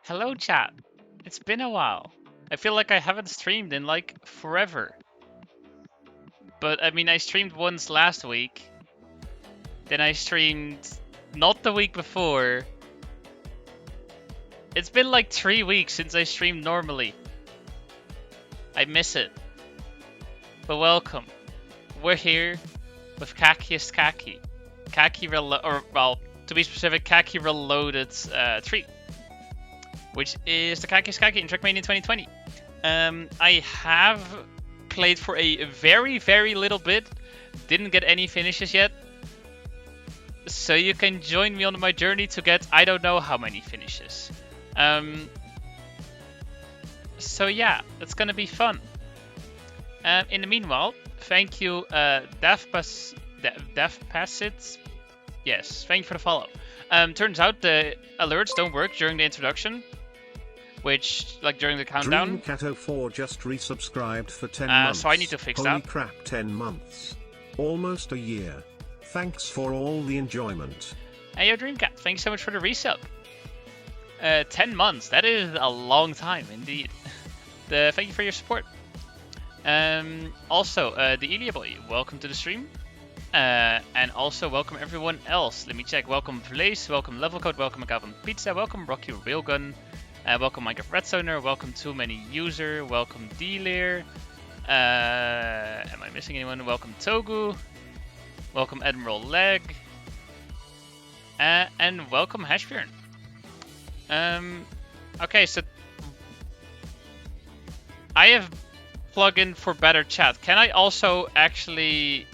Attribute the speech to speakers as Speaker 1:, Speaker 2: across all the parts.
Speaker 1: Hello, chat. It's been a while. I feel like I haven't streamed in like forever. But I mean, I streamed once last week. Then I streamed not the week before. It's been like 3 weeks since I streamed normally. I miss it. But welcome. We're here with Kackiest Kacky. To be specific, Kacky Reloaded 3. Which is the Kackiest Kacky in Trackmania 2020. I have played for a very, very little bit. Didn't get any finishes yet. So you can join me on my journey to get I don't know how many finishes. So yeah, it's gonna be fun. In the meanwhile, thank you, Devpassit. Yes, thank you for the follow. Turns out the alerts don't work during the introduction. Which, like during the countdown.
Speaker 2: DreamCat04 just resubscribed for 10 months.
Speaker 1: So I need to fix
Speaker 2: Holy
Speaker 1: that.
Speaker 2: crap, 10 months. Almost a year. Thanks for all the enjoyment.
Speaker 1: Hey, yo, Dreamcat, thanks so much for the resub. 10 months, that is a long time indeed. Thank you for your support. Also, the Ilya boy, welcome to the stream. And also welcome everyone else. Let me check. Welcome Blaze, welcome Level Code, welcome Calvin Pizza, welcome Rocky Railgun. Welcome Minecraft Redstoner, welcome Too Many User, welcome D-Layer, am I missing anyone? Welcome Togu, welcome Admiral Leg, and welcome Hashbjorn. Okay, so I have plugin for better chat. Can I also actually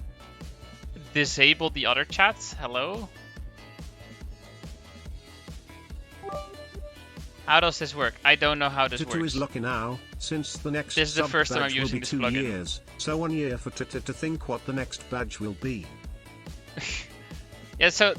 Speaker 1: disable the other chats? Hello? How does this work? I don't know how this
Speaker 2: Tutu
Speaker 1: works.
Speaker 2: is lucky now, since the next
Speaker 1: This is the first time I'm using this
Speaker 2: 2
Speaker 1: plugin.
Speaker 2: years, so 1 year for Tutu to think what the next badge will be.
Speaker 1: Yeah, so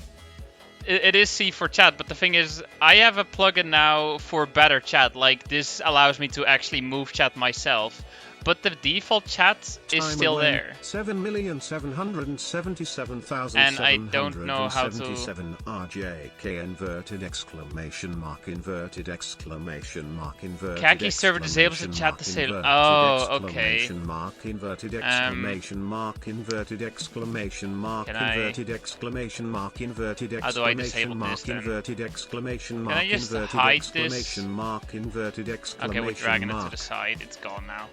Speaker 1: it is C for chat, but the thing is, I have a plugin now for better chat. Like, this allows me to actually move chat myself. But the default chat is still there.
Speaker 2: 7,777,777
Speaker 1: And I don't know how to...
Speaker 2: RJK inverted exclamation mark inverted exclamation mark inverted
Speaker 1: Kacky server disables the chat disable. Oh, okay.
Speaker 2: Mark inverted exclamation mark inverted exclamation mark inverted exclamation mark inverted exclamation mark inverted exclamation mark inverted exclamation mark inverted exclamation mark.
Speaker 1: Okay, we're dragging it to the side. It's gone now.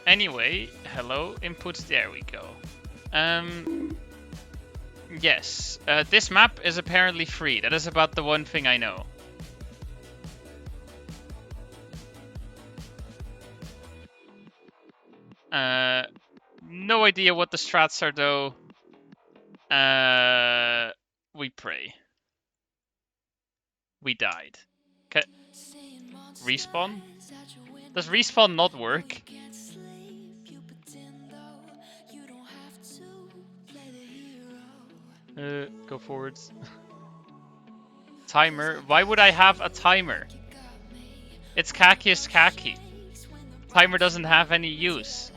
Speaker 1: Anyway, hello, inputs, there we go. Yes, this map is apparently free. That is about the one thing I know. No idea what the strats are though. We pray. We died. Okay. Respawn? Does respawn not work? Go forwards. Timer? Why would I have a timer? It's Kackiest Kacky. Timer doesn't have any use.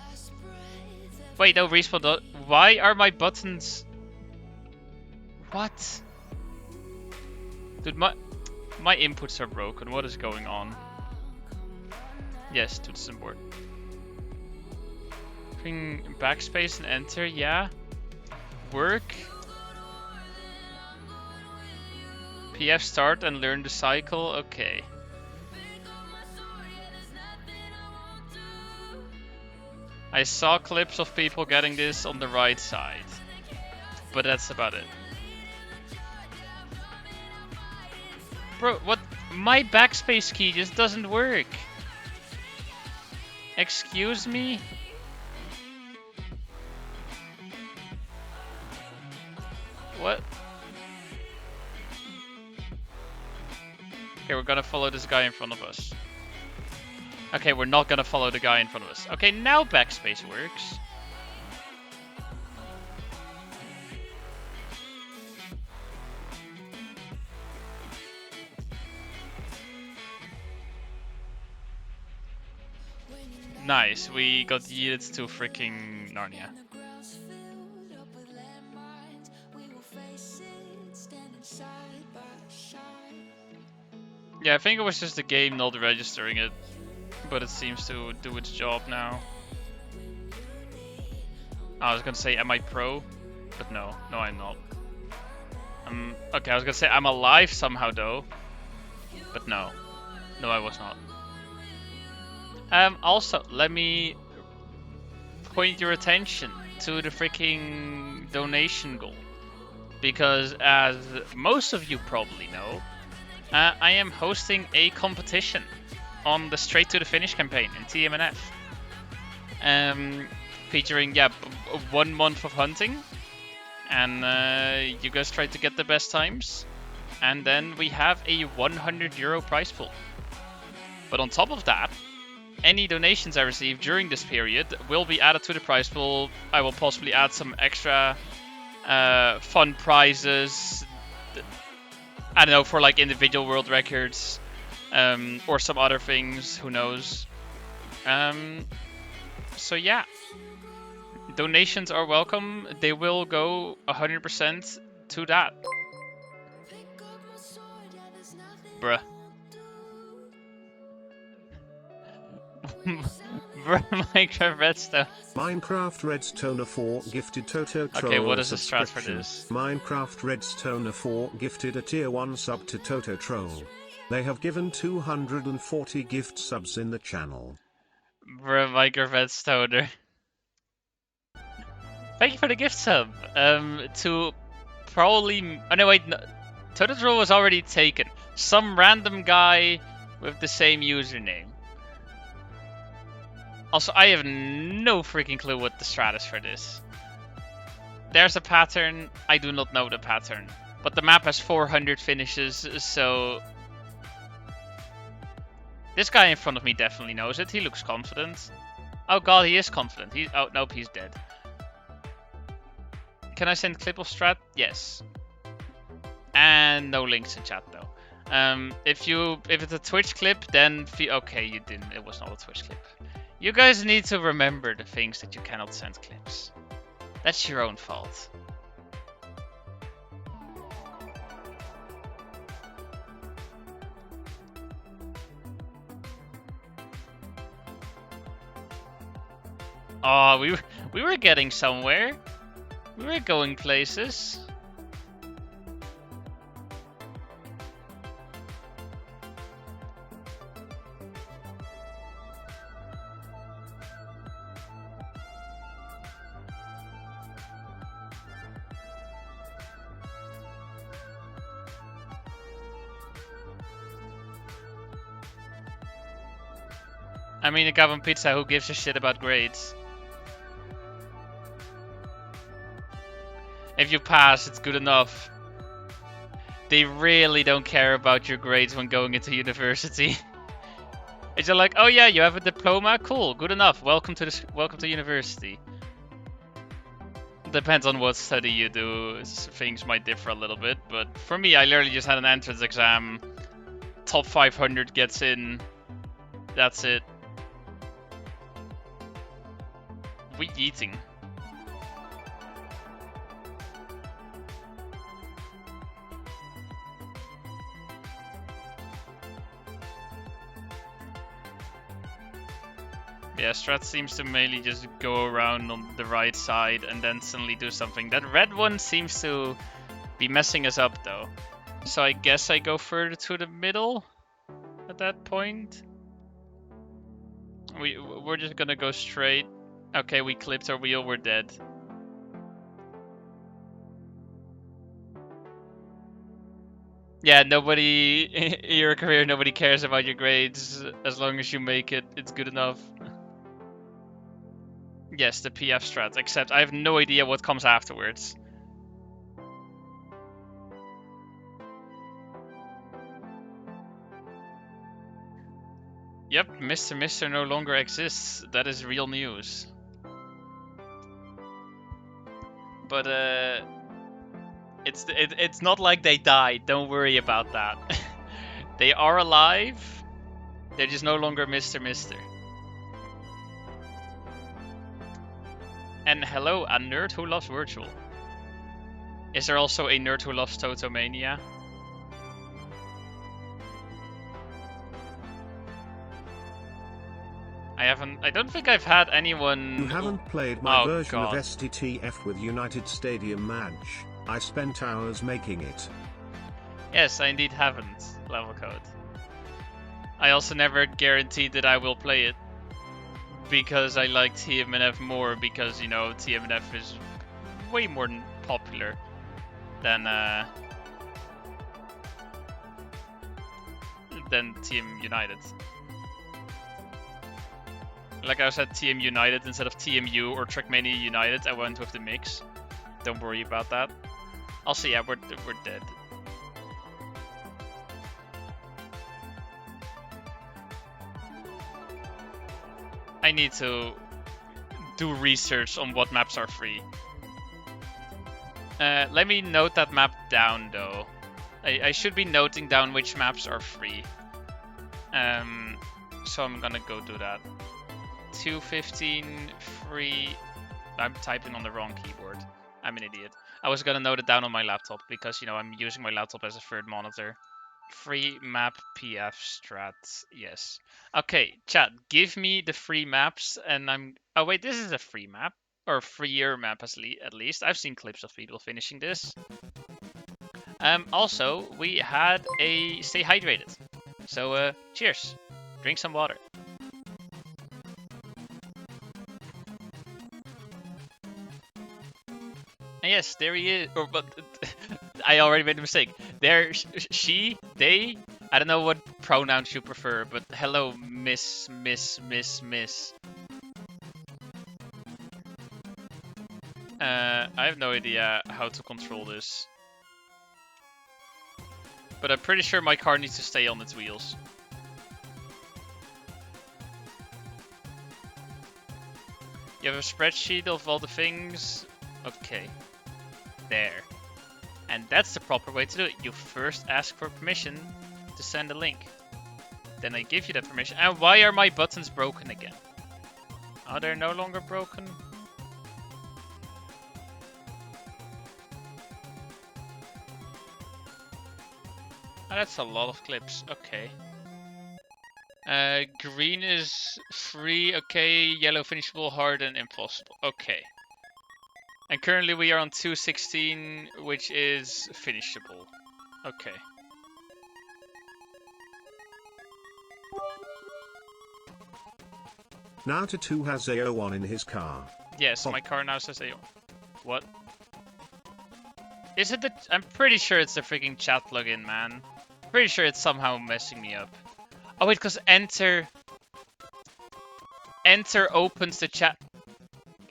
Speaker 1: Wait, no, respawn. Why are my buttons... What? Dude, my inputs are broken. What is going on? Yes, to the symbol. Backspace and enter, yeah. Work. PF start and learn the cycle, okay. I saw clips of people getting this on the right side. But that's about it. Bro, what? My backspace key just doesn't work. Excuse me? What? Okay, we're gonna follow this guy in front of us. Okay, we're not gonna follow the guy in front of us. Okay, now backspace works. Nice, we got yeeted to freaking Narnia. Yeah, I think it was just the game not registering it, but it seems to do its job now. I was gonna say, am I pro? But no, I'm not. Okay, I was gonna say I'm alive somehow though, but no, I was not. Also, let me point your attention to the freaking donation goal, because as most of you probably know, I am hosting a competition on the Straight to the Finish campaign in TMNF, featuring 1 month of hunting, and you guys try to get the best times, and then we have a €100 prize pool. But on top of that, any donations I receive during this period will be added to the prize pool. I will possibly add some extra fun prizes, I don't know, for like individual world records, or some other things, who knows. So yeah, donations are welcome. They will go 100% to that. Bruh. Minecraft Redstone.
Speaker 2: Minecraft Redstone 4 gifted Toto Troll.
Speaker 1: Okay, what is the strat for this?
Speaker 2: Minecraft Redstone 4 gifted a tier 1 sub to Toto Troll. They have given 240 gift subs in the channel.
Speaker 1: Bruh, Minecraft Redstone. Thank you for the gift sub. To probably... Oh no, wait, no. Toto Troll was already taken. Some random guy with the same username. Also, I have no freaking clue what the strat is for this. There's a pattern. I do not know the pattern. But the map has 400 finishes, so... This guy in front of me definitely knows it. He looks confident. Oh god, he is confident. Oh, nope, he's dead. Can I send clip of strat? Yes. And no links in chat though. If it's a Twitch clip, then... Okay, you didn't. It was not a Twitch clip. You guys need to remember the things that you cannot send clips. That's your own fault. Oh, we were getting somewhere. We were going places. I mean, a Gavin Pizza, who gives a shit about grades? If you pass, it's good enough. They really don't care about your grades when going into university. It's just like, oh yeah, you have a diploma, cool, good enough. Welcome to university. Depends on what study you do. Things might differ a little bit, but for me, I literally just had an entrance exam. Top 500 gets in. That's it. We eating. Yeah, strat seems to mainly just go around on the right side and then suddenly do something. That red one seems to be messing us up though. So I guess I go further to the middle at that point. We're just gonna go straight. Okay, we clipped our wheel, we're dead. Yeah, nobody in your career, nobody cares about your grades. As long as you make it, it's good enough. Yes, the PF strat, except I have no idea what comes afterwards. Yep, Mr. Mister no longer exists. That is real news. But it's not like they died. Don't worry about that. They are alive. They're just no longer Mr. Mister. And hello, a nerd who loves virtual. Is there also a nerd who loves Totomania? I don't think I've had anyone...
Speaker 2: You haven't played my version of STTF with United Stadium match. I spent hours making it.
Speaker 1: Yes, I indeed haven't, level code. I also never guaranteed that I will play it. Because I like TMNF more, because, you know, TMNF is way more popular than Team United. Like I said, Team United instead of TMU or Trackmania United. I went with the mix. Don't worry about that. Also, yeah, we're dead. I need to do research on what maps are free. Let me note that map down, though. I should be noting down which maps are free. So I'm gonna go do that. 215 free. I'm typing on the wrong keyboard. I'm an idiot. I was gonna note it down on my laptop because, you know, I'm using my laptop as a third monitor. Free map PF strats. Yes. Okay, chat. Give me the free maps, and I'm. Oh wait, this is a free map or freer map at least. I've seen clips of people finishing this. Also, we had a stay hydrated. So cheers. Drink some water. And yes, there he is. Or, but I already made a mistake. There, she, they. I don't know what pronouns you prefer, but hello, miss. I have no idea how to control this. But I'm pretty sure my car needs to stay on its wheels. You have a spreadsheet of all the things. Okay. There. And that's the proper way to do it. You first ask for permission to send a link. Then I give you that permission. And why are my buttons broken again? Are they no longer broken? Oh, that's a lot of clips. Okay. Green is free. Okay. Yellow finishable, hard, and impossible. Okay. And currently we are on 216, which is finishable. Okay.
Speaker 2: Now Tattoo has AO1 in his car.
Speaker 1: Yes, my car now says AO1. What? Is it the... I'm pretty sure it's the freaking chat plugin, man. Pretty sure it's somehow messing me up. Oh wait, because enter opens the chat.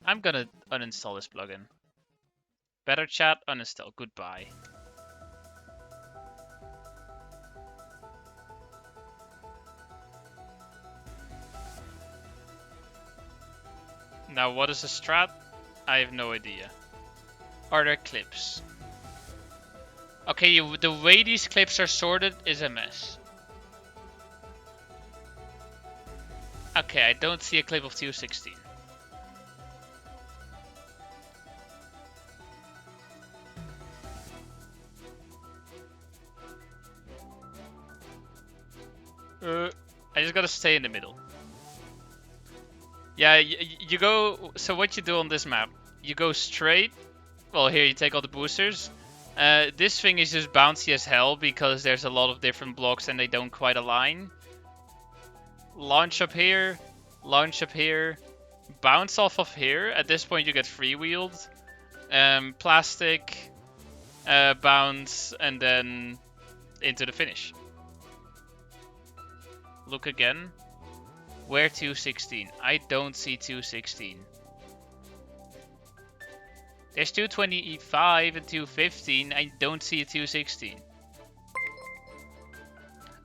Speaker 1: I'm gonna uninstall this plugin. Better chat, uninstall. Goodbye. Now, what is a strat? I have no idea. Are there clips? Okay, the way these clips are sorted is a mess. Okay, I don't see a clip of 216. I just gotta stay in the middle. Yeah, you go... So what you do on this map, you go straight. Well, here you take all the boosters. This thing is just bouncy as hell because there's a lot of different blocks and they don't quite align. Launch up here, bounce off of here. At this point you get freewheeled. Plastic, bounce, and then into the finish. Look again. Where 216? I don't see 216. There's 225 and 215. I don't see a 216.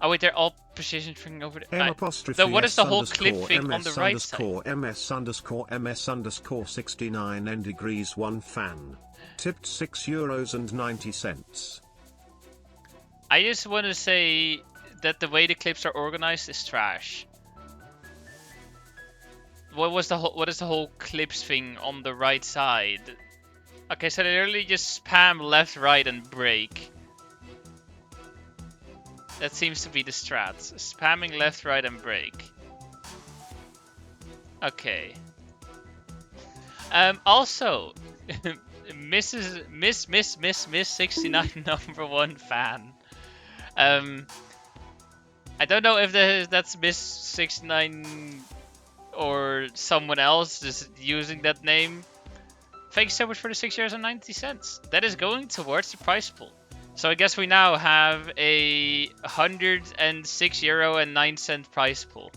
Speaker 1: Oh wait, they're all positioned thing over there. So what is the whole clip thing on the right side?
Speaker 2: MS_MS_69 N° 1 fan. Tipped €6.90.
Speaker 1: I just want to say that the way the clips are organized is trash. What is the whole clips thing on the right side? Okay, so they literally just spam left, right, and brake. That seems to be the strat. Spamming left, right, and brake. Okay. Also, Miss 69 #1 fan. I don't know if that's Miss 69 or someone else just using that name. Thanks so much for the €6.90. That is going towards the prize pool. So I guess we now have a €106.09 prize pool.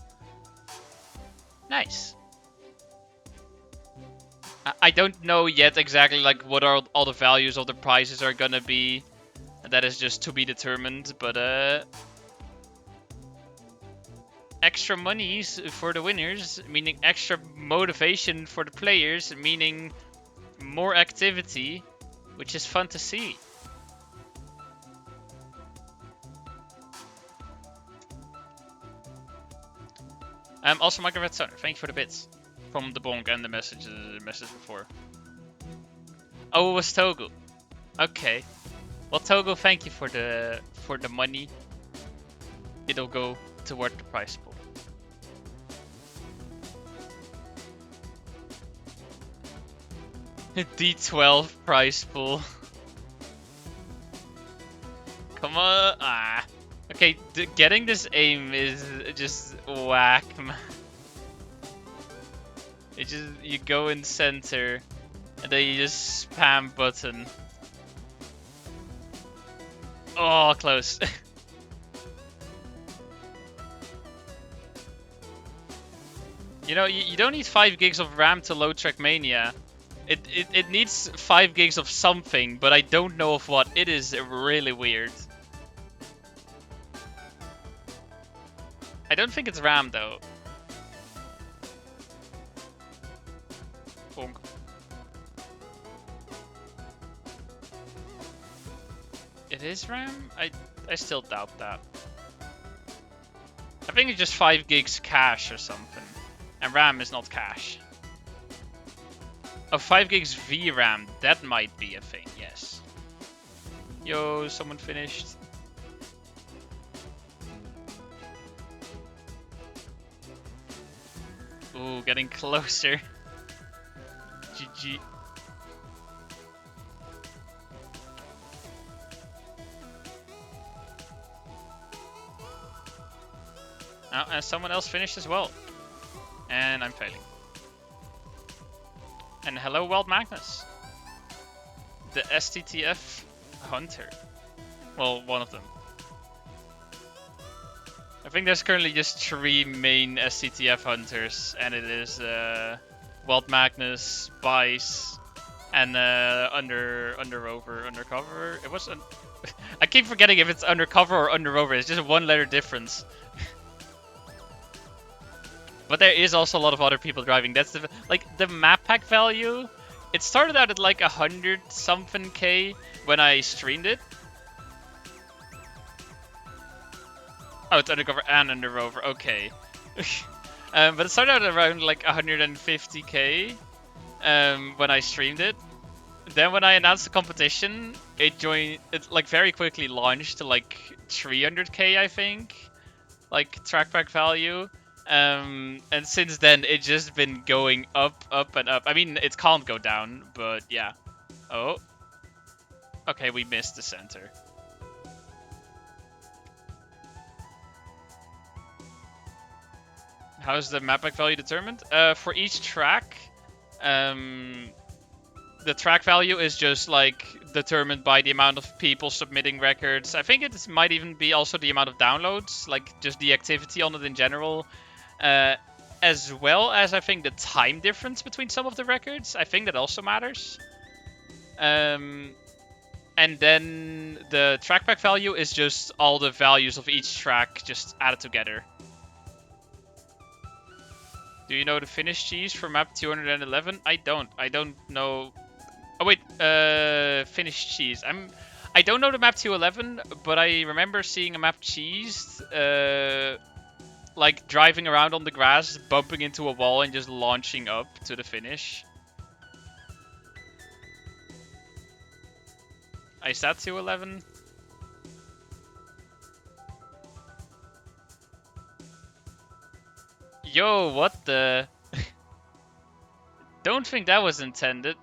Speaker 1: Nice. I don't know yet exactly like what all the values of the prizes are gonna be. That is just to be determined, but extra monies for the winners, meaning extra motivation for the players, meaning more activity, which is fun to see. Also, Michael Red Son, thank you for the bits from the bonk and the message before. Oh, it was Togo. Okay. Well, Togo, thank you for the money. It'll go toward the prize pool. D12 prize pool. Come on. Ah. Okay, getting this aim is just whack, man. It just, you go in center, and then you just spam button. Oh, close. You know, you don't need 5 gigs of RAM to load Trackmania. It needs 5 gigs of something, but I don't know of what. It is really weird. I don't think it's RAM though. Bonk. It is RAM? I still doubt that. I think it's just 5 gigs cache or something. And RAM is not cache. Oh, 5 gigs VRAM, that might be a thing, yes. Yo, someone finished. Ooh, getting closer. GG. Oh, and someone else finished as well. And I'm failing. And hello, Wild Magnus. The STTF Hunter. Well, one of them. I think there's currently just 3 main STTF Hunters, and it is Wild Magnus, Bice, and Undercover. It was I keep forgetting if it's Undercover or Underover. It's just a 1-letter difference. But there is also a lot of other people driving. That's the map pack value. It started out at like 100 something K when I streamed it. Oh, it's Undercover and Underover. Okay. But it started out around like 150k when I streamed it. Then when I announced the competition, it like very quickly launched to like 300k, I think, like track pack value. And since then, it's just been going up, up, and up. I mean, it can't go down, but yeah. Oh. Okay, we missed the center. How's the map pack value determined? For each track, the track value is just like determined by the amount of people submitting records. I think it might even be also the amount of downloads, like just the activity on it in general. As well as I think the time difference between some of the records. I think that also matters. And then the track pack value is just all the values of each track just added together. Do you know the finish cheese for map 211? I don't know. Oh wait, finish cheese. I don't know the map 211, but I remember seeing a map cheese, like driving around on the grass, bumping into a wall and just launching up to the finish. Is that 211? Yo, what the? Don't think that was intended.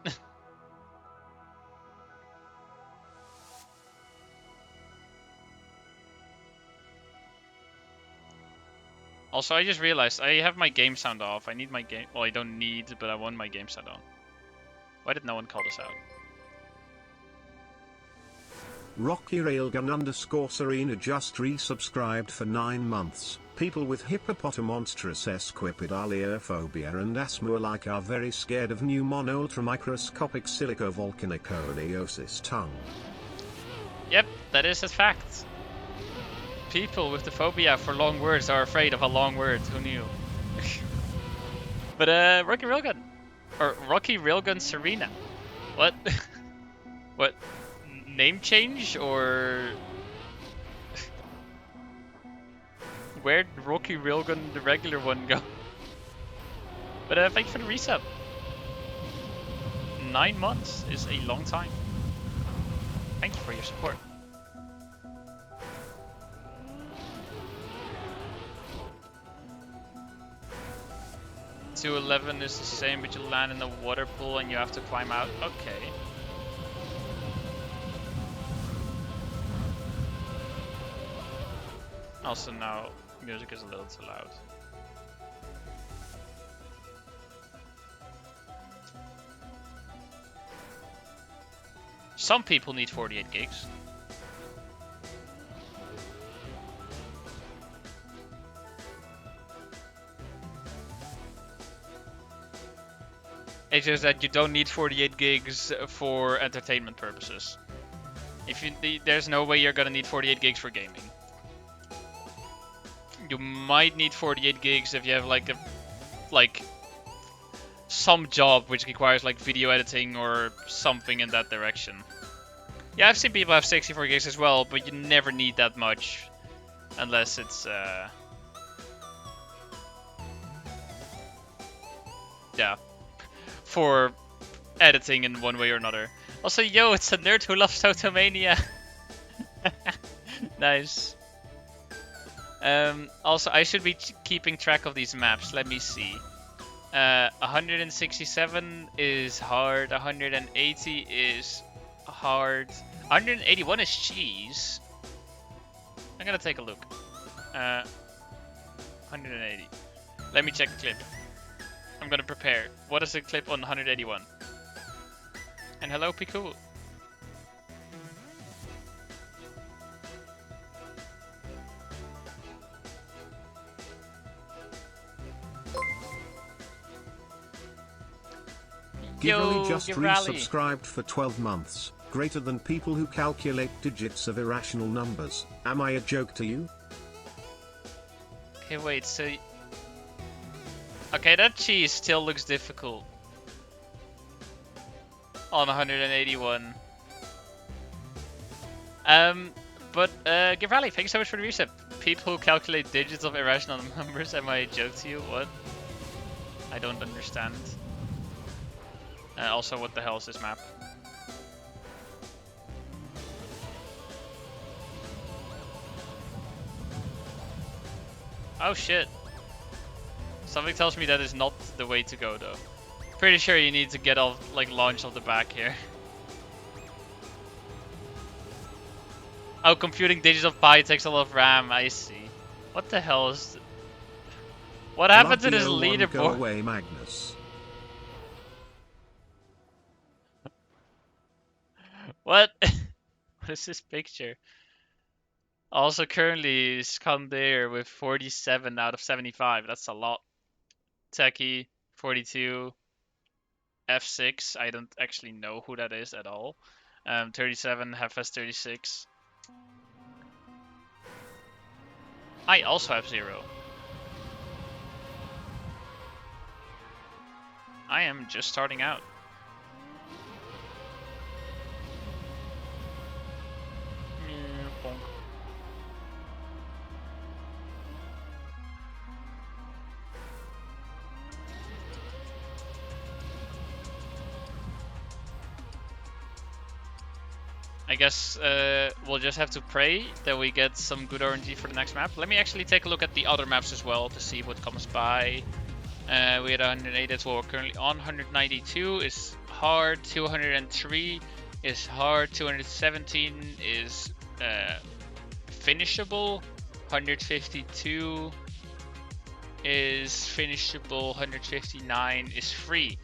Speaker 1: Also, I just realized I have my game sound off. I need my game... Well, I don't need, but I want my game sound on. Why did no one call this out?
Speaker 2: Rocky Railgun _ Serena just resubscribed for 9 months. People with hippopotamonstrous esquipedaliophobia and asthma alike are very scared of new ultramicroscopic silicovolcanicoleosis tongue. Yep,
Speaker 1: that is a fact. People with the phobia for long words are afraid of a long word. Who knew? But Rocky Railgun, or Rocky Railgun Serena, what? What? Name change or where'd Rocky Railgun the regular one go? But thank you for the resub. 9 months is a long time. Thank you for your support. $2.11 is the same, but you land in the water pool and you have to climb out. Okay. Also now, music is a little too loud. Some people need 48 gigs. It's just that you don't need 48 gigs for entertainment purposes. If you, there's no way you're gonna need 48 gigs for gaming. You might need 48 gigs if you have like some job which requires like video editing or something in that direction. Yeah, I've seen people have 64 gigs as well, but you never need that much unless it's yeah, for editing in one way or another. Also, yo, it's a nerd who loves Totomania. Nice. Also, I should be keeping track of these maps. Let me see. 167 is hard. 180 is hard. 181 is cheese. I'm gonna take a look. 180. Let me check the clip. I'm gonna prepare. What is the clip on 181? And hello, Piku.
Speaker 2: Giverly just resubscribed for 12 months. Greater than people who calculate digits of irrational numbers. Am I a joke to you?
Speaker 1: Okay, wait, so... Okay, that cheese still looks difficult. On 181. But, Giverly, thank you so much for the resub. People who calculate digits of irrational numbers, am I a joke to you? What? I don't understand. Also, what the hell is this map? Oh shit. Something tells me that is not the way to go though. Pretty sure you need to get off, like, launch off the back here. Oh, computing digits of pi takes a lot of RAM, I see. What the hell is... What happened to this leaderboard?
Speaker 2: Go away, Magnus.
Speaker 1: What? What is this picture? Also, currently, Skander with 47 out of 75. That's a lot. Techie, 42. F6, I don't actually know who that is at all. 37, Hefes 36. I also have 0. I am just starting out. I guess we'll just have to pray that we get some good RNG for the next map. Let me actually take a look at the other maps as well to see what comes by. We had 108, that's what we're currently on. 192 is hard, 203 is hard, 217 is finishable, 152 is finishable, 159 is free.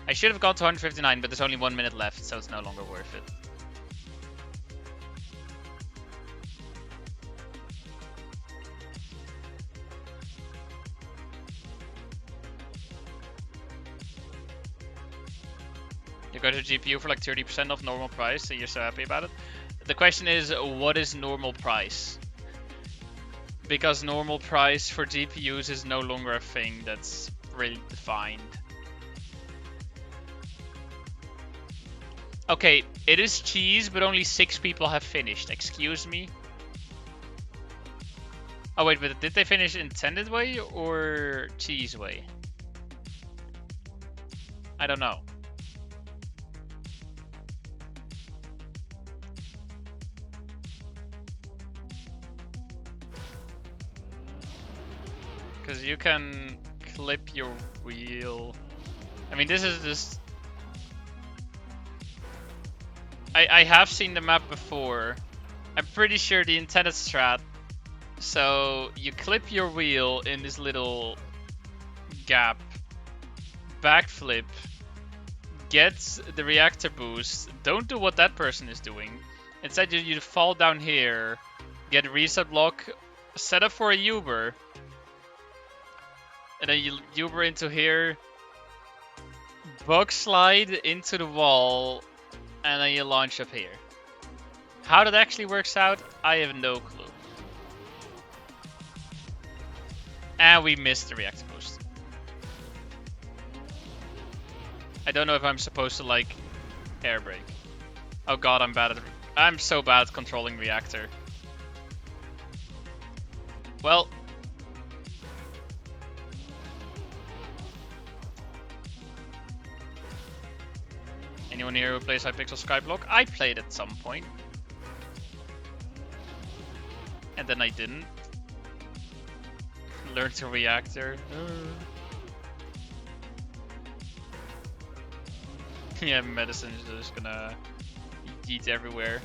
Speaker 1: I should have gone to 159, but there's only 1 minute left, so it's no longer worth it. You got a GPU for like 30% off normal price, so you're so happy about it. The question is, what is normal price? Because normal price for GPUs is no longer a thing that's really defined. Okay, it is cheese, but only 6 people have finished. Excuse me? Oh wait, but did they finish intended way or cheese way? I don't know. Because you can clip your wheel. I mean, this is just... I have seen the map before. I'm pretty sure the intended strat. So you clip your wheel in this little gap, backflip, get the reactor boost. Don't do what that person is doing. Instead, you fall down here, get a reset block, set up for a Uber, and then you Uber into here, bug slide into the wall, and then you launch up here. How that actually works out, I have no clue. And we missed the reactor boost. I don't know if I'm supposed to like air brake. Oh god, I'm so bad at controlling reactor. Well, anyone here who plays Hypixel Skyblock? I played at some point. And then I didn't. Learn to reactor. Yeah, medicine is just gonna eat everywhere.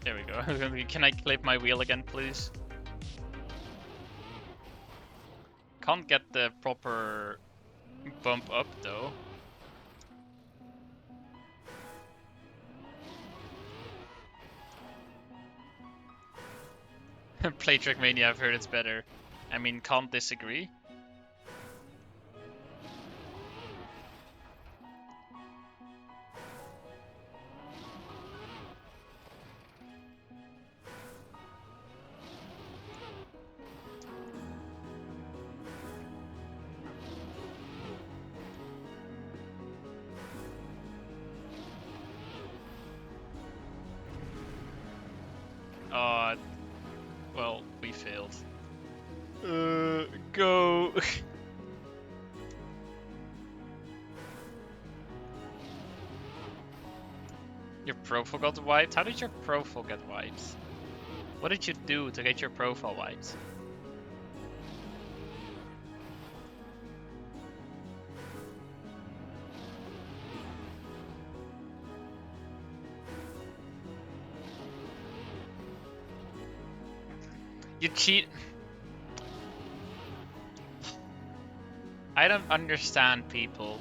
Speaker 1: There we go. Can I clip my wheel again, please? Can't get the proper bump up though. Play Trackmania, I've heard it's better. I mean, can't disagree. Well, we failed. Go! Your profile got wiped? How did your profile get wiped? What did you do to get your profile wiped? You cheat. I don't understand people.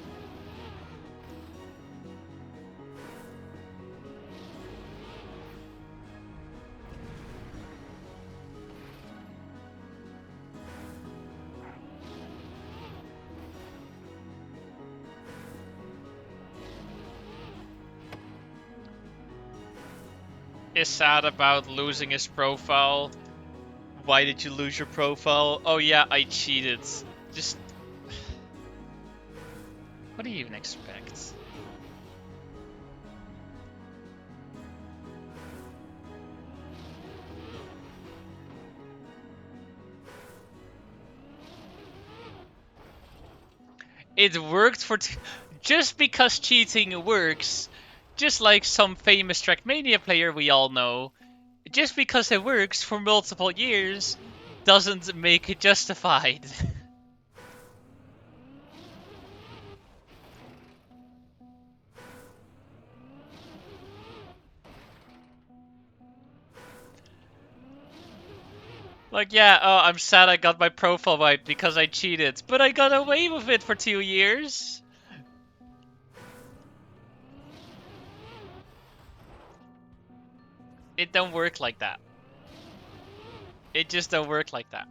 Speaker 1: Is sad about losing his profile. Why did you lose your profile? Oh yeah, I cheated. Just... What do you even expect? It worked for... Just because cheating works, just like some famous Trackmania player we all know, just because it works for multiple years doesn't make it justified. Like, yeah, oh, I'm sad I got my profile wiped because I cheated, but I got away with it for 2 years. It don't work like that. It just don't work like that.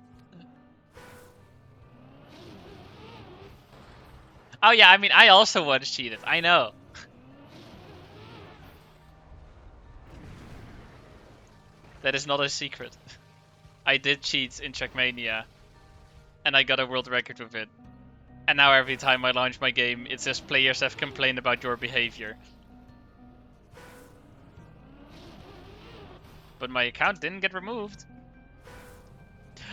Speaker 1: Oh yeah, I mean, I also once cheated. I know. That is not a secret. I did cheat in Trackmania, and I got a world record with it. And now every time I launch my game, it says players have complained about your behavior. But my account didn't get removed.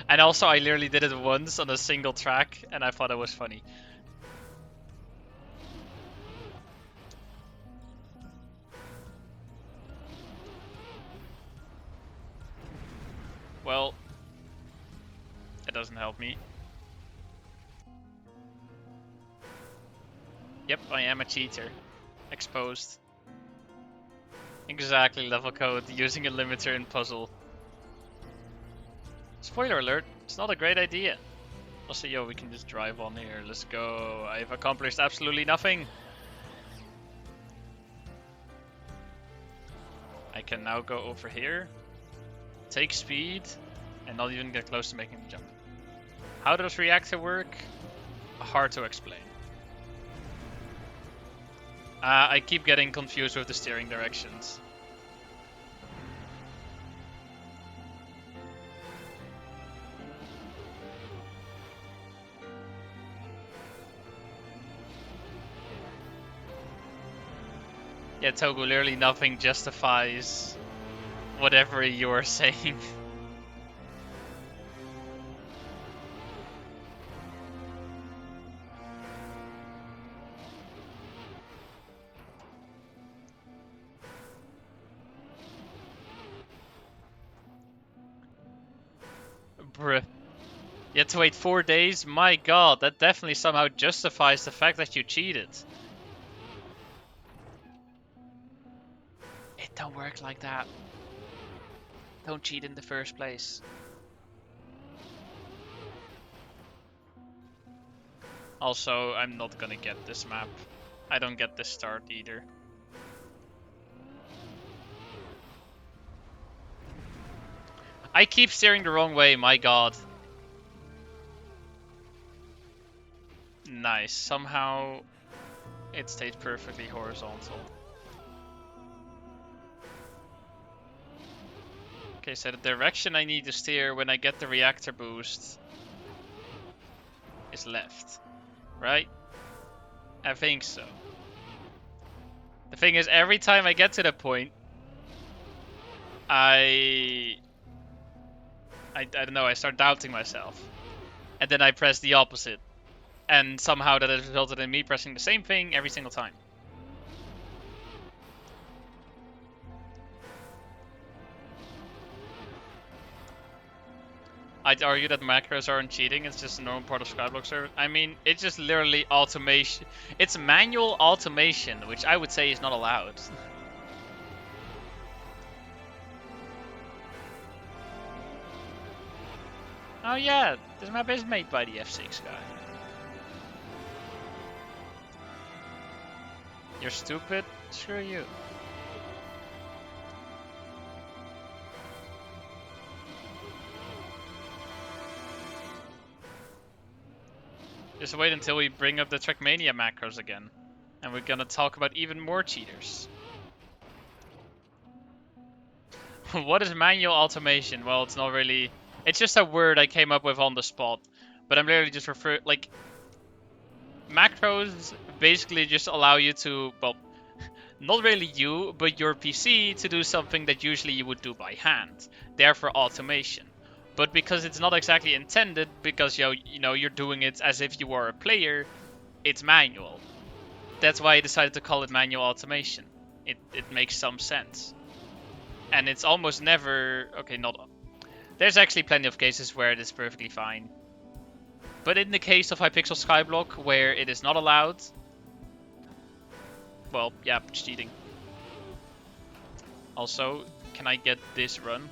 Speaker 1: And also, I literally did it once on a single track, and I thought it was funny. Well, it doesn't help me. Yep, I am a cheater. Exposed. Exactly, level code, using a limiter in puzzle. Spoiler alert, it's not a great idea. Also, yo, we can just drive on here. Let's go. I've accomplished absolutely nothing. I can now go over here, take speed, and not even get close to making the jump. How does reactor work? Hard to explain. I keep getting confused with the steering directions. Yeah, Togu, literally nothing justifies whatever you're saying. Bruh. You had to wait 4 days? My god, that definitely somehow justifies the fact that you cheated. It don't work like that. Don't cheat in the first place. Also, I'm not gonna get this map. I don't get this start either. I keep steering the wrong way, my god. Nice. Somehow it stayed perfectly horizontal. Okay, so the direction I need to steer when I get the reactor boost is left, right? I think so. The thing is, every time I get to that point, I don't know, I start doubting myself. And then I press the opposite. And somehow that has resulted in me pressing the same thing every single time. I'd argue that macros aren't cheating, it's just a normal part of Skyblock server. I mean, it's just literally automation. It's manual automation, which I would say is not allowed. Oh yeah, this map is made by the F6 guy. You're stupid? Screw you. Just wait until we bring up the Trackmania macros again. And we're gonna talk about even more cheaters. What is manual automation? Well, it's not really... It's just a word I came up with on the spot. But I'm literally just like... Macros basically just allow you to, well, not really you, but your PC to do something that usually you would do by hand. Therefore automation. But because it's not exactly intended, because you know you're doing it as if you were a player, it's manual. That's why I decided to call it manual automation. It makes some sense. And it's almost never... Okay, not... There's actually plenty of cases where it is perfectly fine. But in the case of Hypixel Skyblock, where it is not allowed... Well, yeah, it's cheating. Also, can I get this run?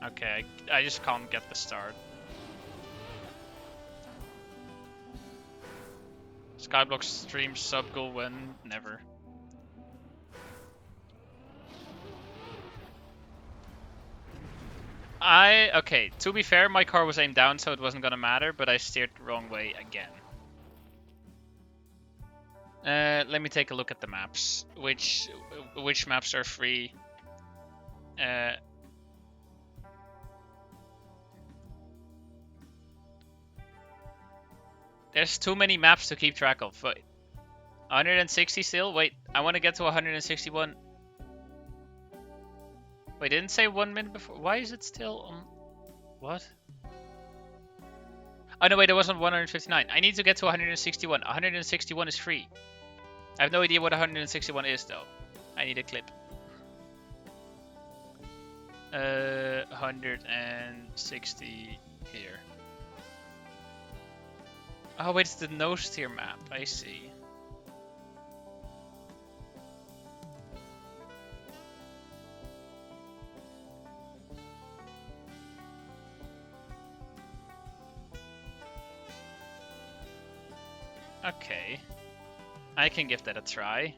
Speaker 1: Okay, I just can't get the start. Skyblock stream sub goal win, never. Okay, to be fair, my car was aimed down, so it wasn't gonna matter, but I steered the wrong way again. Let me take a look at the maps. Which maps are free? There's too many maps to keep track of. Wait, 160 still? Wait, I want to get to 161. Wait, didn't say 1 minute before. Why is it still on? What? Oh no, wait, it was on 159. I need to get to 161. 161 is free. I have no idea what 161 is though. I need a clip. 160 here. Oh wait, it's the nose tier map. I see. Okay. I can give that a try.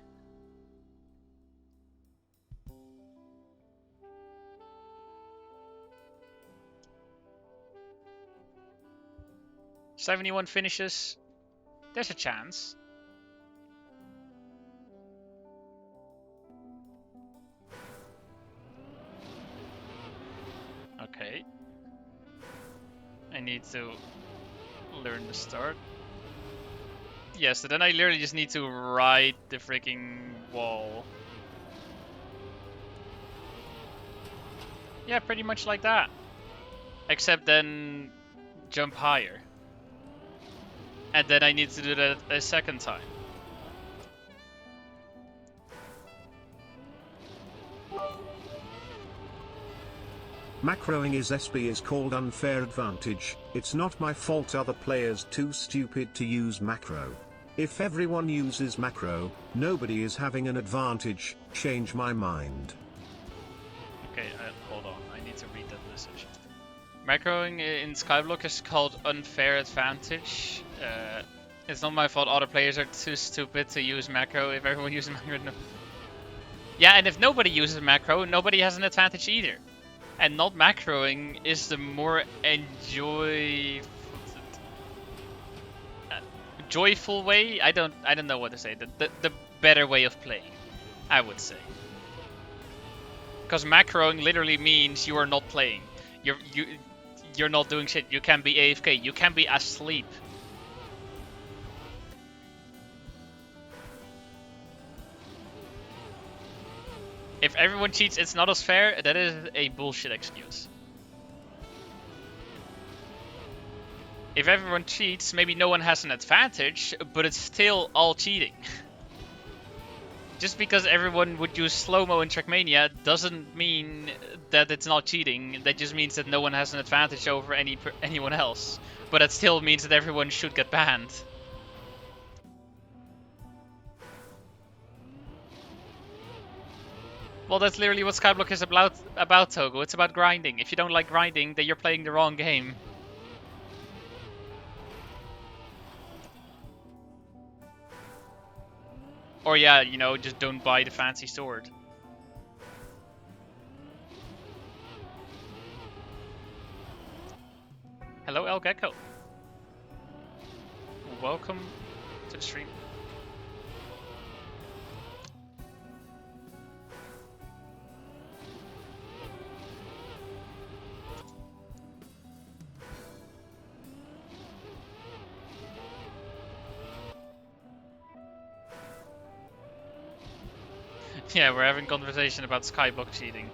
Speaker 1: '71 finishes. There's a chance. Okay. I need to learn the start. Yeah, so then I literally just need to ride the freaking wall. Yeah, pretty much like that. Except then jump higher. And then I need to do that a second time.
Speaker 2: Macroing is SB is called unfair advantage. It's not my fault other players too stupid to use macro. If everyone uses macro, nobody is having an advantage. Change my mind.
Speaker 1: Okay, hold on. I need to read that message. Macroing in Skyblock is called unfair advantage. It's not my fault other players are too stupid to use macro. If everyone uses macro, no. Yeah, and if nobody uses macro, nobody has an advantage either. And not macroing is the more joyful way. I don't know what to say. The better way of playing, I would say. Because macroing literally means you are not playing. You're not doing shit. You can be AFK. You can be asleep. If everyone cheats, it's not as fair. That is a bullshit excuse. If everyone cheats, maybe no one has an advantage, but it's still all cheating. Just because everyone would use slow-mo in Trackmania doesn't mean that it's not cheating. That just means that no one has an advantage over anyone else. But that still means that everyone should get banned. Well, that's literally what Skyblock is about, Togo. It's about grinding. If you don't like grinding, then you're playing the wrong game. Or yeah, you know, just don't buy the fancy sword. Hello, El Gecko. Welcome to the stream. Yeah, we're having conversation about Skyblock cheating.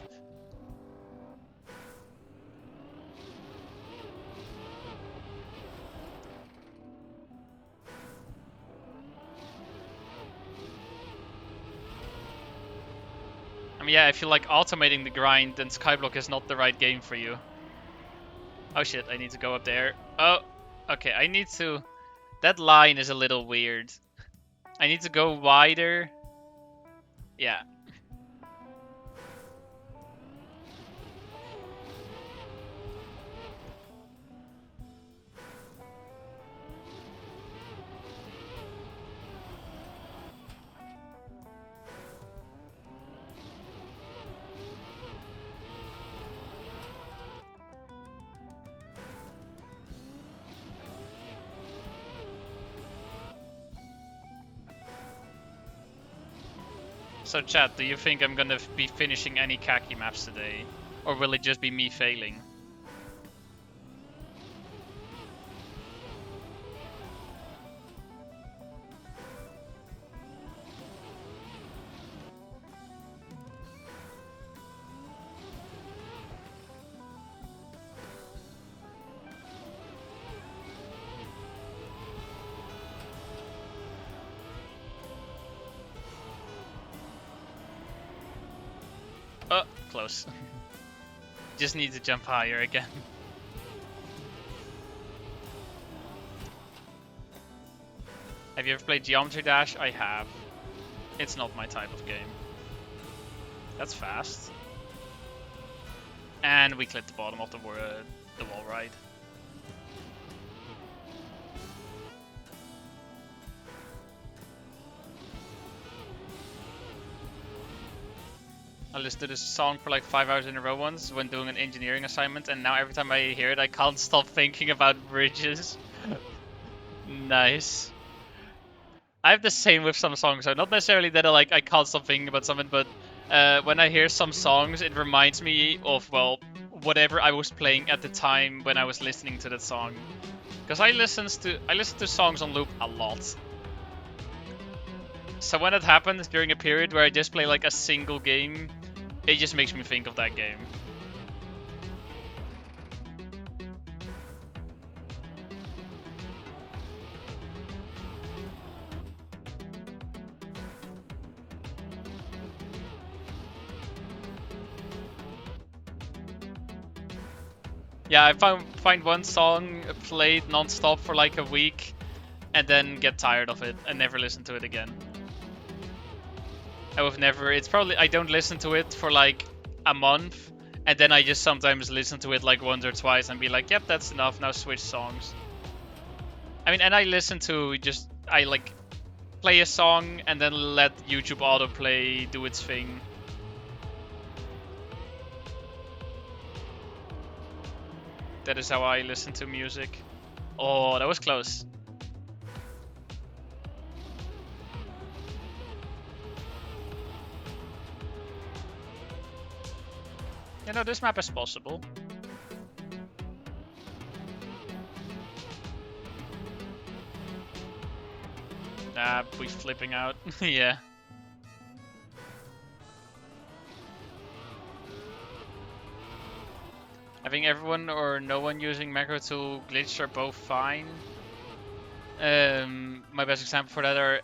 Speaker 1: I mean, yeah, if you like automating the grind, then Skyblock is not the right game for you. Oh shit, I need to go up there. Oh, okay, I need to... That line is a little weird. I need to go wider. Yeah. So chat, do you think I'm gonna be finishing any Kacky maps today? Or will it just be me failing? Oh, close. Just need to jump higher again. Have you ever played Geometry Dash? I have. It's not my type of game. That's fast. And we clipped the bottom of the wall right. I listened to this song for like 5 hours in a row once when doing an engineering assignment, and now every time I hear it, I can't stop thinking about bridges. Nice. I have the same with some songs, so not necessarily that I can't stop thinking about something, but when I hear some songs, it reminds me of, well, whatever I was playing at the time when I was listening to that song. Because I listen to songs on loop a lot. So when it happens during a period where I just play like a single game, it just makes me think of that game. Yeah, I find one song played non-stop for like a week, and then get tired of it and never listen to it again. I would never. It's probably I don't listen to it for like a month, and then I just sometimes listen to it like once or twice and be like, yep, that's enough. Now switch songs. I mean, and I listen to I like play a song and then let YouTube autoplay do its thing. That is how I listen to music. Oh, that was close. You know, this map is possible. Nah, we flipping out. Yeah. Having everyone or no one using macro tool glitch are both fine. My best example for that are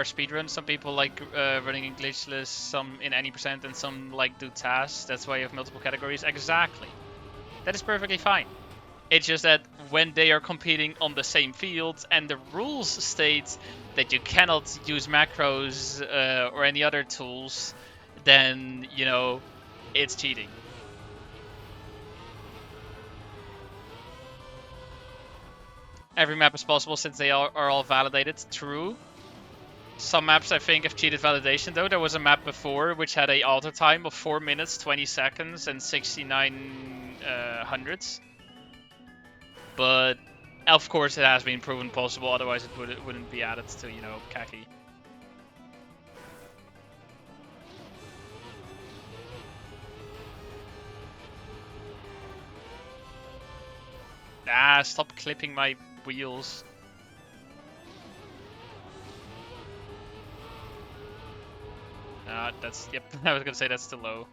Speaker 1: speedruns. Some people like running in glitchless, some in any percent, and some like do tasks. That's why you have multiple categories. Exactly. That is perfectly fine. It's just that when they are competing on the same field and the rules state that you cannot use macros or any other tools, then, you know, it's cheating. Every map is possible since they are all validated. True. Some maps I think have cheated validation though. There was a map before which had a auto time of 4 minutes, 20 seconds and 69 hundredths. But of course it has been proven possible, otherwise it wouldn't be added to, you know, Kacky. Ah, stop clipping my wheels. That's, yep, I was gonna say that's too low.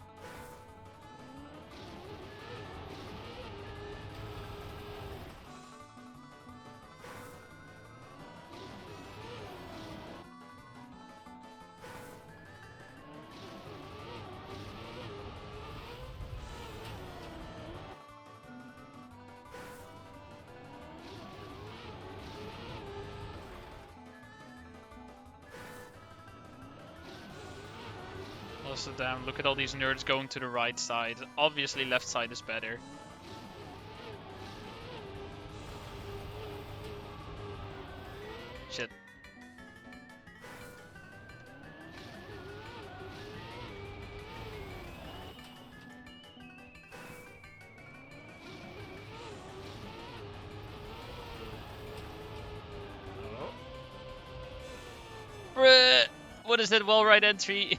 Speaker 1: Also, damn, look at all these nerds going to the right side. Obviously, left side is better. Shit. Oh. Bruh! What is that wall right entry?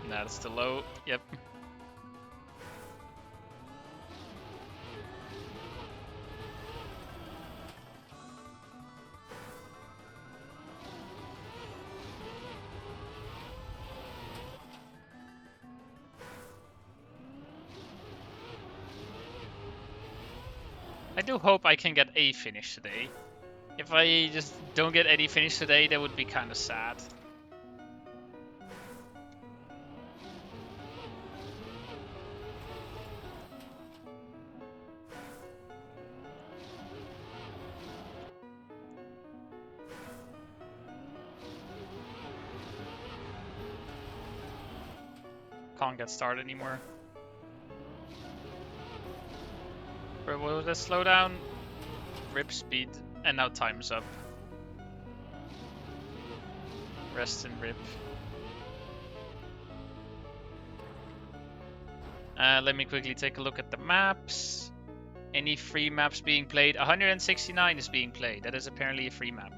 Speaker 1: Nah, that's too low. Yep. I do hope I can get a finish today. If I just don't get any finish today, that would be kind of sad. Can't get started anymore. What was that slowdown? Rip speed, and now time's up. Rest and rip. Let me quickly take a look at the maps. Any free maps being played? 169 is being played. That is apparently a free map.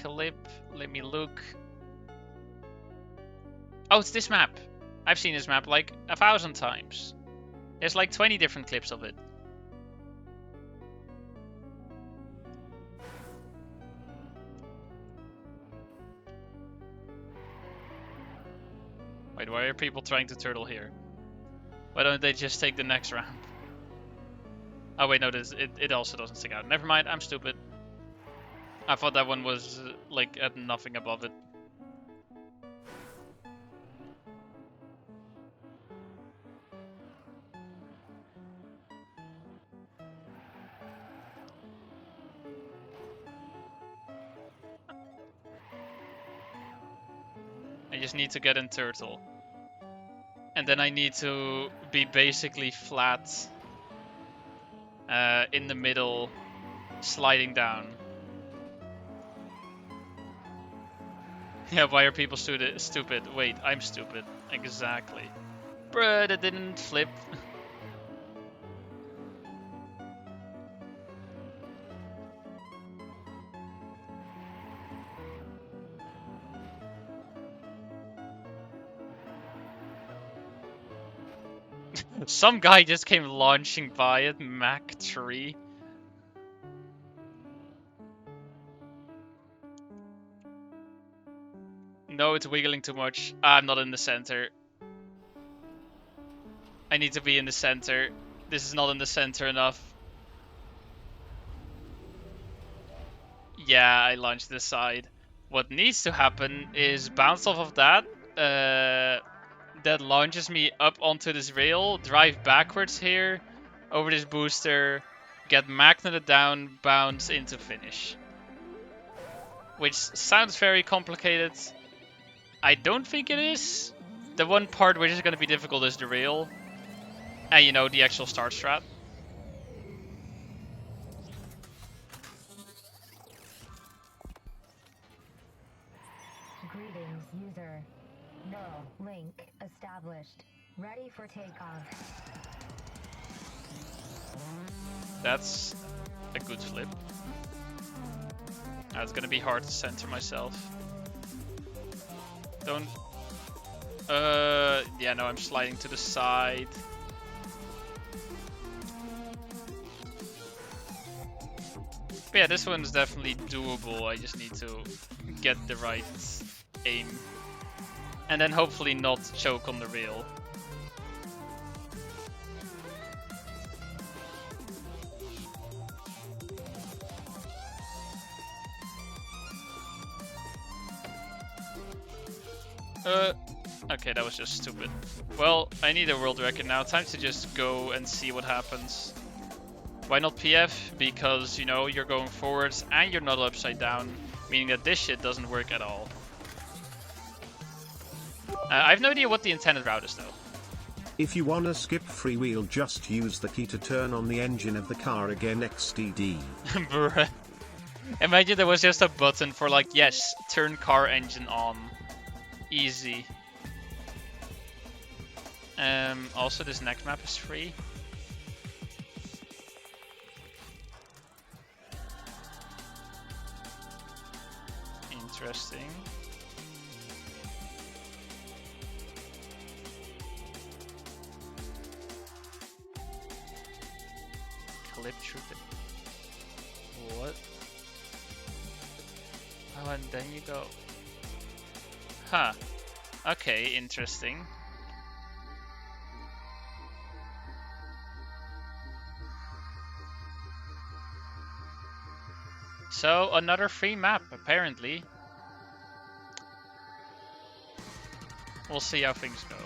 Speaker 1: Clip, let me look. Oh, it's this map. I've seen this map like 1,000 times. There's like 20 different clips of it. Wait, why are people trying to turtle here? Why don't they just take the next ramp? Oh wait, no, it also doesn't stick out. Never mind, I'm stupid. I thought that one was like at nothing above it. I just need to get in turtle. And then I need to be basically flat in the middle, sliding down. Yeah, why are people stupid? Wait, I'm stupid. Exactly. Bruh, that didn't flip. Some guy just came launching by it, Mach 3. No, it's wiggling too much. I'm not in the center. I need to be in the center. This is not in the center enough. Yeah, I launched this side. What needs to happen is bounce off of that. That launches me up onto this rail, drive backwards here, over this booster, get magneted down, bounce into finish. Which sounds very complicated. I don't think it is. The one part which is going to be difficult is the rail. And you know, the actual start strat.
Speaker 3: Greetings, user. Null link established. Ready for takeoff.
Speaker 1: That's a good flip. Now it's gonna be hard to center myself. Don't... yeah, no, I'm sliding to the side. But yeah, this one's definitely doable. I just need to get the right aim. And then hopefully not choke on the rail. Okay, that was just stupid. Well, I need a world record now. Time to just go and see what happens. Why not PF? Because, you know, you're going forwards and you're not upside down. Meaning that this shit doesn't work at all. I have no idea what the intended route is, though.
Speaker 2: If you wanna skip freewheel, just use the key to turn on the engine of the car again, XTD.
Speaker 1: Bruh. Imagine there was just a button for like, yes, turn car engine on. Easy. Also, this next map is free. Interesting. Clip through the... What? Oh, and then you go... Huh. Okay, interesting. So, another free map, apparently. We'll see how things go.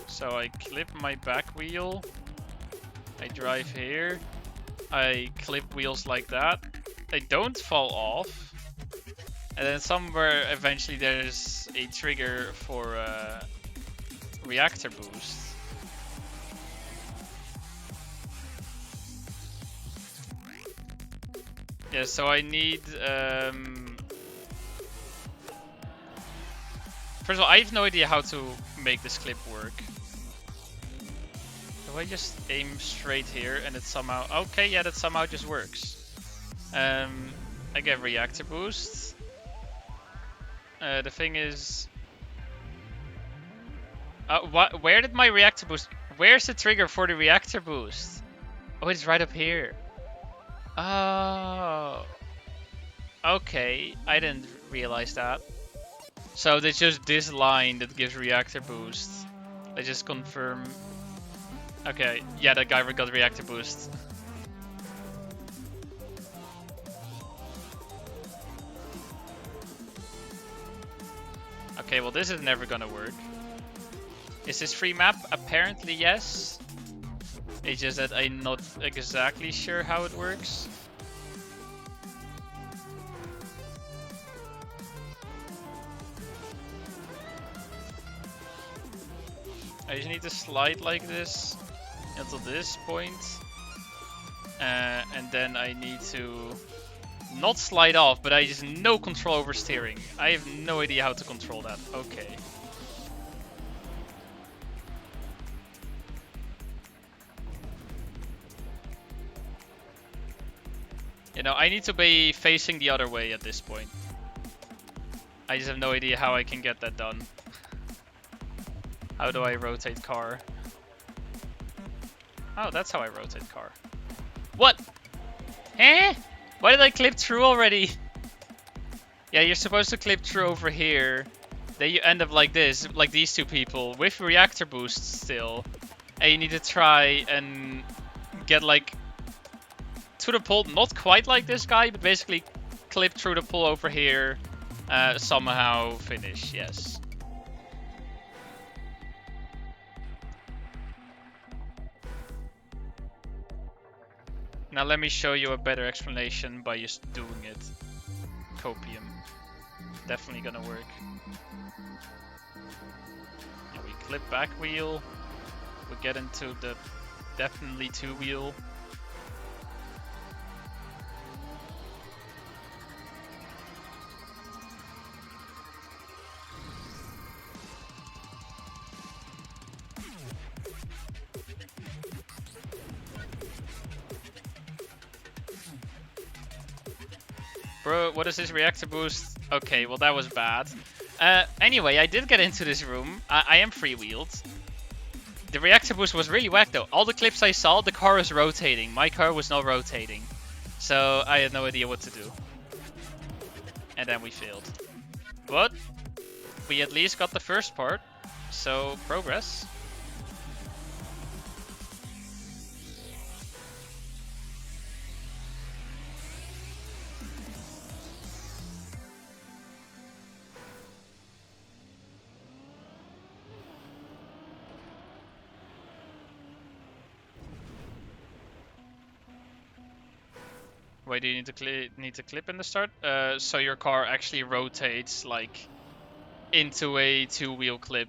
Speaker 1: So I clip my back wheel. I drive here. I clip wheels like that. They don't fall off. And then somewhere eventually there's a trigger for reactor boost. Yeah, so I need... First of all, I have no idea how to make this clip work. Do I just aim straight here and it somehow... Okay, yeah, that somehow just works. I get reactor boost. The thing is... where did my reactor boost... Where's the trigger for the reactor boost? Oh, it's right up here. Oh. Okay, I didn't realize that. So there's just this line that gives reactor boost. I just confirm... Okay, yeah, that guy got reactor boost. Okay, well this is never gonna work. Is this free map? Apparently yes. It's just that I'm not exactly sure how it works. I just need to slide like this until this point. And then I need to not slide off, but I just no control over steering. I have no idea how to control that. Okay. You know, I need to be facing the other way at this point. I just have no idea how I can get that done. How do I rotate car? Oh, that's how I rotate car. What? Eh? Why did I clip through already? Yeah, you're supposed to clip through over here. Then you end up like this, like these two people, with reactor boost still. And you need to try and get like to the pole, not quite like this guy, but basically clip through the pole over here, somehow finish, yes. Now let me show you a better explanation by just doing it. Copium. Definitely gonna work. And we clip back wheel. We get into the definitely two wheel. Bro, what is this reactor boost? Okay, well that was bad. Anyway, I did get into this room. I am freewheeled. The reactor boost was really whack though. All the clips I saw, the car was rotating. My car was not rotating. So I had no idea what to do. And then we failed. But we at least got the first part. So progress. Why do you need to clip in the start? So your car actually rotates like into a two-wheel clip.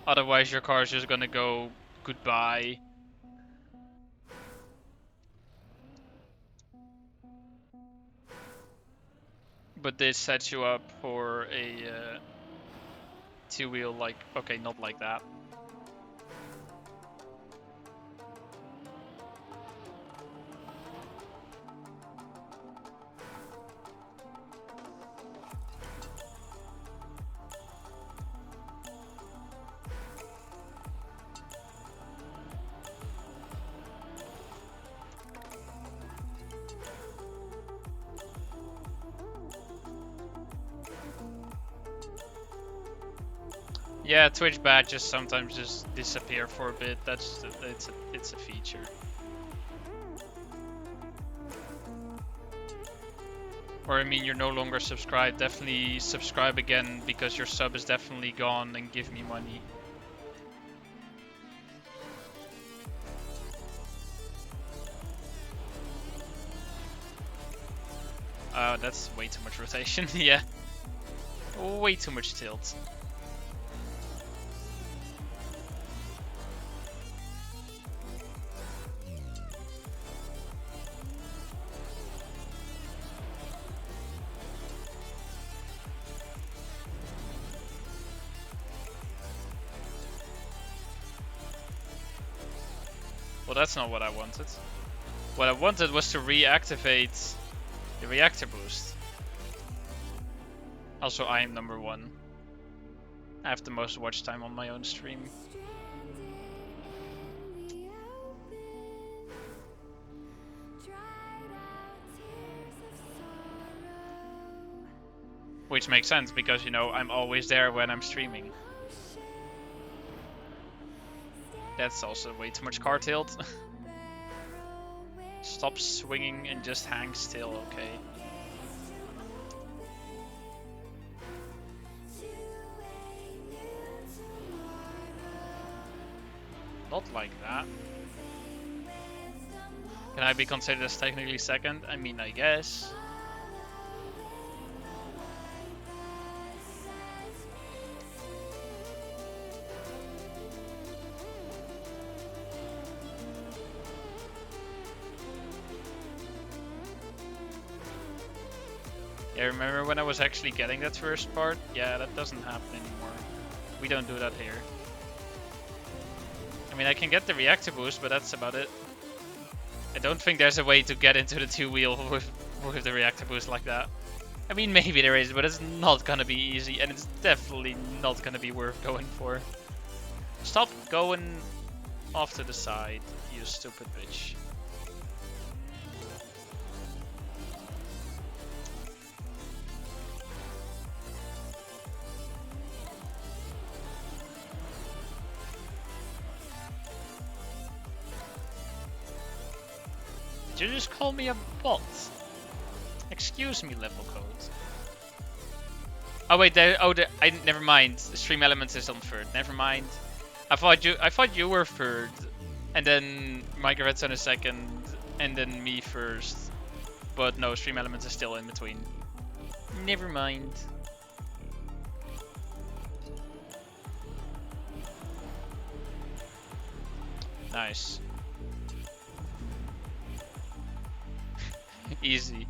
Speaker 1: Otherwise your car is just gonna go goodbye. But this sets you up for a two-wheel, like, okay, not like that. Yeah, Twitch badges sometimes just disappear for a bit. It's a feature. Or I mean, you're no longer subscribed. Definitely subscribe again because your sub is definitely gone and give me money. That's way too much rotation. Yeah, way too much tilt. Well, that's not what I wanted. What I wanted was to reactivate the reactor boost. Also, I am number 1. I have the most watch time on my own stream. Which makes sense because, you know, I'm always there when I'm streaming. That's also way too much car tilt. Stop swinging and just hang still, okay. Not like that. Can I be considered as technically second? I mean, I guess. Yeah, remember when I was actually getting that first part? Yeah, that doesn't happen anymore. We don't do that here. I mean, I can get the reactor boost, but that's about it. I don't think there's a way to get into the two-wheel with the reactor boost like that. I mean, maybe there is, but it's not gonna be easy, and it's definitely not gonna be worth going for. Stop going off to the side, you stupid bitch. Did you just call me a bot? Excuse me, level code. Oh wait, never mind. Stream Elements is on third. Never mind. I thought you were third, and then Micah Redstone is second, and then me first. But no, Stream Elements is still in between. Never mind. Nice. Easy.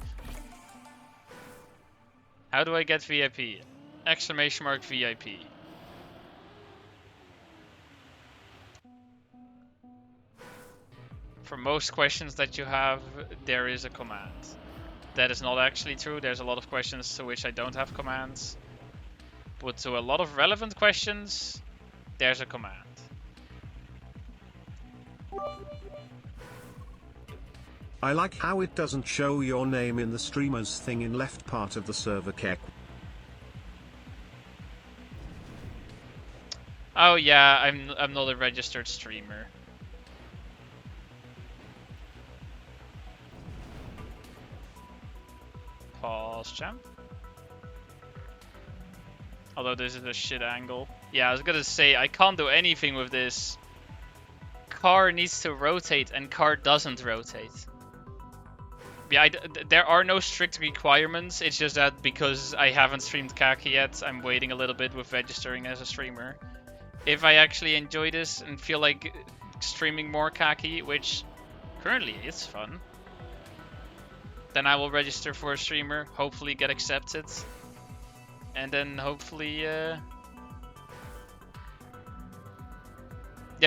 Speaker 1: How do I get VIP? Exclamation mark VIP. For most questions that you have, there is a command. That is not actually true. There's a lot of questions to which I don't have commands. But to a lot of relevant questions, there's a command.
Speaker 2: I like how it doesn't show your name in the streamers thing in left part of the server, Kacky.
Speaker 1: Oh yeah, I'm not a registered streamer. Pause champ. Although this is a shit angle. Yeah, I was gonna say, I can't do anything with this. Car needs to rotate and car doesn't rotate. Yeah, there are no strict requirements. It's just that because I haven't streamed Kacky yet, I'm waiting a little bit with registering as a streamer. If I actually enjoy this and feel like streaming more Kacky, which currently is fun, then I will register for a streamer, hopefully get accepted, and then hopefully, yeah,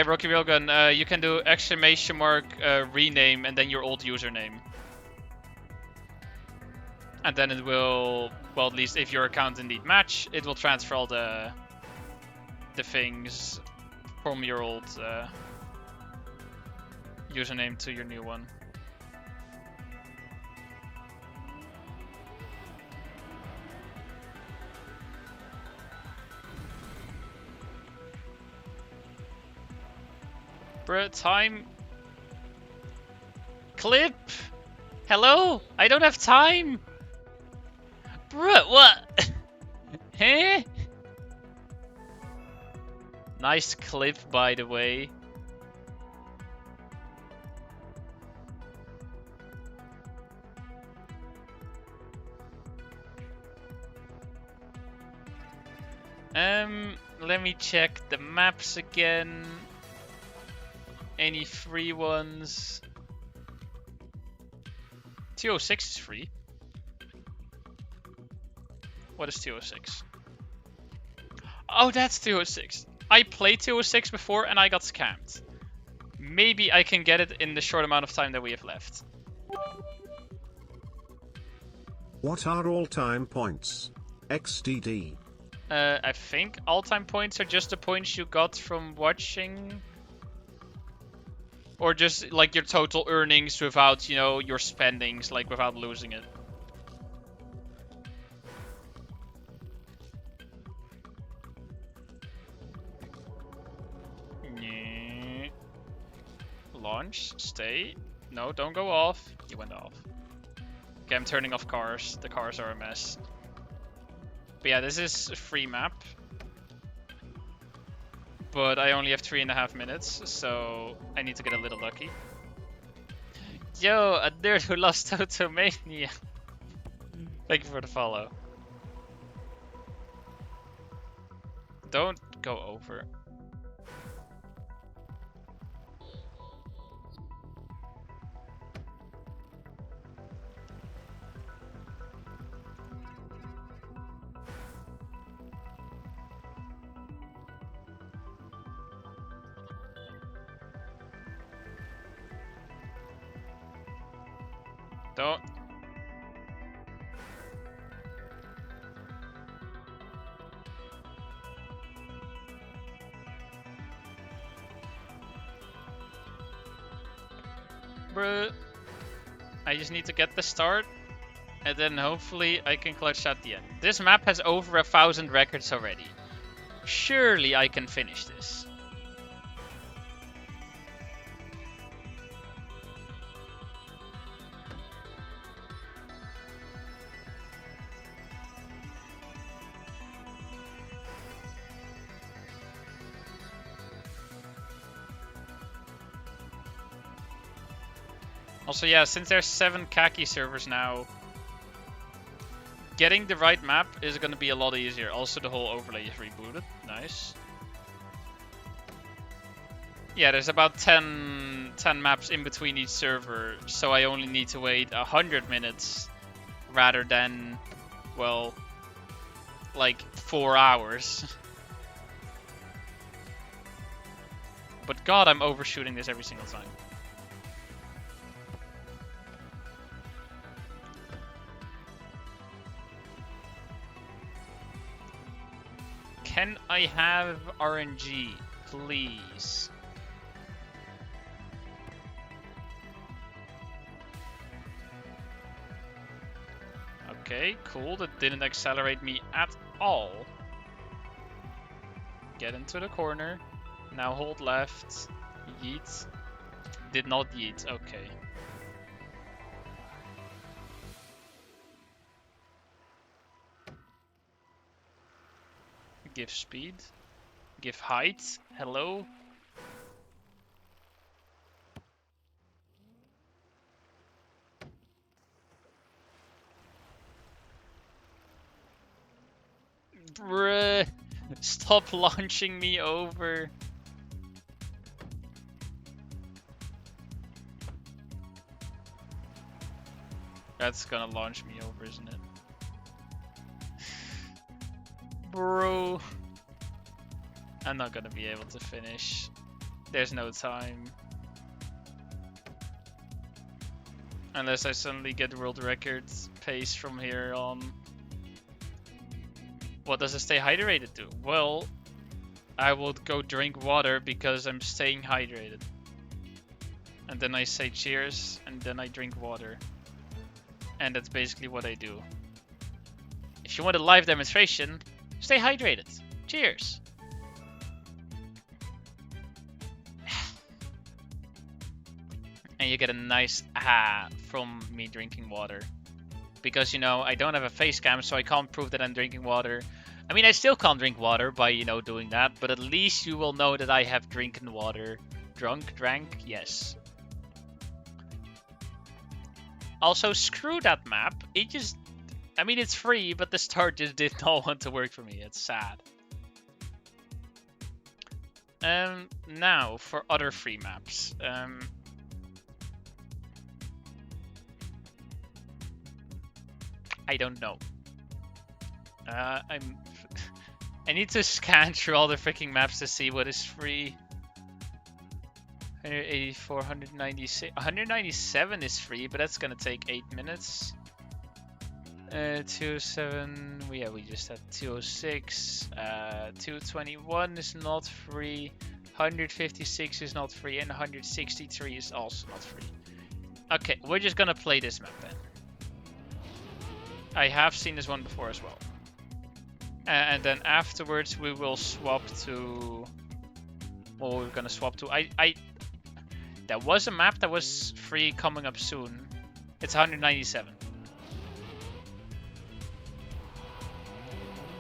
Speaker 1: Rocky Railgun, you can do exclamation mark rename and then your old username. And then it will, well, at least if your account indeed match, it will transfer all the things from your old username to your new one. Bruh, time. Clip! Hello? I don't have time! Bruh, what? Huh? Nice clip, by the way. Let me check the maps again. Any free ones? 206 is free. What is 206? Oh, that's 206. I played 206 before and I got scammed. Maybe I can get it in the short amount of time that we have left.
Speaker 2: What are all-time points? XDD.
Speaker 1: I think all-time points are just the points you got from watching. Or just like your total earnings without, you know, your spendings, like without losing it. Launch, stay. No, don't go off. You went off. Okay, I'm turning off cars. The cars are a mess. But yeah, this is a free map. But I only have 3.5 minutes, so I need to get a little lucky. Yo, a nerd who lost Automania. Thank you for the follow. Don't go over. Don't. Bruh. I just need to get the start. And then hopefully I can clutch at the end. This map has over 1,000 records already. Surely I can finish this. Also, yeah, since there's 7 Kacky servers now, getting the right map is going to be a lot easier. Also, the whole overlay is rebooted. Nice. Yeah, there's about 10 maps in between each server, so I only need to wait 100 minutes rather than, well, like 4 hours. But god, I'm overshooting this every single time. Can I have RNG, please? Okay, cool. That didn't accelerate me at all. Get into the corner. Now hold left. Yeet. Did not yeet. Okay. Give speed. Give height. Hello. Bruh. Stop launching me over. That's gonna launch me over, isn't it? Bro. I'm not gonna be able to finish. There's no time. Unless I suddenly get world record pace from here on. What does it stay hydrated do? Well, I will go drink water because I'm staying hydrated. And then I say cheers, and then I drink water. And that's basically what I do. If you want a live demonstration, stay hydrated. Cheers! And you get a nice from me drinking water. Because, you know, I don't have a face cam, so I can't prove that I'm drinking water. I mean, I still can't drink water by, you know, doing that. But at least you will know that I have drinking water. Drank? Yes. Also, screw that map. It just... I mean, it's free, but the start just did not want to work for me. It's sad. Now, for other free maps. I don't know. I need to scan through all the freaking maps to see what is free. 184, 196, 197 is free, but that's gonna take 8 minutes. 207, yeah, we just had 206. 221 is not free. 156 is not free, and 163 is also not free. Okay, we're just gonna play this map then. I have seen this one before as well. And then afterwards we will swap to... Well, we're gonna swap to... There was a map that was free coming up soon. It's 197.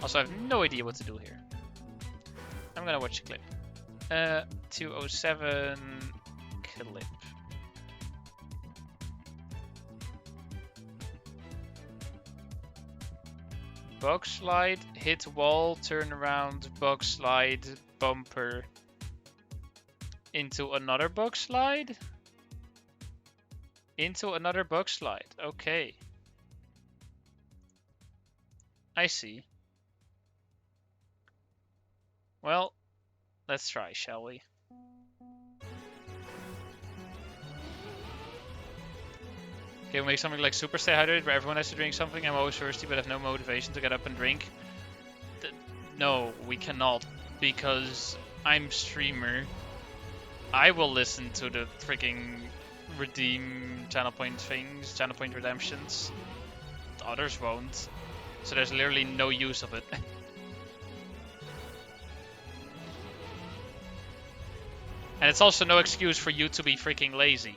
Speaker 1: Also, I have no idea what to do here. I'm gonna watch a clip. 207 clip. Bug slide, hit wall, turn around, bug slide, bumper. Into another bug slide? Into another bug slide. Okay. I see. Well, let's try, shall we? Okay, we'll make something like Super Stay Hydrated where everyone has to drink something. I'm always thirsty but have no motivation to get up and drink. No, we cannot, because I'm streamer. I will listen to the freaking redeem channel point things, channel point redemptions. The others won't. So there's literally no use of it. And it's also no excuse for you to be freaking lazy.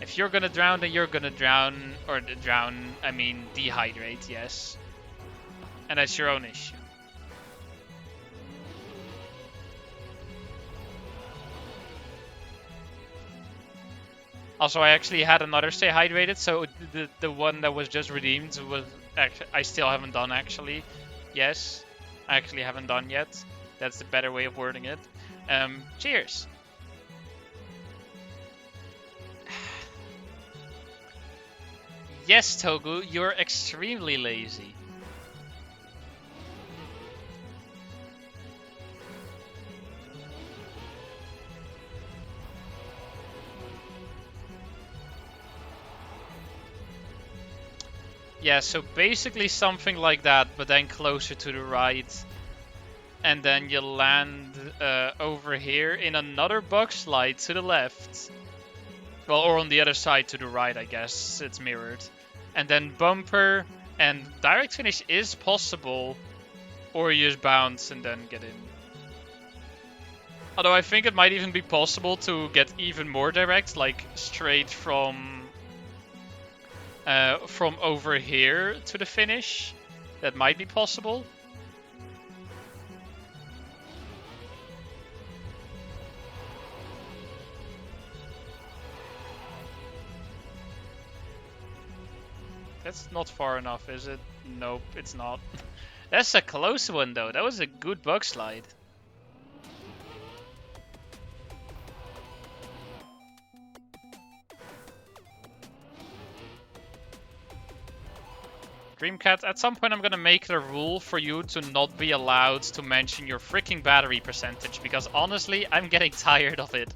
Speaker 1: If you're gonna drown, then you're gonna drown. Or drown, I mean dehydrate, yes. And that's your own issue. Also, I actually had another stay hydrated, so the one that was just redeemed was I still haven't done actually. Yes, I actually haven't done yet. That's the better way of wording it. Cheers. Yes, Togu, you're extremely lazy. Yeah, so basically something like that, but then closer to the right. and then you land over here in another bug slide to the left. Well, or on the other side to the right, I guess. It's mirrored. And then bumper and direct finish is possible, or you just bounce and then get in. Although I think it might even be possible to get even more direct, like straight from over here to the finish. That might be possible. That's not far enough, is it? Nope, it's not. That's a close one though. That was a good bug slide. Dreamcat, at some point I'm gonna make it a rule for you to not be allowed to mention your freaking battery percentage, because honestly, I'm getting tired of it.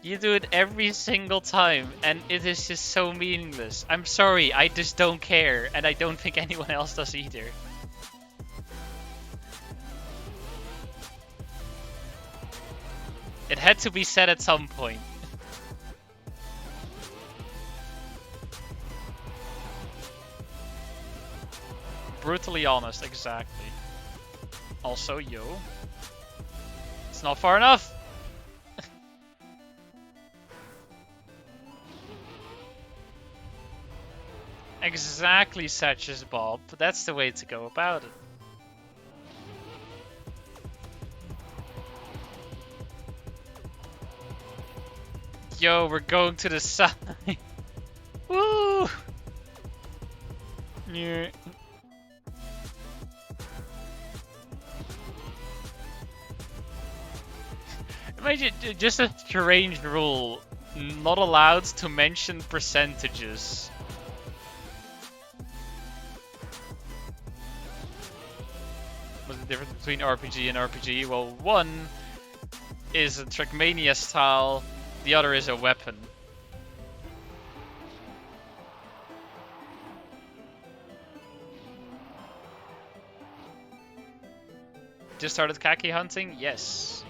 Speaker 1: You do it every single time, and it is just so meaningless. I'm sorry, I just don't care, and I don't think anyone else does either. It had to be said at some point. Brutally honest, exactly. Also, yo. It's not far enough! Exactly, Satch's Bob. That's the way to go about it. Yo, we're going to the side. Woo! Yeah. Imagine just a strange rule. Not allowed to mention percentages. What's the difference between RPG and RPG? Well, one is a Trackmania style, the other is a weapon. Just started Kacky hunting? Yes.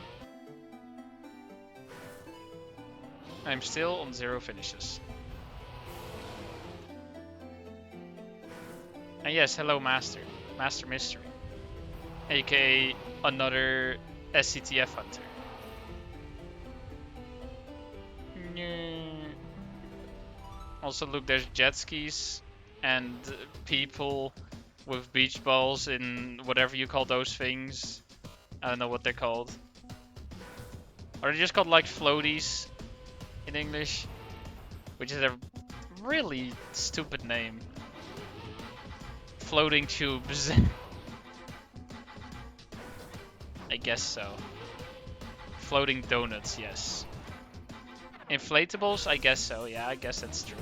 Speaker 1: I'm still on 0 finishes. And yes, hello Master. Master Mystery. AKA another SCTF hunter. Also look, there's jet skis and people with beach balls in whatever you call those things. I don't know what they're called. Are they just called like floaties in English? Which is a really stupid name. Floating tubes. I guess so. Floating donuts, yes. Inflatables? I guess so, yeah, I guess that's true.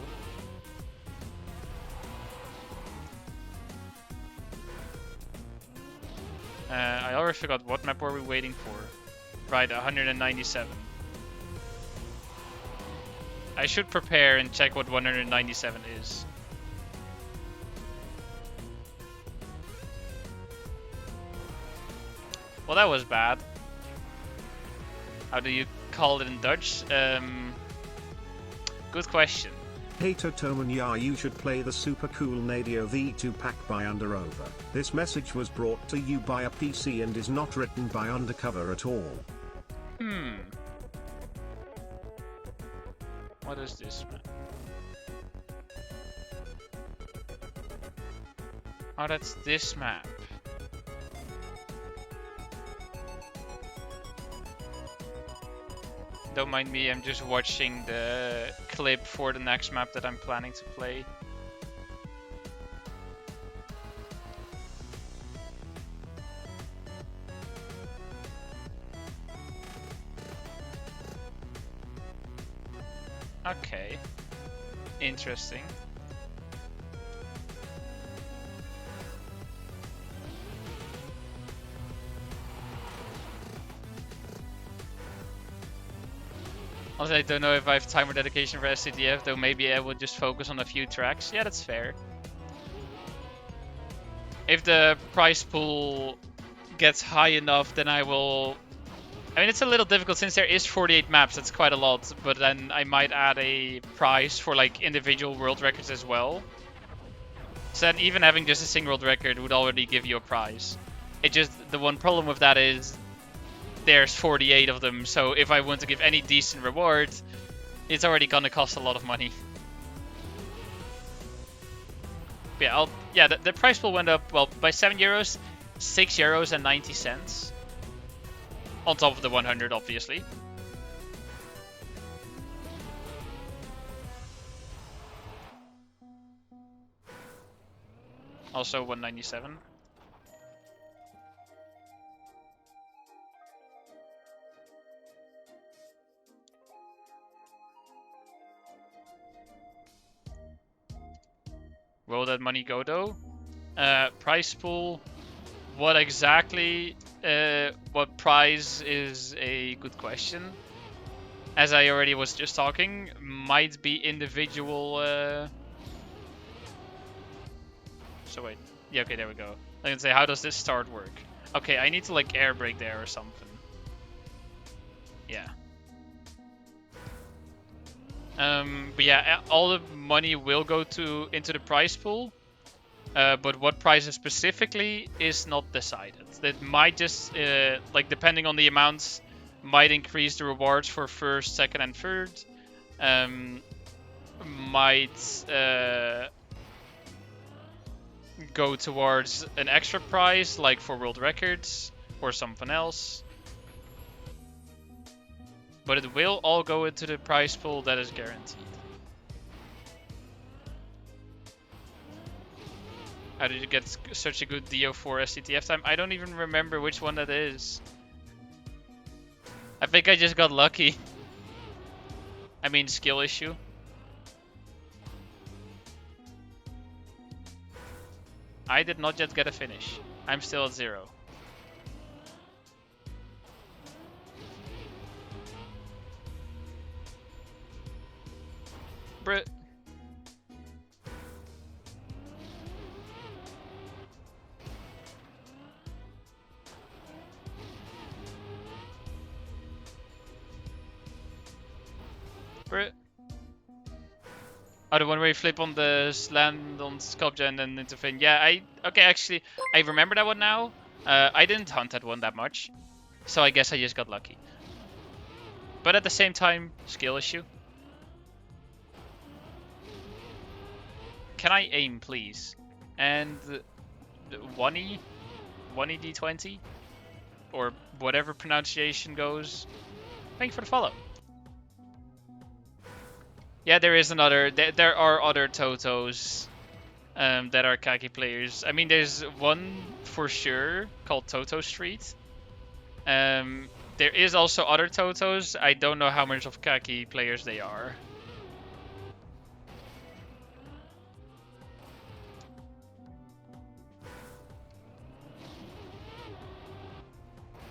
Speaker 1: I already forgot, what map were we waiting for? Right, 197. I should prepare and check what 197 is. Well, that was bad. How do you call it in Dutch? Good question.
Speaker 2: Hey Totoman, yeah, you should play the super cool Nadio V2 pack by Underover. This message was brought to you by a PC and is not written by Undercover at all.
Speaker 1: What is this map? Oh, that's this map. Don't mind me, I'm just watching the clip for the next map that I'm planning to play. Okay. Interesting. Also, I don't know if I have time or dedication for SCTF, though maybe I would just focus on a few tracks. Yeah, that's fair. If the prize pool gets high enough, then I will... I mean, it's a little difficult since there is 48 maps. That's quite a lot. But then I might add a prize for like individual world records as well. So then even having just a single world record would already give you a prize. It just, the one problem with that is there's 48 of them. So if I want to give any decent reward, it's already gonna cost a lot of money. But yeah, the price pool went up, well, by 7 euros, 6 euros and 90 cents. On top of the 100, obviously. Also 197. Where will that money go though? Price pool. What exactly, what prize is a good question. As I already was just talking, might be individual... So wait, yeah, okay, there we go. I can say, how does this start work? Okay, I need to like air brake there or something. Yeah. But yeah, all the money will go into the prize pool. But what prizes specifically is not decided. That might just, like depending on the amounts, might increase the rewards for first, second, and third. Might go towards an extra prize, like for world records or something else. But it will all go into the prize pool, that is guaranteed. How did you get such a good DO4 STTF time? I don't even remember which one that is. I think I just got lucky. I mean, skill issue. I did not yet get a finish. I'm still at 0. Bruh. Bruh. Oh, the one where you flip on the land on sculpture and then into fin. Yeah, okay, actually, I remember that one now. I didn't hunt that one that much, so I guess I just got lucky. But at the same time, skill issue. Can I aim, please? And 1E D20, or whatever pronunciation goes. Thank you for the follow. Yeah, there is another. There are other Totos that are Kacky players. I mean, there's one for sure called Toto Street. There is also other Totos. I don't know how much of Kacky players they are.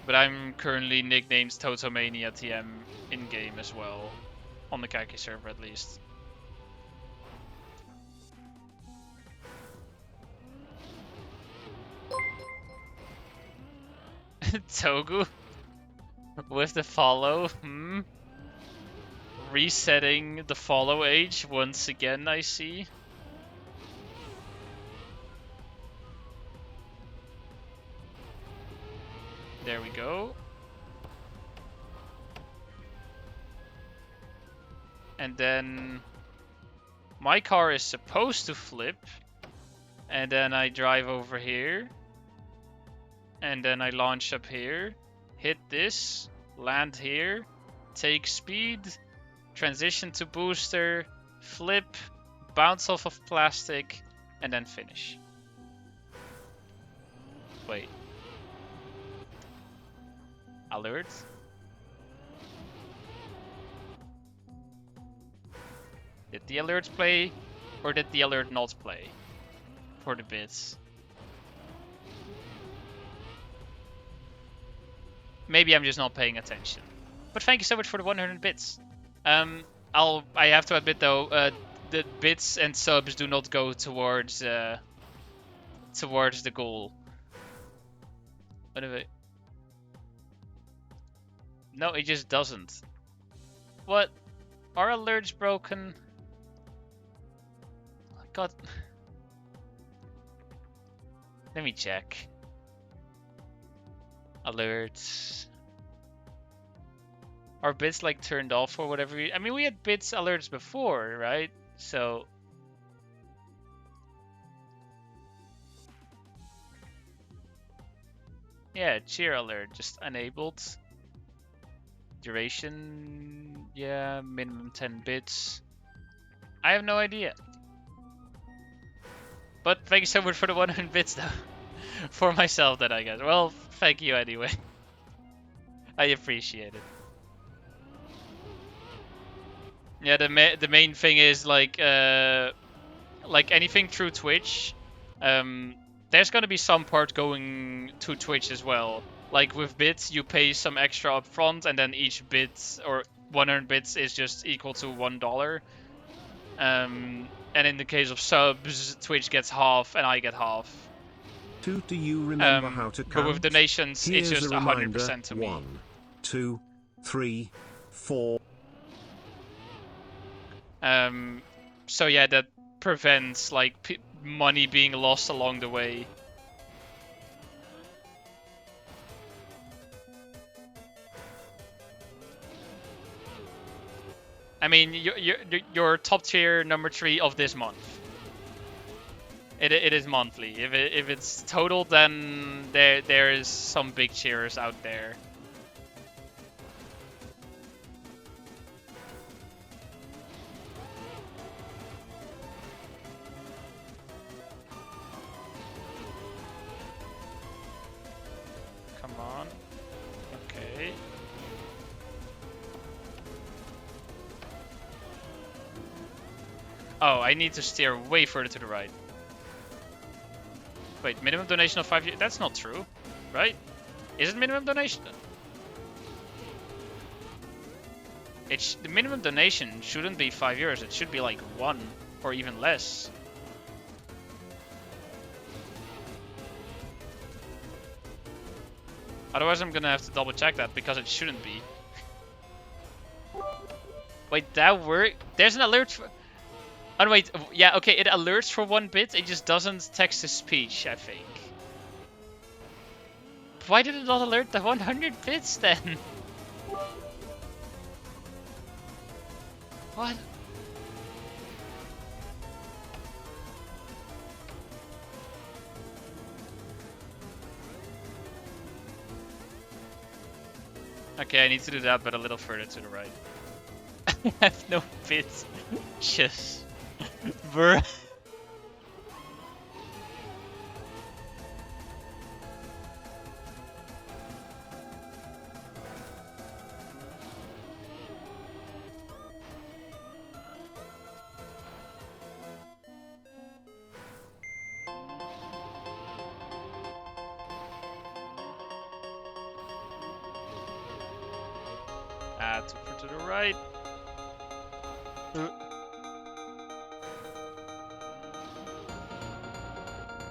Speaker 1: But I'm currently nicknamed Totomania TM in game as well. On the Kacky server, at least. Togu? With the follow? Resetting the follow age once again, I see. There we go. And then my car is supposed to flip. And then I drive over here. And then I launch up here. Hit this. Land here. Take speed. Transition to booster. Flip. Bounce off of plastic. And then finish. Wait. Alert. Did the alert play, or did the alert not play? For the bits. Maybe I'm just not paying attention. But thank you so much for the 100 bits. I have to admit though, the bits and subs do not go towards the goal. Anyway. No, it just doesn't. What? Are alerts broken? God. Let me check. Alerts. Are bits like turned off or whatever? I mean, we had bits alerts before, right? So. Yeah, cheer alert just enabled. Duration, yeah, minimum 10 bits. I have no idea. But thank you so much for the 100 bits though. For myself then, I guess. Well, thank you anyway. I appreciate it. Yeah, the main thing is like anything through Twitch, there's gonna be some part going to Twitch as well. Like with bits, you pay some extra up front, and then each bit or 100 bits is just equal to $1. And in the case of subs, Twitch gets half, and I get half.
Speaker 2: Do you remember how to count?
Speaker 1: But with donations,
Speaker 2: Here's
Speaker 1: it's just 100% to me.
Speaker 2: 1, 2, 3, 4.
Speaker 1: So yeah, that prevents like money being lost along the way. I mean, you're top tier number 3 of this month. It is monthly. If it's total, then there is some big cheers out there. Come on. Okay. Oh, I need to steer way further to the right. Wait, minimum donation of 5 years? That's not true, right? Is it minimum donation? The minimum donation shouldn't be 5 years. It should be like 1 or even less. Otherwise, I'm gonna have to double check that because it shouldn't be. Wait, that worked? There's an alert for... Oh, wait, yeah, okay, it alerts for 1 bit, it just doesn't text to speech, I think. Why did it not alert the 100 bits then? What? Okay, I need to do that, but a little further to the right. I have no bits. Just... Bruh. Too far to the right.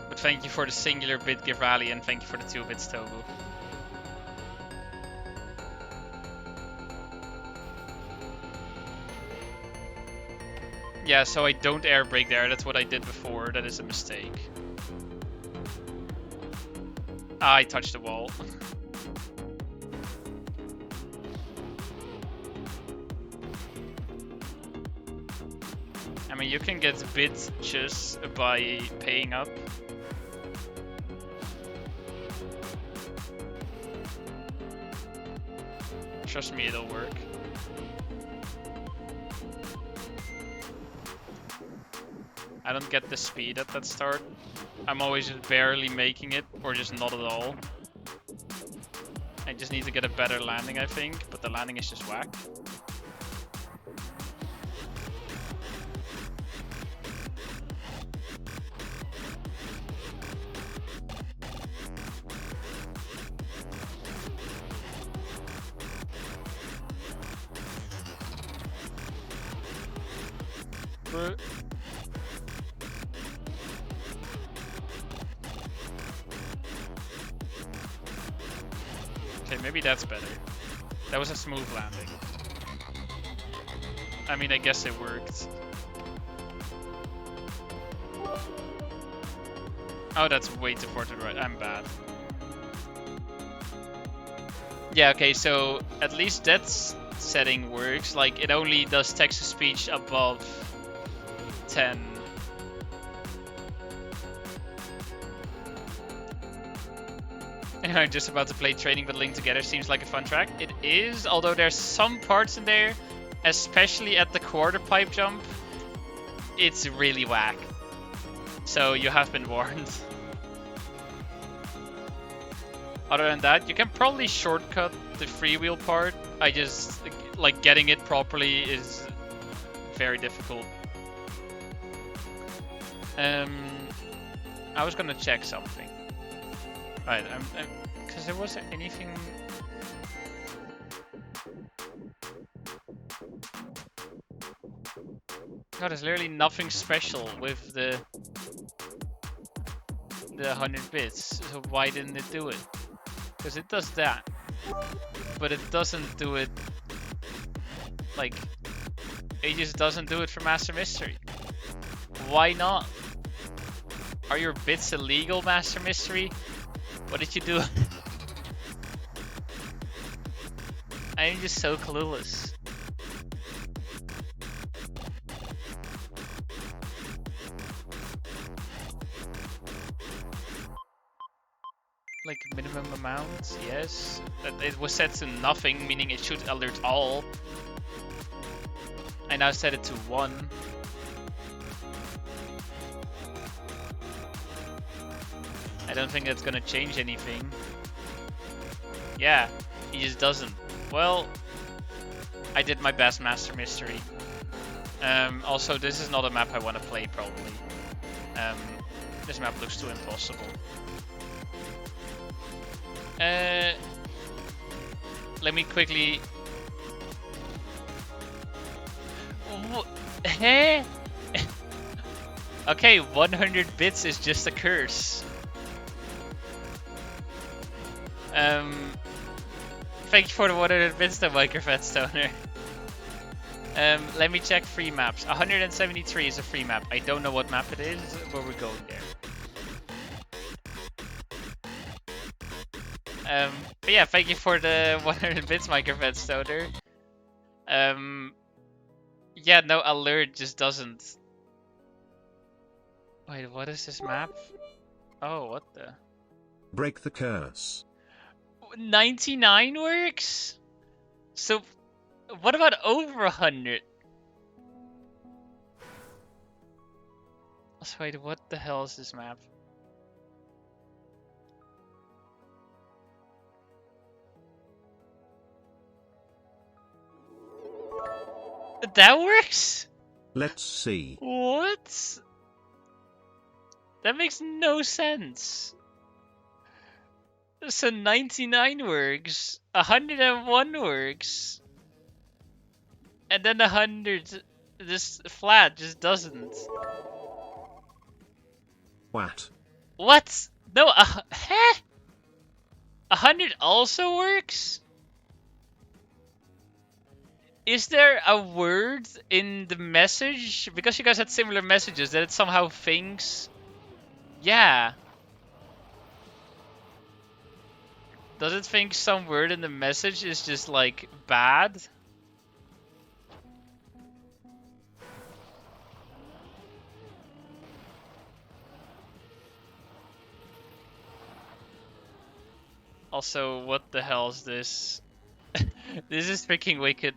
Speaker 1: But thank you for the singular bit give rally, and thank you for the 2 bits Tobu. Yeah, so I don't air brake there. That's what I did before. That is a mistake. I touched the wall. I mean, you can get bits just by paying up. Trust me, it'll work. I don't get the speed at that start. I'm always just barely making it, or just not at all. I just need to get a better landing, I think, but the landing is just whack. Okay, maybe that's better. That was a smooth landing. I mean, I guess it worked. Oh, that's way too far to the right. I'm bad. Yeah, okay, so at least that setting works. Like, it only does text-to-speech above 10. I'm just about to play Training with Link Together. Seems like a fun track. It is, although there's some parts in there, especially at the quarter pipe jump, it's really whack. So you have been warned. Other than that, you can probably shortcut the freewheel part. I just, like, getting it properly is very difficult. I was gonna check something. Right, because there wasn't anything. God, there's literally nothing special with the 100 bits. So why didn't it do it? Because it does that, but it doesn't do it. Like, it just doesn't do it for Master Mystery. Why not? Are your bits illegal, Master Mystery? What did you do? I'm just so clueless. Like, minimum amount, yes. It was set to nothing, meaning it should alert all. I now set it to 1. I don't think that's gonna change anything. Yeah, he just doesn't. Well, I did my best, Master Mystery. Also, this is not a map I want to play, probably. This map looks too impossible. Let me quickly... Hey? Okay, 100 bits is just a curse. Thank you for the 100 bits, though, Microfat Stoner. Let me check free maps. 173 is a free map. I don't know what map it is, but we're going there. But yeah, thank you for the 100 bits, Microfat Stoner. Yeah, no, alert just doesn't. Wait, what is this map? Oh, what the?
Speaker 2: Break the curse.
Speaker 1: 99 works? So, what about over 100? So wait, what the hell is this map? That works?
Speaker 2: Let's see.
Speaker 1: What? That makes no sense. So 99 works, 101 works, and then 100, this flat just doesn't.
Speaker 2: What?
Speaker 1: What? No, 100 also works? Is there a word in the message? Because you guys had similar messages that it somehow thinks... Yeah. Does it think some word in the message is just, like, bad? Also, what the hell is this? This is freaking wicked.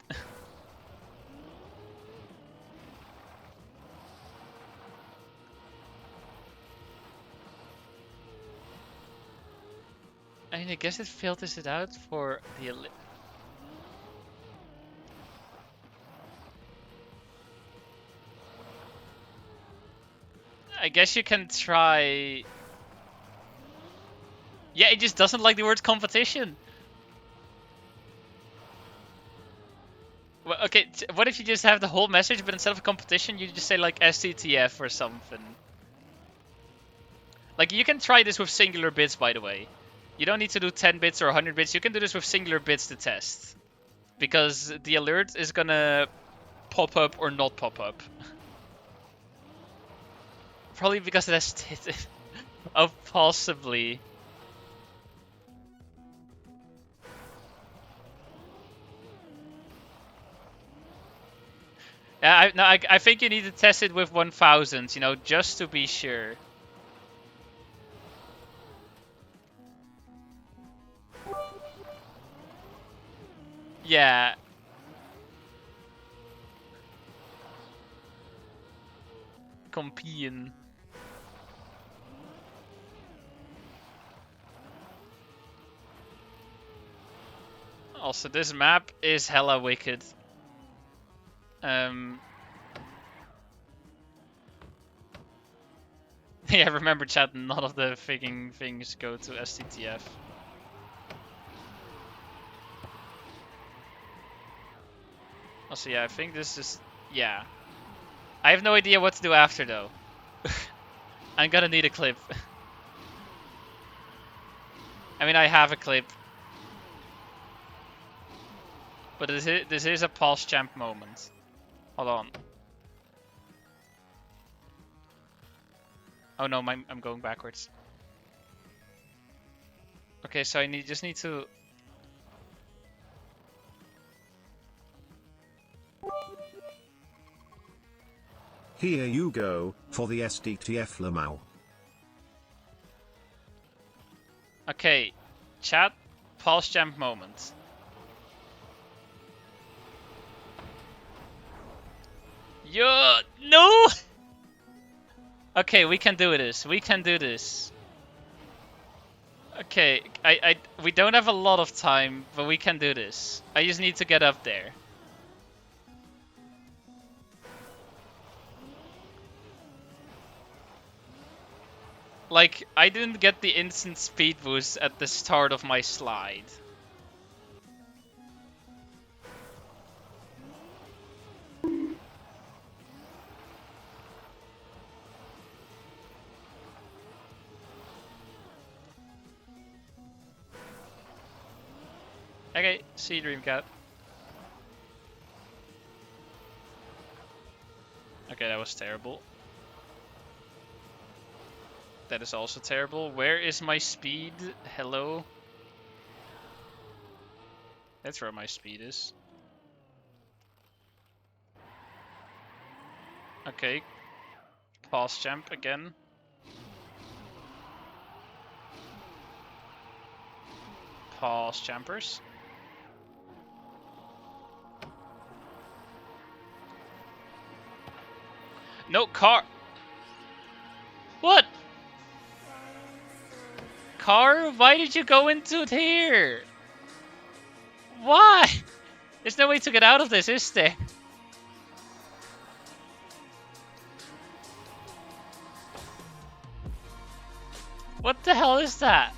Speaker 1: I mean, I guess it filters it out for the... I guess you can try... Yeah, it just doesn't like the word competition. Well, okay, what if you just have the whole message, but instead of a competition, you just say like STTF or something? Like, you can try this with singular bits, by the way. You don't need to do 10 bits or 100 bits. You can do this with singular bits to test. Because the alert is gonna pop up or not pop up. Probably because it has oh, possibly. Yeah, I think you need to test it with 1000, you know, just to be sure. Yeah. Compien. Also, this map is hella wicked. Yeah, remember chat, none of the freaking things go to STTF. Also, yeah, I think this is... Yeah. I have no idea what to do after, though. I'm gonna need a clip. I mean, I have a clip. But this is a pulse champ moment. Hold on. Oh no, I'm going backwards. Okay, so I just need to...
Speaker 2: Here you go, for the SDTF Lamau.
Speaker 1: Okay, chat, pulse champ moment. Yo, no! Okay, we can do this. We can do this. Okay, we don't have a lot of time, but we can do this. I just need to get up there. Like, I didn't get the instant speed boost at the start of my slide. Okay, see you, Dreamcat. Okay, that was terrible. That is also terrible. Where is my speed? Hello? That's where my speed is. Okay. Pause jump again. Pause jumpers. No car. What? Car? Why did you go into it here? Why? There's no way to get out of this, is there? What the hell is that?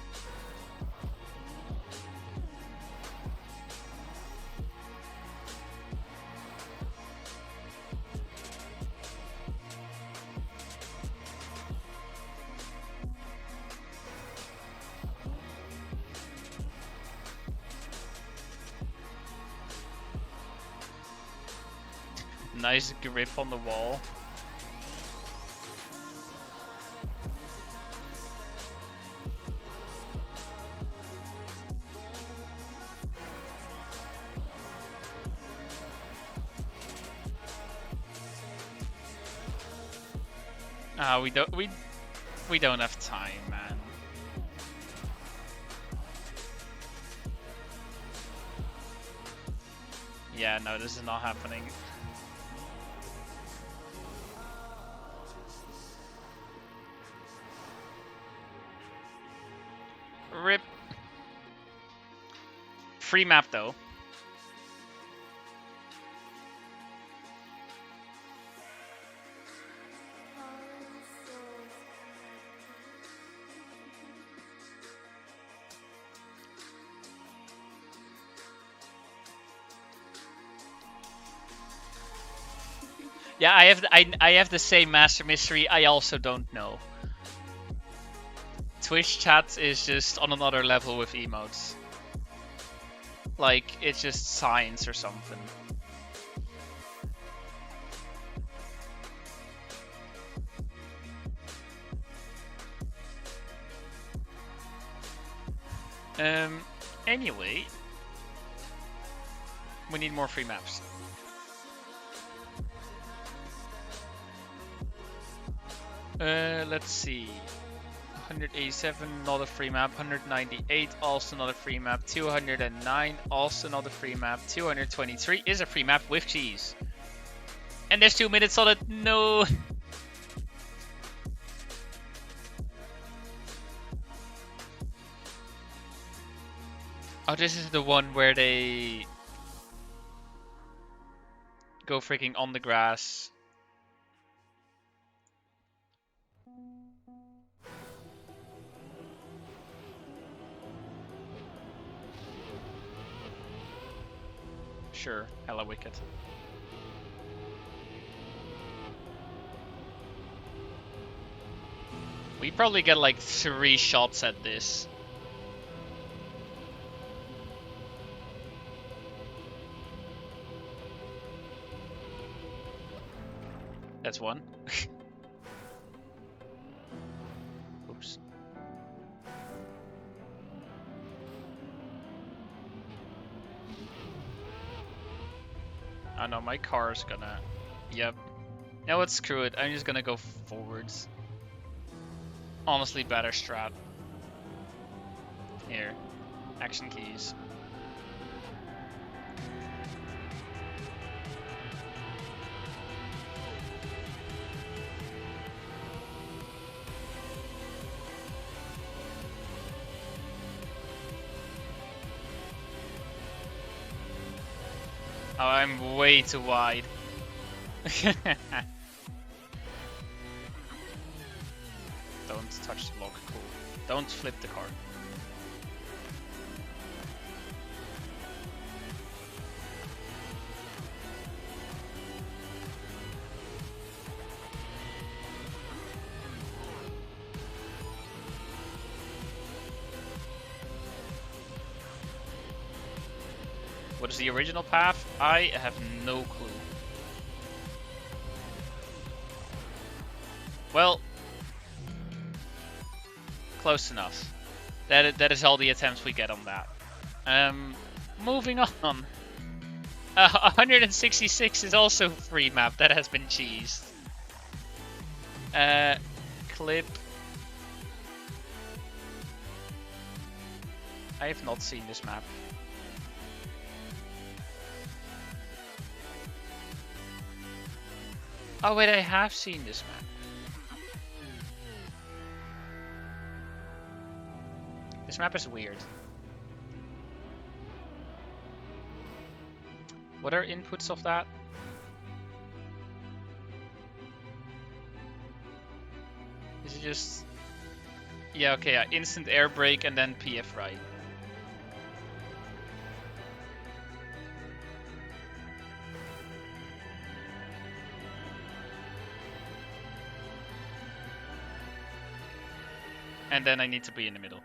Speaker 1: Nice grip on the wall. We don't have time, man. Yeah, no, this is not happening. Rip. Free map though. Yeah, I have the same master mystery. I also don't know. Twitch chat is just on another level with emotes. Like, it's just science or something. Anyway, we need more free maps. Let's see. 187, not a free map. 198, also not a free map. 209, also not a free map. 223 is a free map with cheese. And there's 2 minutes on it. No. Oh, this is the one where they go freaking on the grass. Sure, hella wicked. We probably get like 3 shots at this. That's one. Oops. Oh no, my car's gonna... Yep. Now let's screw it. I'm just gonna go forwards. Honestly, better strat. Here. Action keys. Oh, I'm way too wide. Don't touch the block, cool. Don't flip the car. What is the original path? I have no clue. Well, close enough. That is all the attempts we get on that. Moving on. 166 is also free map that has been cheesed. Clip. I have not seen this map. Oh wait, I have seen this map. This map is weird. What are inputs of that? Is it just... Yeah, okay, yeah. Instant air brake and then PF right. And then I need to be in the middle.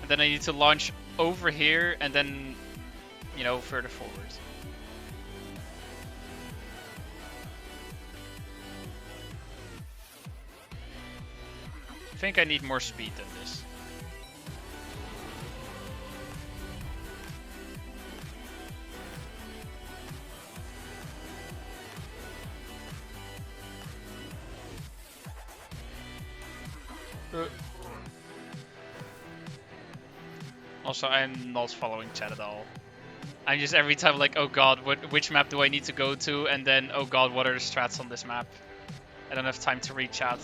Speaker 1: And then I need to launch over here and then, you know, further forward. I think I need more speed than this. Also, I'm not following chat at all. I'm just every time like, oh god, which map do I need to go to? And then, oh god, what are the strats on this map? I don't have time to read chat.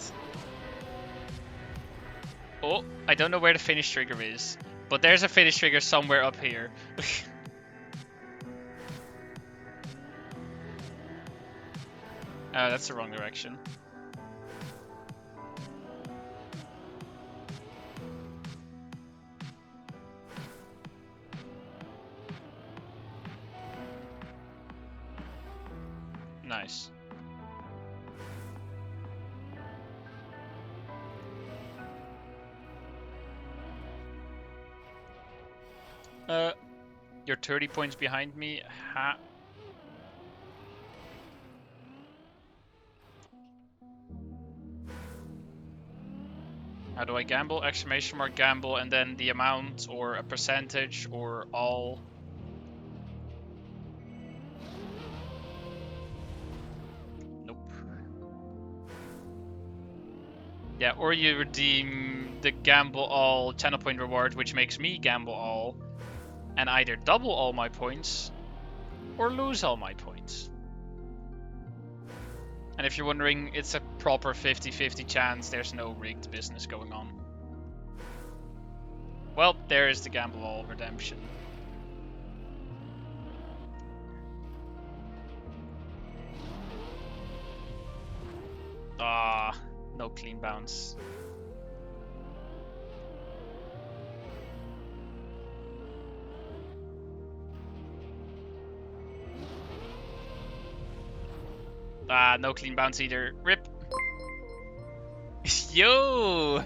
Speaker 1: Oh, I don't know where the finish trigger is, but there's a finish trigger somewhere up here. That's the wrong direction. Nice. You're 30 points behind me. Ha. How do I gamble? Exclamation mark gamble and then the amount or a percentage or all. Nope. Yeah, or you redeem the gamble all channel point reward, which makes me gamble all, and either double all my points or lose all my points. And if you're wondering, it's a proper 50-50 chance, there's no rigged business going on. Well, there is the gamble all redemption. Ah, no clean bounce. Ah, no clean bounce either. RIP. Yo!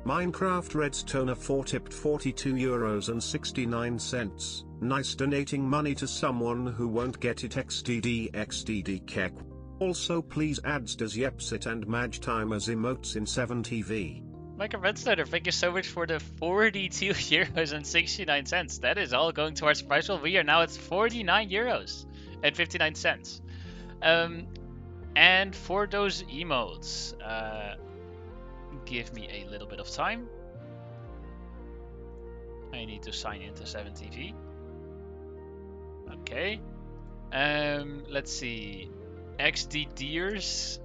Speaker 2: Minecraft Redstone 4 tipped €42.69. Nice donating money to someone who won't get it. XDD Keck. Also please add does Yepsit and Madge time as emotes in 7TV.
Speaker 1: Michael Redstoner, thank you so much for the €42.69. That is all going towards price roll. We are now at €49.59. And for those emotes, give me a little bit of time. I need to sign into 7TV. Okay. Let's see. XDDers.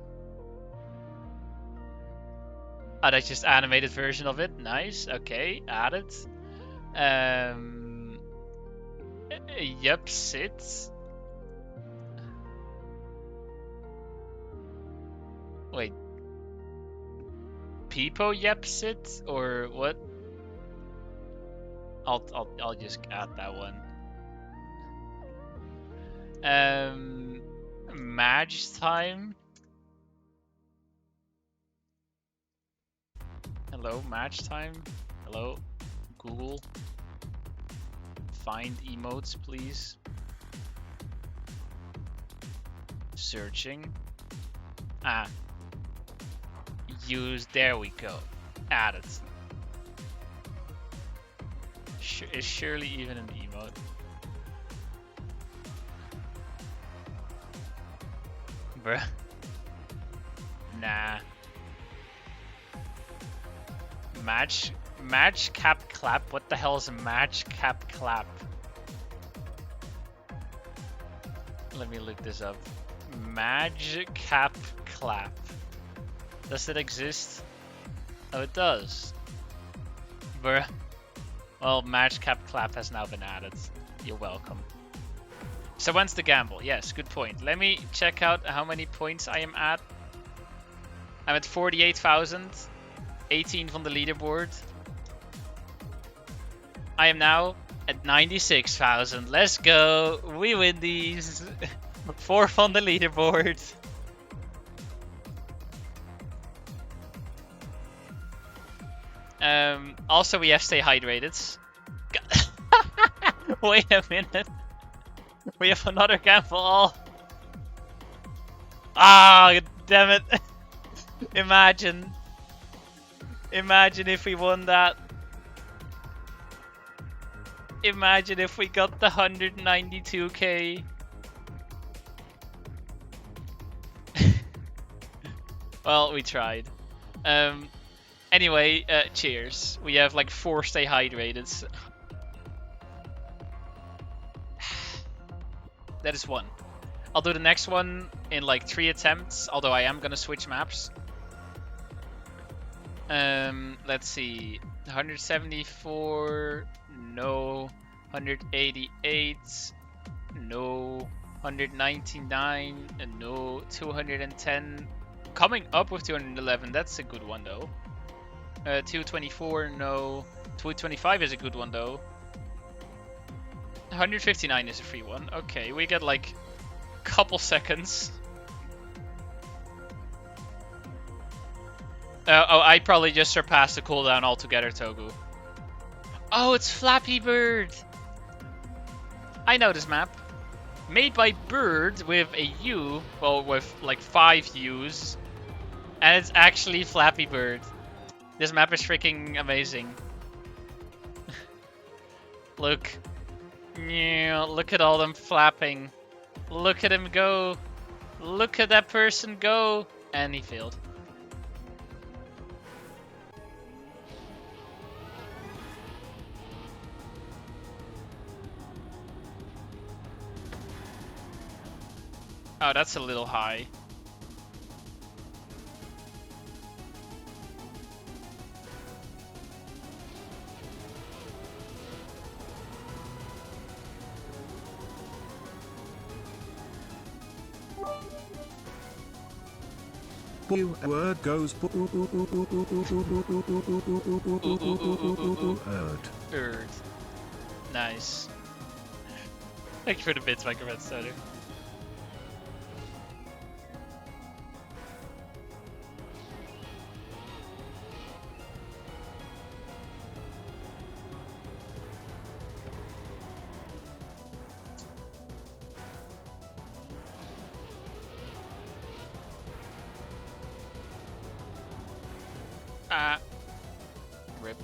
Speaker 1: Oh, that's just animated version of it. Nice. Okay, added. Yep, sit. Wait. Peepo yep sit or what? I'll just add that one. Madge time. Hello, Madge time. Hello, Google. Find emotes, please. Searching. Ah. Use, there we go. Added. Is surely even an emote. Bruh. Nah. Match cap clap? What the hell is a match cap clap? Let me look this up. Match cap clap. Does it exist? Oh, it does. Bruh. Well, match cap clap has now been added. You're welcome. So when's the gamble? Yes, good point. Let me check out how many points I am at. I'm at 48,000. 18 from the leaderboard. I am now at 96,000. Let's go. We win these. 4th on the leaderboard. Also, we have to stay hydrated. Wait a minute. We have another gamble all. Ah, damn it. Imagine if we won that. Imagine if we got the 192k. Well, we tried. Anyway, cheers. We have like 4 stay hydrated. That is 1. I'll do the next one in like 3 attempts, although I am gonna switch maps. Let's see. 174, no. 188, no. 199, no. 210. Coming up with 211, that's a good one though. 224, no. 225 is a good one though. 159 is a free one. Okay, we get like a couple seconds. Oh, I probably just surpassed the cooldown altogether, Togu. Oh, it's Flappy Bird! I know this map. Made by Bird with a U, well, with like 5 U's. And it's actually Flappy Bird. This map is freaking amazing. Look. Yeah, look at all them flapping. Look at him go. Look at that person go. And he failed. Oh, that's a little high.
Speaker 2: Word goes
Speaker 1: Nice. Thank you for the bits, Micro Red Starter. Rip.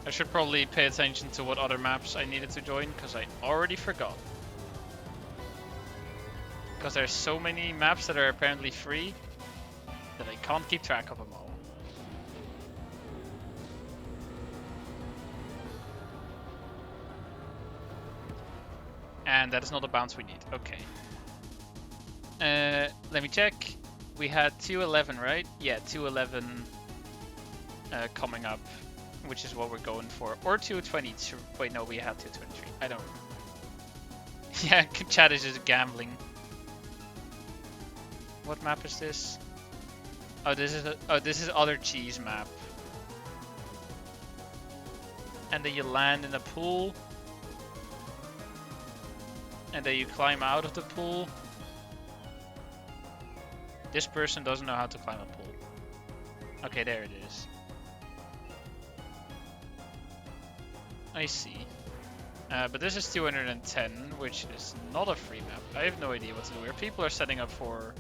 Speaker 1: I should probably pay attention to what other maps I needed to join, because I already forgot. Because there's so many maps that are apparently free that I can't keep track of them all. And that is not a bounce we need. Okay. Let me check. We had 211, right? Yeah, 211 coming up, which is what we're going for. Or 222. Wait, no, we had 223. I don't remember. Yeah, chat is just gambling. What map is this? Oh, this is other cheese map. And then you land in a pool. And then you climb out of the pool. This person doesn't know how to climb a pool. Okay, there it is. I see. But this is 210, which is not a free map. I have no idea what to do here. People are setting up for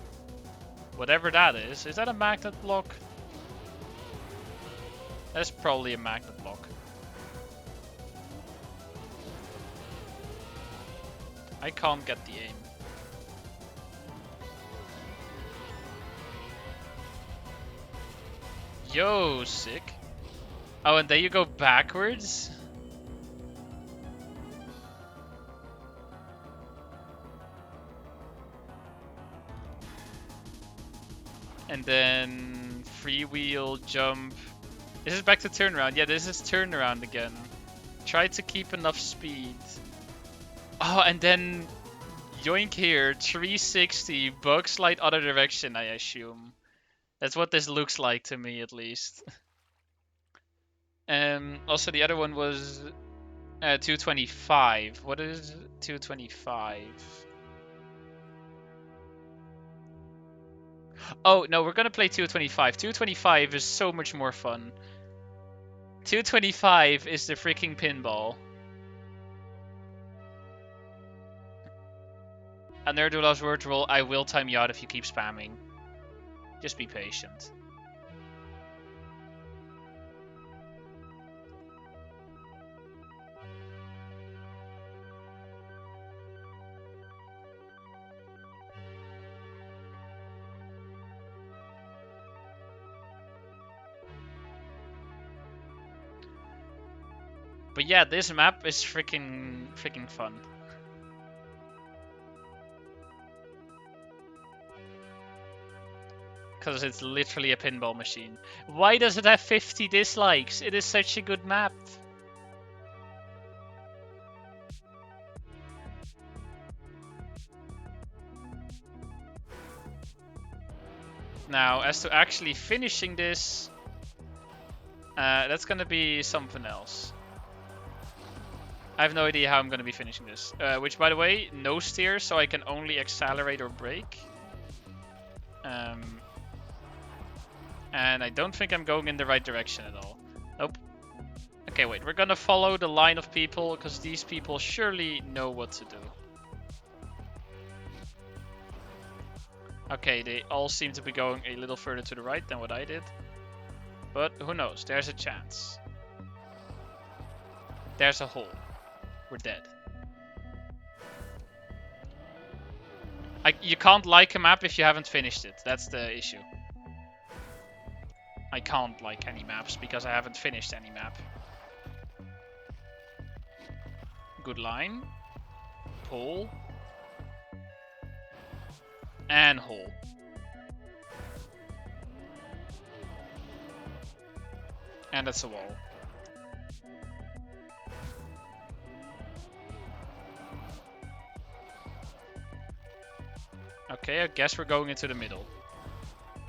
Speaker 1: whatever that is. Is that a magnet block? That's probably a magnet block. I can't get the aim. Yo, sick. Oh, and then you go backwards? And then freewheel, jump. This is back to turnaround. Yeah, this is turnaround again. Try to keep enough speed. Oh, and then yoink here, 360, bug slide other direction, I assume. That's what this looks like to me, at least. Also, the other one was 225. What is 225? Oh, no, we're gonna play 225. 225 is so much more fun. 225 is the freaking pinball. And Nerdula's word roll, I will time you out if you keep spamming. Just be patient. But yeah, this map is freaking fun. Because it's literally a pinball machine. Why does it have 50 dislikes? It is such a good map. Now, as to actually finishing this, that's gonna be something else. I have no idea how I'm gonna be finishing this. Which, by the way, no steer, so I can only accelerate or brake. And I don't think I'm going in the right direction at all. Nope. Okay, wait, we're gonna follow the line of people, because these people surely know what to do. Okay, they all seem to be going a little further to the right than what I did. But who knows, there's a chance. There's a hole. We're dead. You can't like a map if you haven't finished it. That's the issue. I can't like any maps because I haven't finished any map. Good line. Hole. And hole. And that's a wall. Okay, I guess we're going into the middle.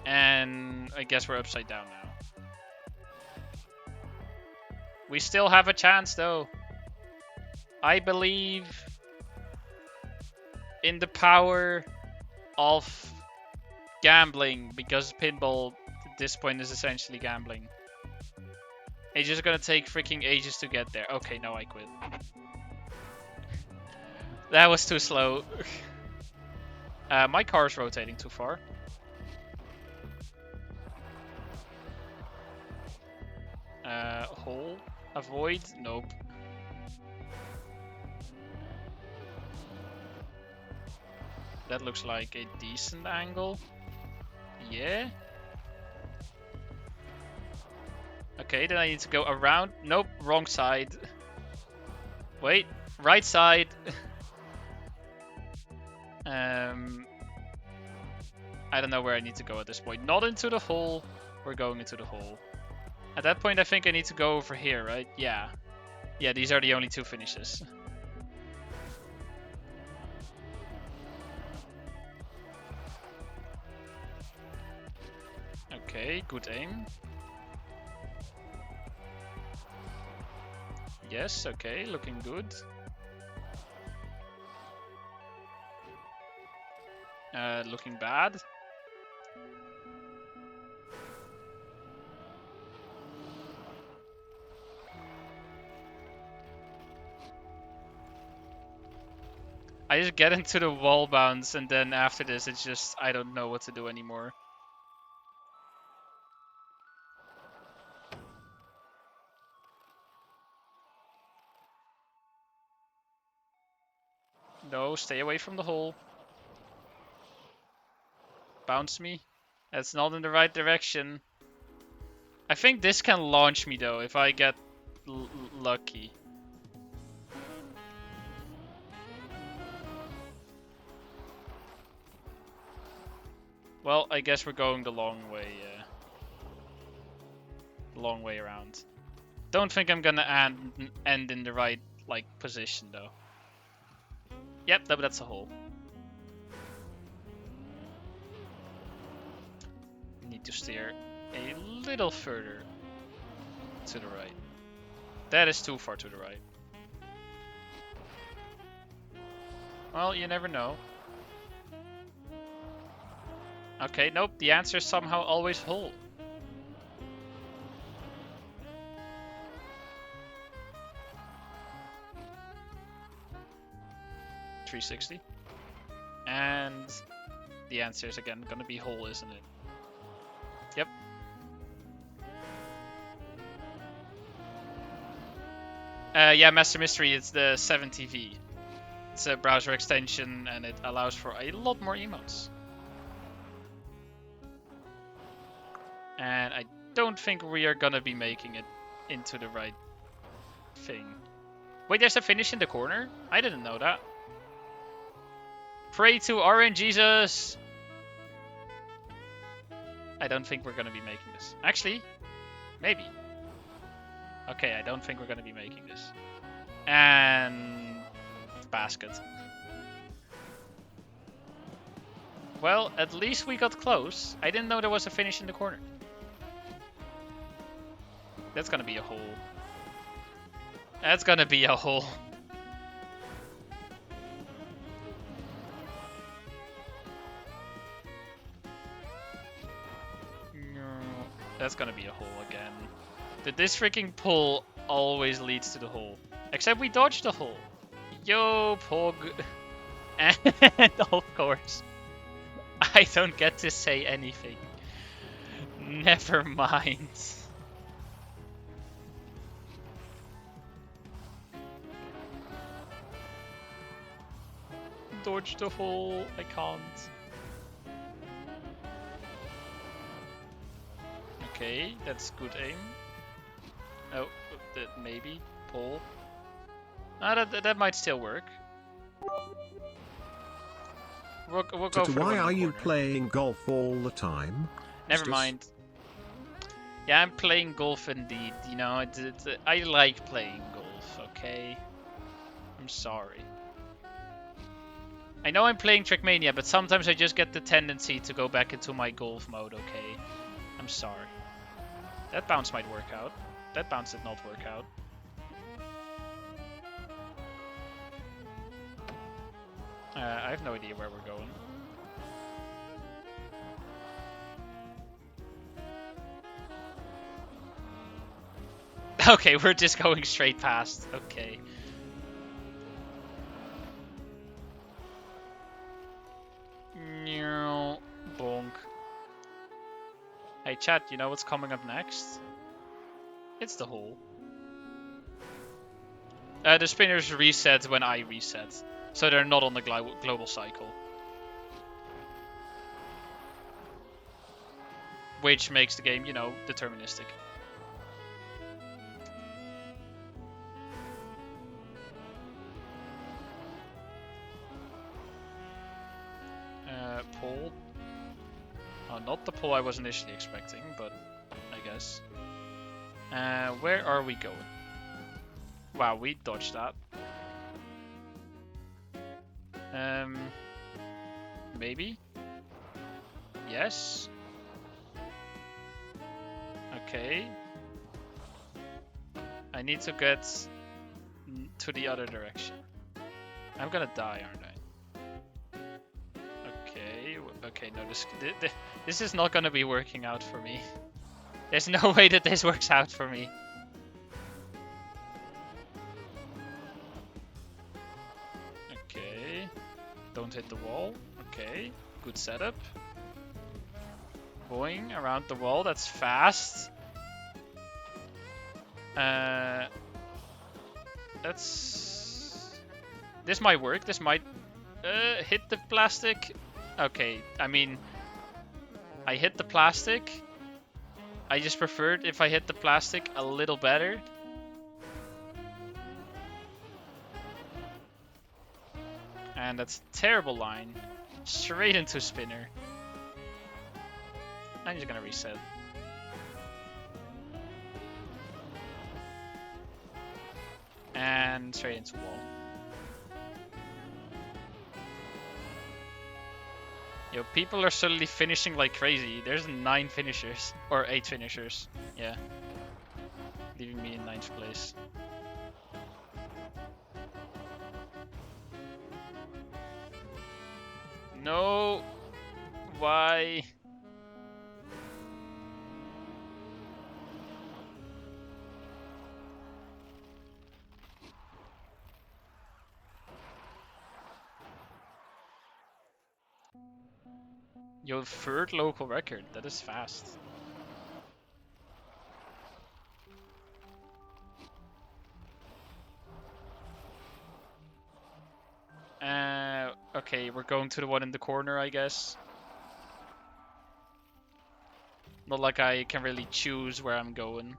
Speaker 1: And I guess we're upside down now. We still have a chance though. I believe in the power of gambling, because pinball at this point is essentially gambling. It's just gonna take freaking ages to get there. Okay, no, I quit. That was too slow. My car is rotating too far. Hole. Avoid. Nope. That looks like a decent angle. Yeah. Okay, then I need to go around. Nope, wrong side. Wait, right side. I don't know where I need to go at this point. Not into the hole. We're going into the hole. At that point, I think I need to go over here, right? Yeah. Yeah, these are the only two finishes. Okay, good aim. Yes, okay, looking good. Looking bad. I just get into the wall bounce, and then after this, it's just, I don't know what to do anymore. No, stay away from the hole. Bounce me. That's not in the right direction. I think this can launch me though, if I get lucky. Well, I guess we're going the long way. Long way around. Don't think I'm gonna end in the right position though. Yep, that's a hole. Need to steer a little further to the right. That is too far to the right. Well, you never know. Okay, nope, the answer is somehow always hole. .360. And the answer is again gonna be hole, isn't it? Yep. Yeah, Master Mystery, it's the 7TV. It's a browser extension and it allows for a lot more emotes. And I don't think we are gonna be making it into the right thing. Wait, there's a finish in the corner? I didn't know that. Pray to RN Jesus! I don't think we're gonna be making this. Actually, maybe. Okay, I don't think we're gonna be making this. And basket. Well, at least we got close. I didn't know there was a finish in the corner. That's gonna be a hole. That's gonna be a hole. That's gonna be a hole again. This freaking pull always leads to the hole. Except we dodged the hole. Yo, Pog. And of course, I don't get to say anything. Never mind. Dodge the hole. I can't. Okay, that's good aim. Oh, maybe. Pull. That might still work. We'll go for
Speaker 2: why are you playing golf all the time?
Speaker 1: Never mind. Yeah, I'm playing golf indeed. You know, I like playing golf, okay? I'm sorry. I know I'm playing Trackmania, but sometimes I just get the tendency to go back into my golf mode, okay? I'm sorry. That bounce might work out. That bounce did not work out. I have no idea where we're going. Okay, we're just going straight past. Okay. Bonk. Hey chat, you know what's coming up next? It's the hole. The spinners reset when I reset. So they're not on the global cycle. Which makes the game, you know, deterministic. Pull. Oh, not the pull I was initially expecting, but I guess. Where are we going? Wow, we dodged that. Maybe? Yes? Okay. I need to get to the other direction. I'm gonna die, aren't I? Okay, no, this is not gonna be working out for me. There's no way that this works out for me. Okay. Don't hit the wall. Okay. Good setup. Going around the wall. That's fast. This might work. This might hit the plastic. Okay. I mean, I hit the plastic. I just preferred if I hit the plastic a little better. And that's a terrible line. Straight into spinner. I'm just gonna reset. And straight into wall. Yo, people are suddenly finishing like crazy. There's 9 finishers. Or 8 finishers. Yeah. Leaving me in 9th place. No. Why? Your 3rd local record. That is fast. Okay, we're going to the one in the corner, I guess. Not like I can really choose where I'm going.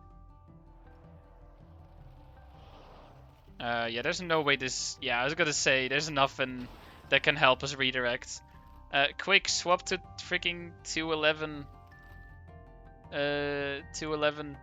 Speaker 1: Yeah, there's no way this... Yeah, I was gonna say, there's nothing that can help us redirect. Quick, swap to freaking 211. 211.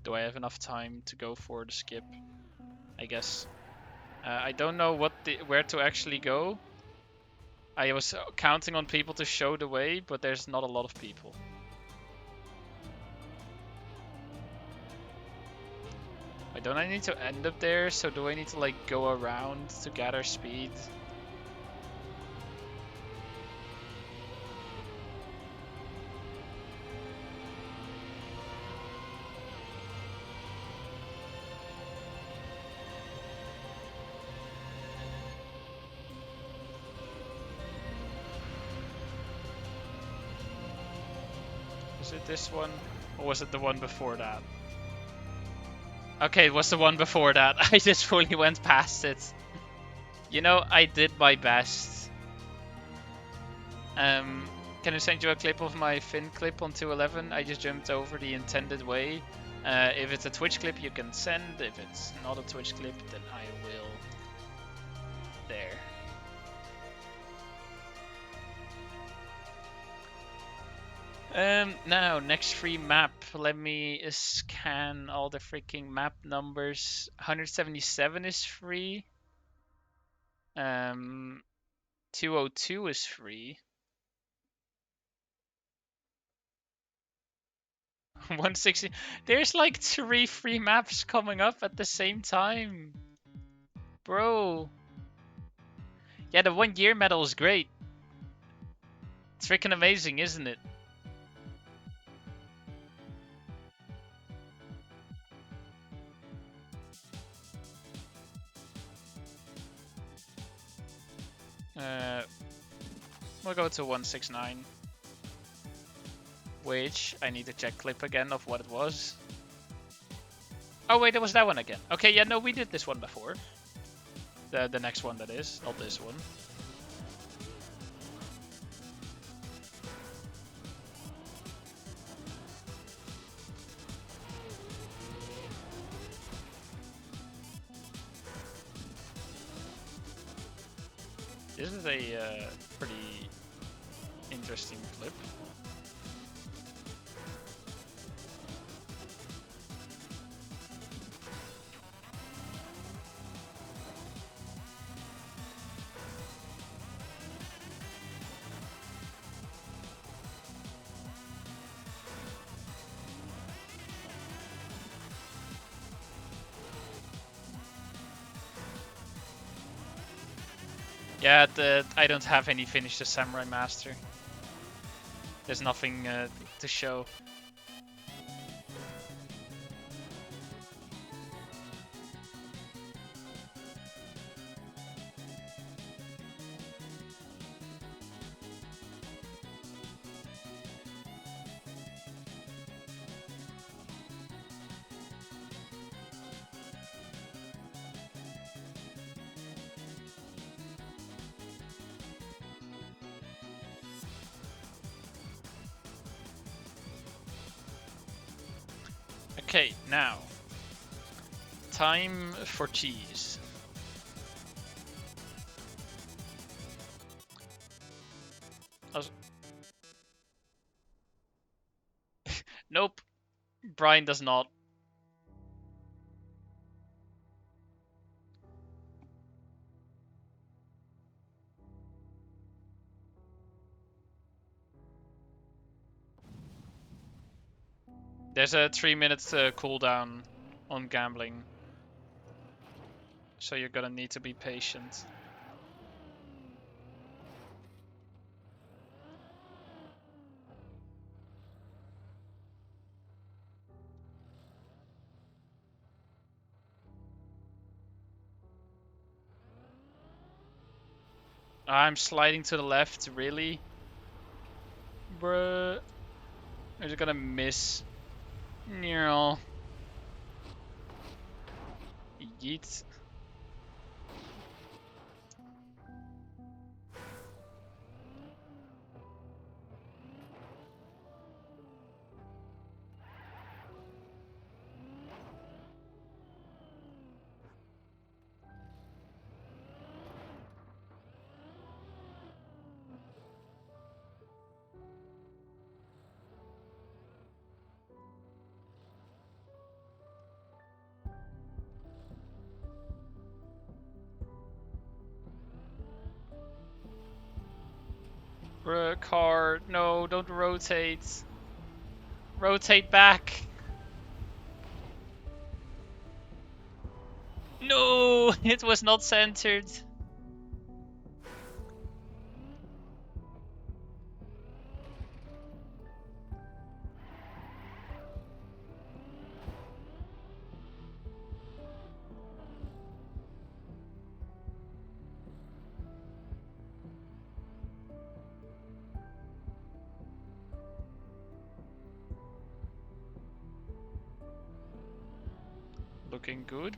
Speaker 4: Do I have enough time to go for the skip? I guess. I don't know where to actually go. I was counting on people to show the way, but there's not a lot of people. Wait, don't I need to end up there? So do I need to like go around to gather speed? Was it this one? Or was it the one before that? Okay, it was the one before that. I just fully went past it. You know, I did my best. Can I send you a clip of my Finn clip on 211? I just jumped over the intended way. If it's a Twitch clip, you can send. If it's not a Twitch clip, then I will. There. Now, next free map. Let me scan all the freaking map numbers. 177 is free. 202 is free. 160. There's like 3 free maps coming up at the same time. Bro. Yeah, the 1 year medal is great. It's freaking amazing, isn't it? We'll go to 169. Which I need to check clip again of what it was. Oh wait, it was that one again. Okay, yeah, no, we did this one before. The next one, that is, not this one. This is a pretty interesting clip. Yeah, I don't have any Finish the Samurai Master. There's nothing to show. Okay, now. Time for cheese. Nope. Brian does not. There's a 3-minute cooldown on gambling. So you're gonna need to be patient. I'm sliding to the left, really? Bruh. I'm just gonna miss. Yeet. Bruh, car, no, don't rotate. Rotate back. No, it was not centered. Looking good.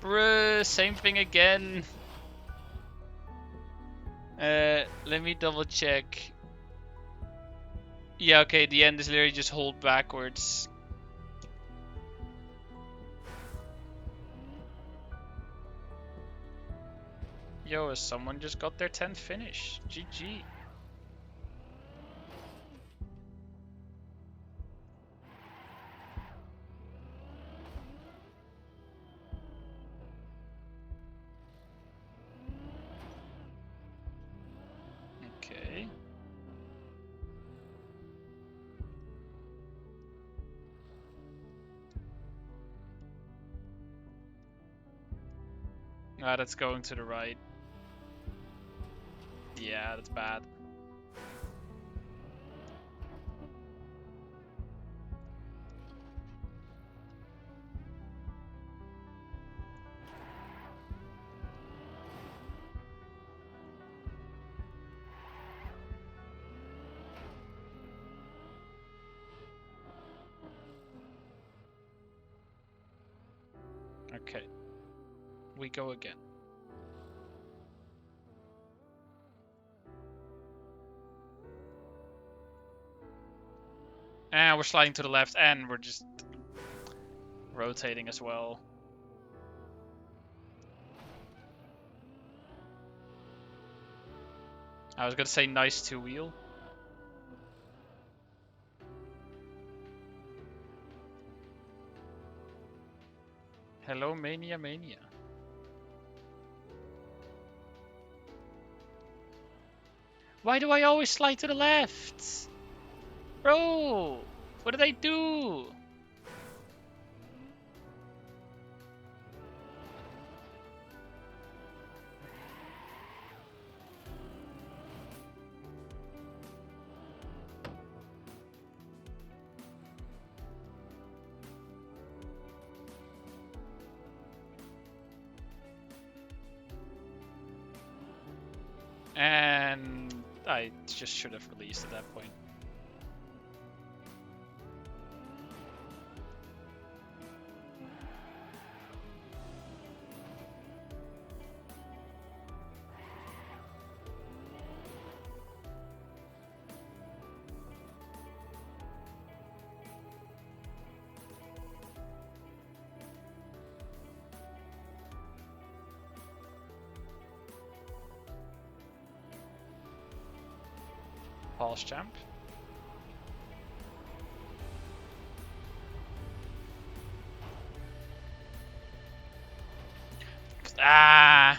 Speaker 4: Bruh, same thing again. Let me double check. Yeah, okay, the end is literally just hold backwards. Yo, someone just got their 10th finish. GG. Okay. Ah, that's going to the right. Yeah, that's bad. Okay. We go again. And we're sliding to the left, and we're just rotating as well. I was gonna say nice two-wheel. Hello, Mania Mania. Why do I always slide to the left? Bro, what did I do? And I just should have released at that point. Pulse jump. Ah!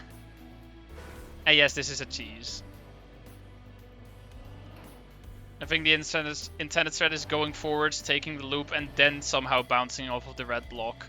Speaker 4: Yes, this is a cheese. I think the intended thread is going forwards, taking the loop, and then somehow bouncing off of the red block.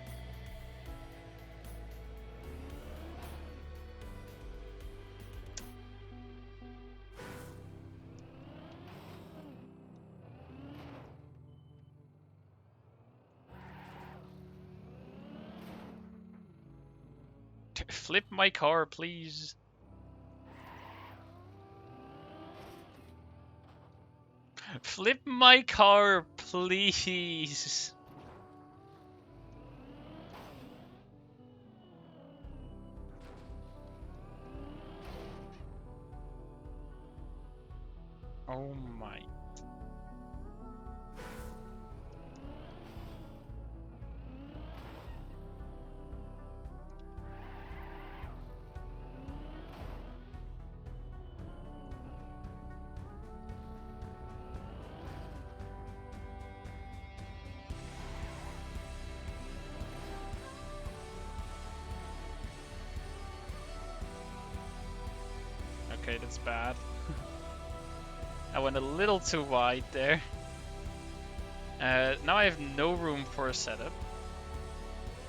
Speaker 4: Flip my car, please. Flip my car, please. Oh my. Okay, that's bad. I went a little too wide there. Now I have no room for a setup.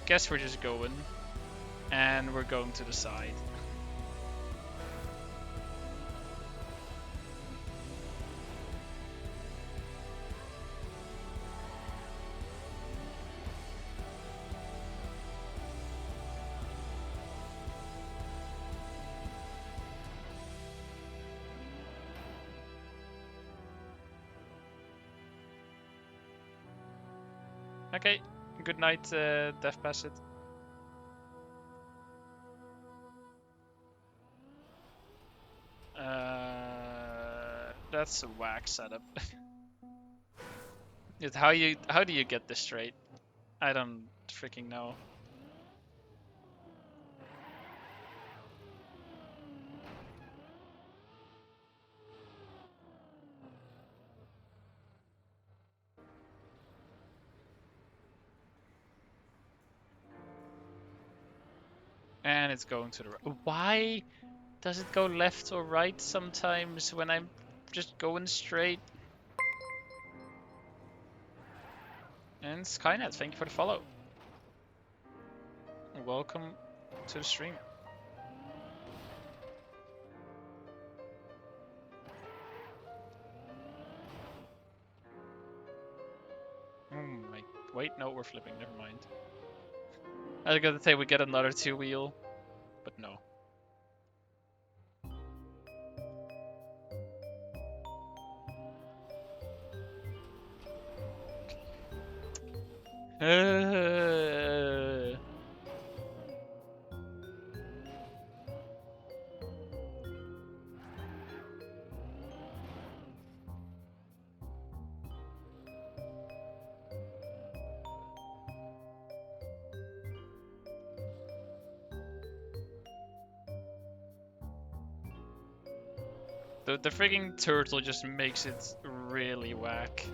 Speaker 4: Guess we're just going. And we're going to the side. Okay, good night, Death Passage. That's a whack setup. How do you get this straight? I don't freaking know. And it's going to the right. Why does it go left or right sometimes when I'm just going straight? And Skynet, thank you for the follow. Welcome to the stream. Oh my... Wait, no, we're flipping, never mind. I was gonna say we get another 2-wheel, but no. The frigging turtle just makes it really whack.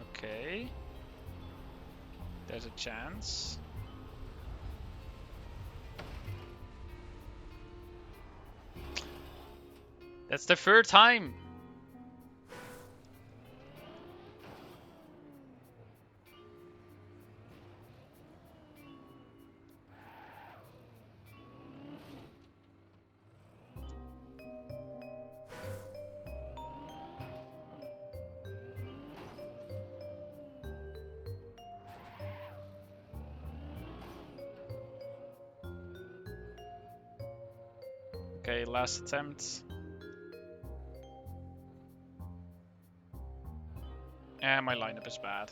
Speaker 4: Okay. There's a chance. That's the third time. Okay, last attempt. And my lineup is bad.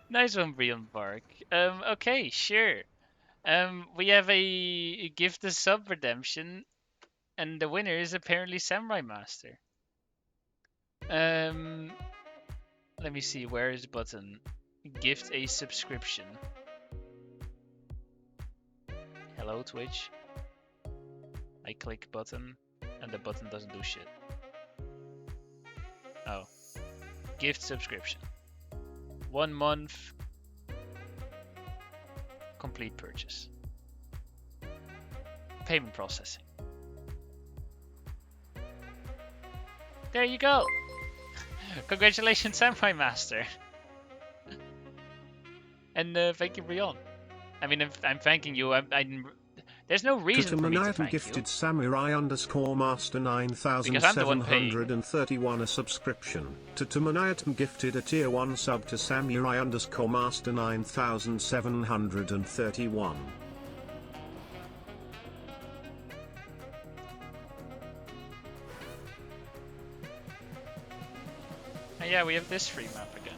Speaker 4: Nice one, Brian Bark. Okay, sure. We have a gift a sub redemption, and the winner is apparently Samurai Master. Let me see, where is button? Gift a subscription. Hello, Twitch. I click button, and the button doesn't do shit. Oh. Gift subscription. 1 month. Complete purchase. Payment processing. There you go. Congratulations, Samurai Master. And thank you, Brion. I mean, I'm thanking you. There's no reason for me to thank
Speaker 2: gifted
Speaker 4: you.
Speaker 2: Samurai_Master 9731 a subscription. Maniatum gifted a tier 1 sub to Samurai_Master 9731.
Speaker 4: And yeah, we have this free map again.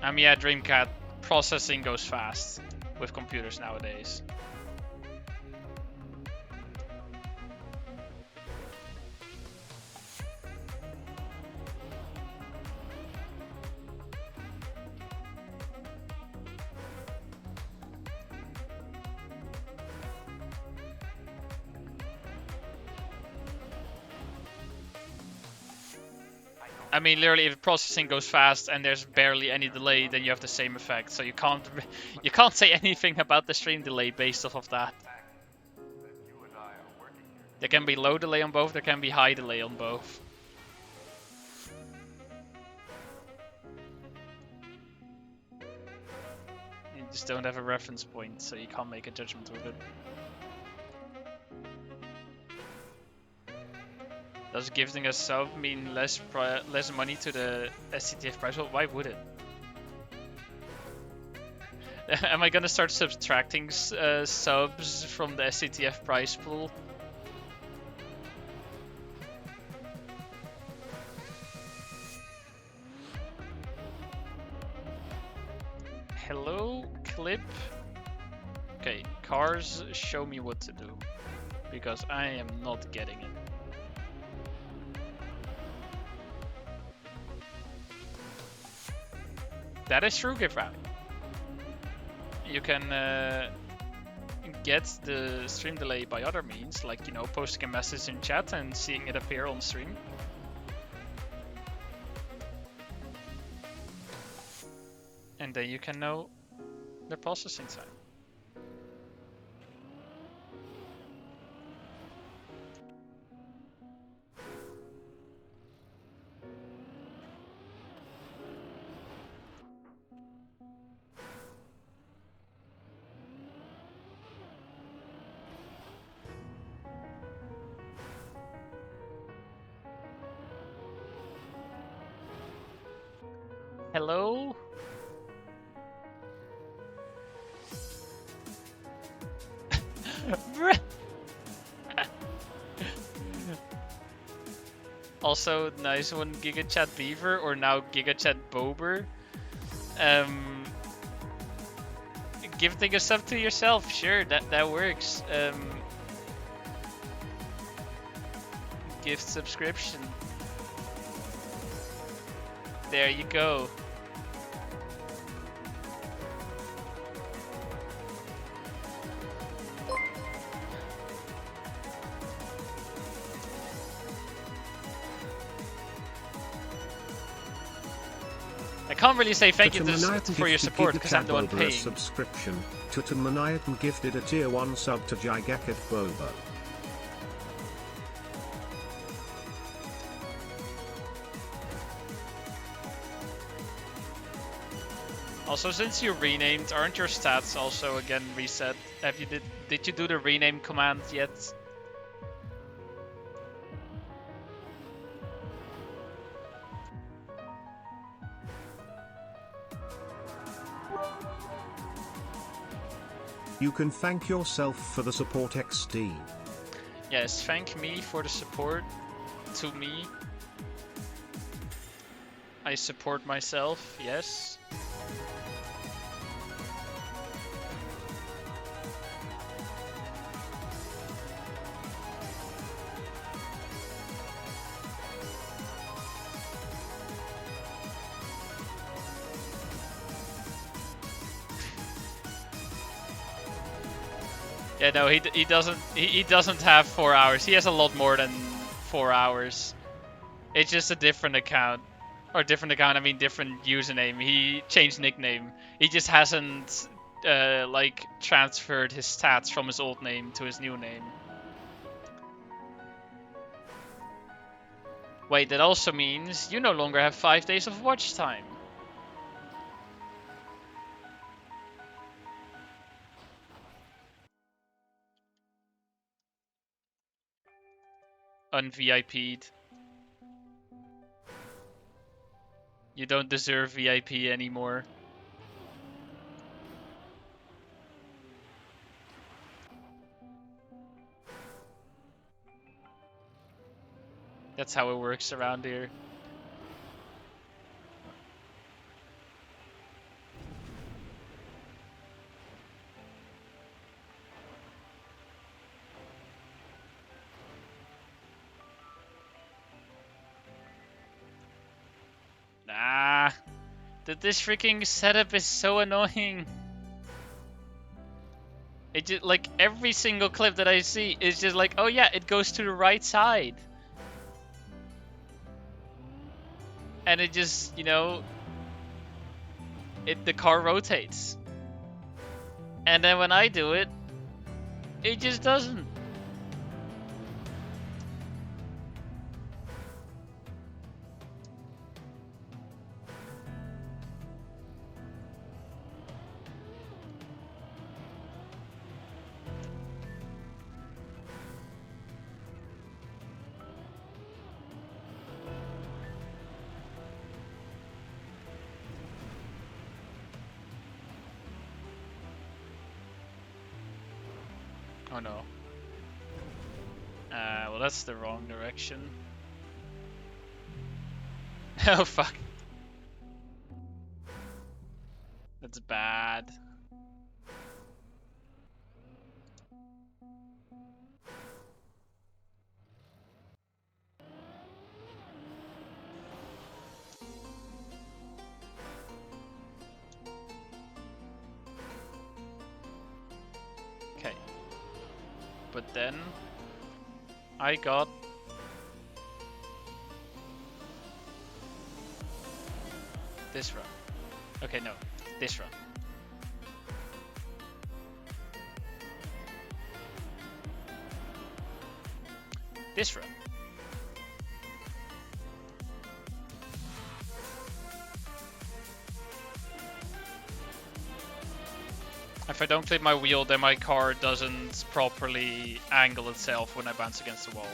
Speaker 4: I mean, yeah, Dreamcat processing goes fast with computers nowadays. I mean, literally, if processing goes fast and there's barely any delay, then you have the same effect. So you can't say anything about the stream delay based off of that. There can be low delay on both. There can be high delay on both. You just don't have a reference point, so you can't make a judgment with it. Does gifting a sub mean less money to the SCTF price? Well, why would it? Am I gonna start subtracting subs from the SCTF price pool? Hello, clip. Okay, cars, show me what to do. Because I am not getting it. That is true, Gifrap. You can get the stream delay by other means, like, you know, posting a message in chat and seeing it appear on stream. And then you can know the processing time. Hello? Also, nice one, GigaChat Beaver, or now GigaChat Bober. Gifting a sub to yourself, sure, that works. Gift subscription. There you go. I can't really say thank you for your support because I'm the one paying.
Speaker 2: Subscription. Tutamaniatum gifted a tier 1 sub to Gigaket Boba.
Speaker 4: Also, since you renamed, aren't your stats also again reset? Did you do the rename command yet?
Speaker 2: You can thank yourself for the support XD.
Speaker 4: Yes, thank me for the support to me. I support myself, yes. Yeah, no, he doesn't have 4 hours. He has a lot more than 4 hours. It's just a different account. Or different account, I mean different username. He changed nickname. He just hasn't like transferred his stats from his old name to his new name. Wait, that also means you no longer have 5 days of watch time. Un-VIP'd. You don't deserve VIP anymore. That's how it works around here. That this freaking setup is so annoying. It just, like, every single clip that I see is just like, oh yeah, it goes to the right side. And it just, you know, the car rotates. And then when I do it, it just doesn't. Oh no. Well, that's the wrong direction. Oh fuck. That's bad. Okay. But then I got this run. Okay, no, this run. This run. If I don't clip my wheel, then my car doesn't properly angle itself when I bounce against the wall.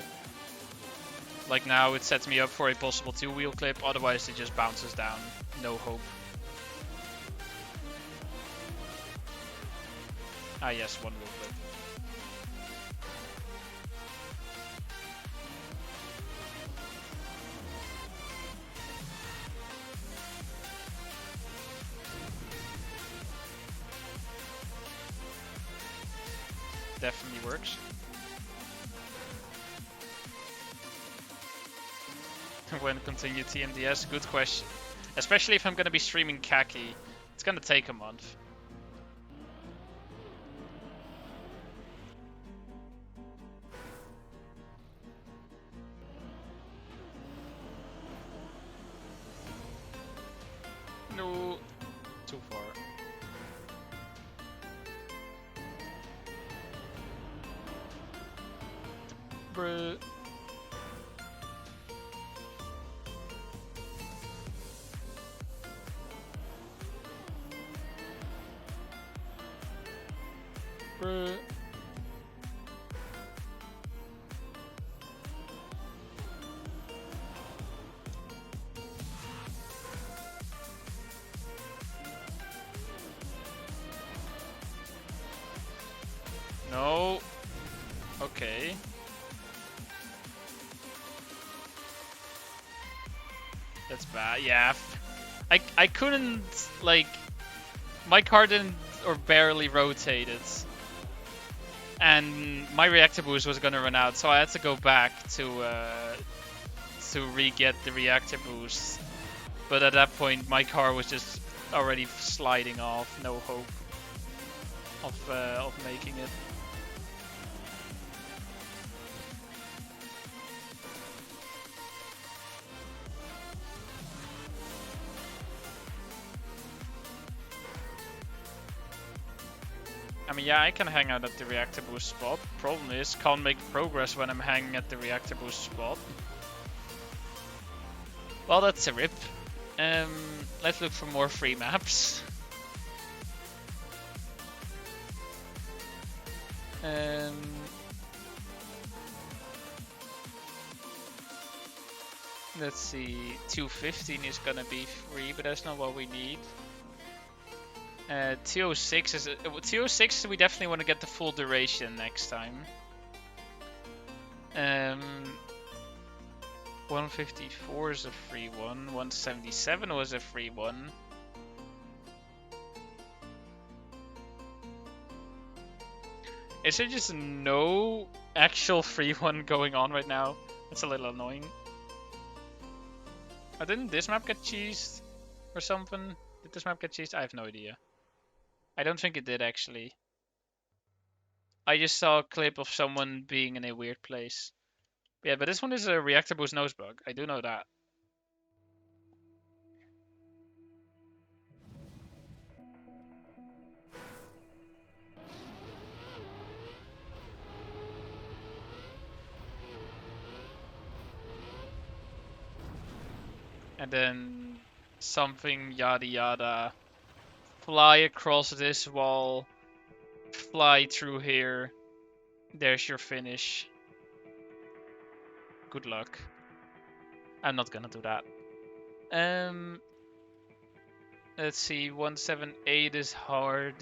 Speaker 4: Like now, it sets me up for a possible 2-wheel clip, otherwise it just bounces down. No hope. Ah yes, 1-wheel clip. Definitely works. When continue TMDS? Good question. Especially if I'm gonna be streaming Kacky. It's gonna take a month. No, too far. Bruh. Bruh. No. Okay. That's bad. Yeah. I couldn't, like, my car didn't or barely rotated. And my reactor boost was gonna run out, so I had to go back to re-get the reactor boost. But at that point, my car was just already sliding off. No hope of making it. I mean, yeah, I can hang out at the reactor boost spot. Problem is, can't make progress when I'm hanging at the reactor boost spot. Well, that's a rip. Let's look for more free maps. Let's see, 215 is gonna be free, but that's not what we need. 206 is 206. We definitely want to get the full duration next time. 154 is a free one. 177 was a free one. Is there just no actual free one going on right now? That's a little annoying. Didn't this map get cheesed or something? Did this map get cheesed? I have no idea. I don't think it did, actually. I just saw a clip of someone being in a weird place. Yeah, but this one is a reactor boost nose bug. I do know that. And then something yada yada. Fly across this wall. Fly through here. There's your finish. Good luck. I'm not gonna do that. Let's see. 178 is hard.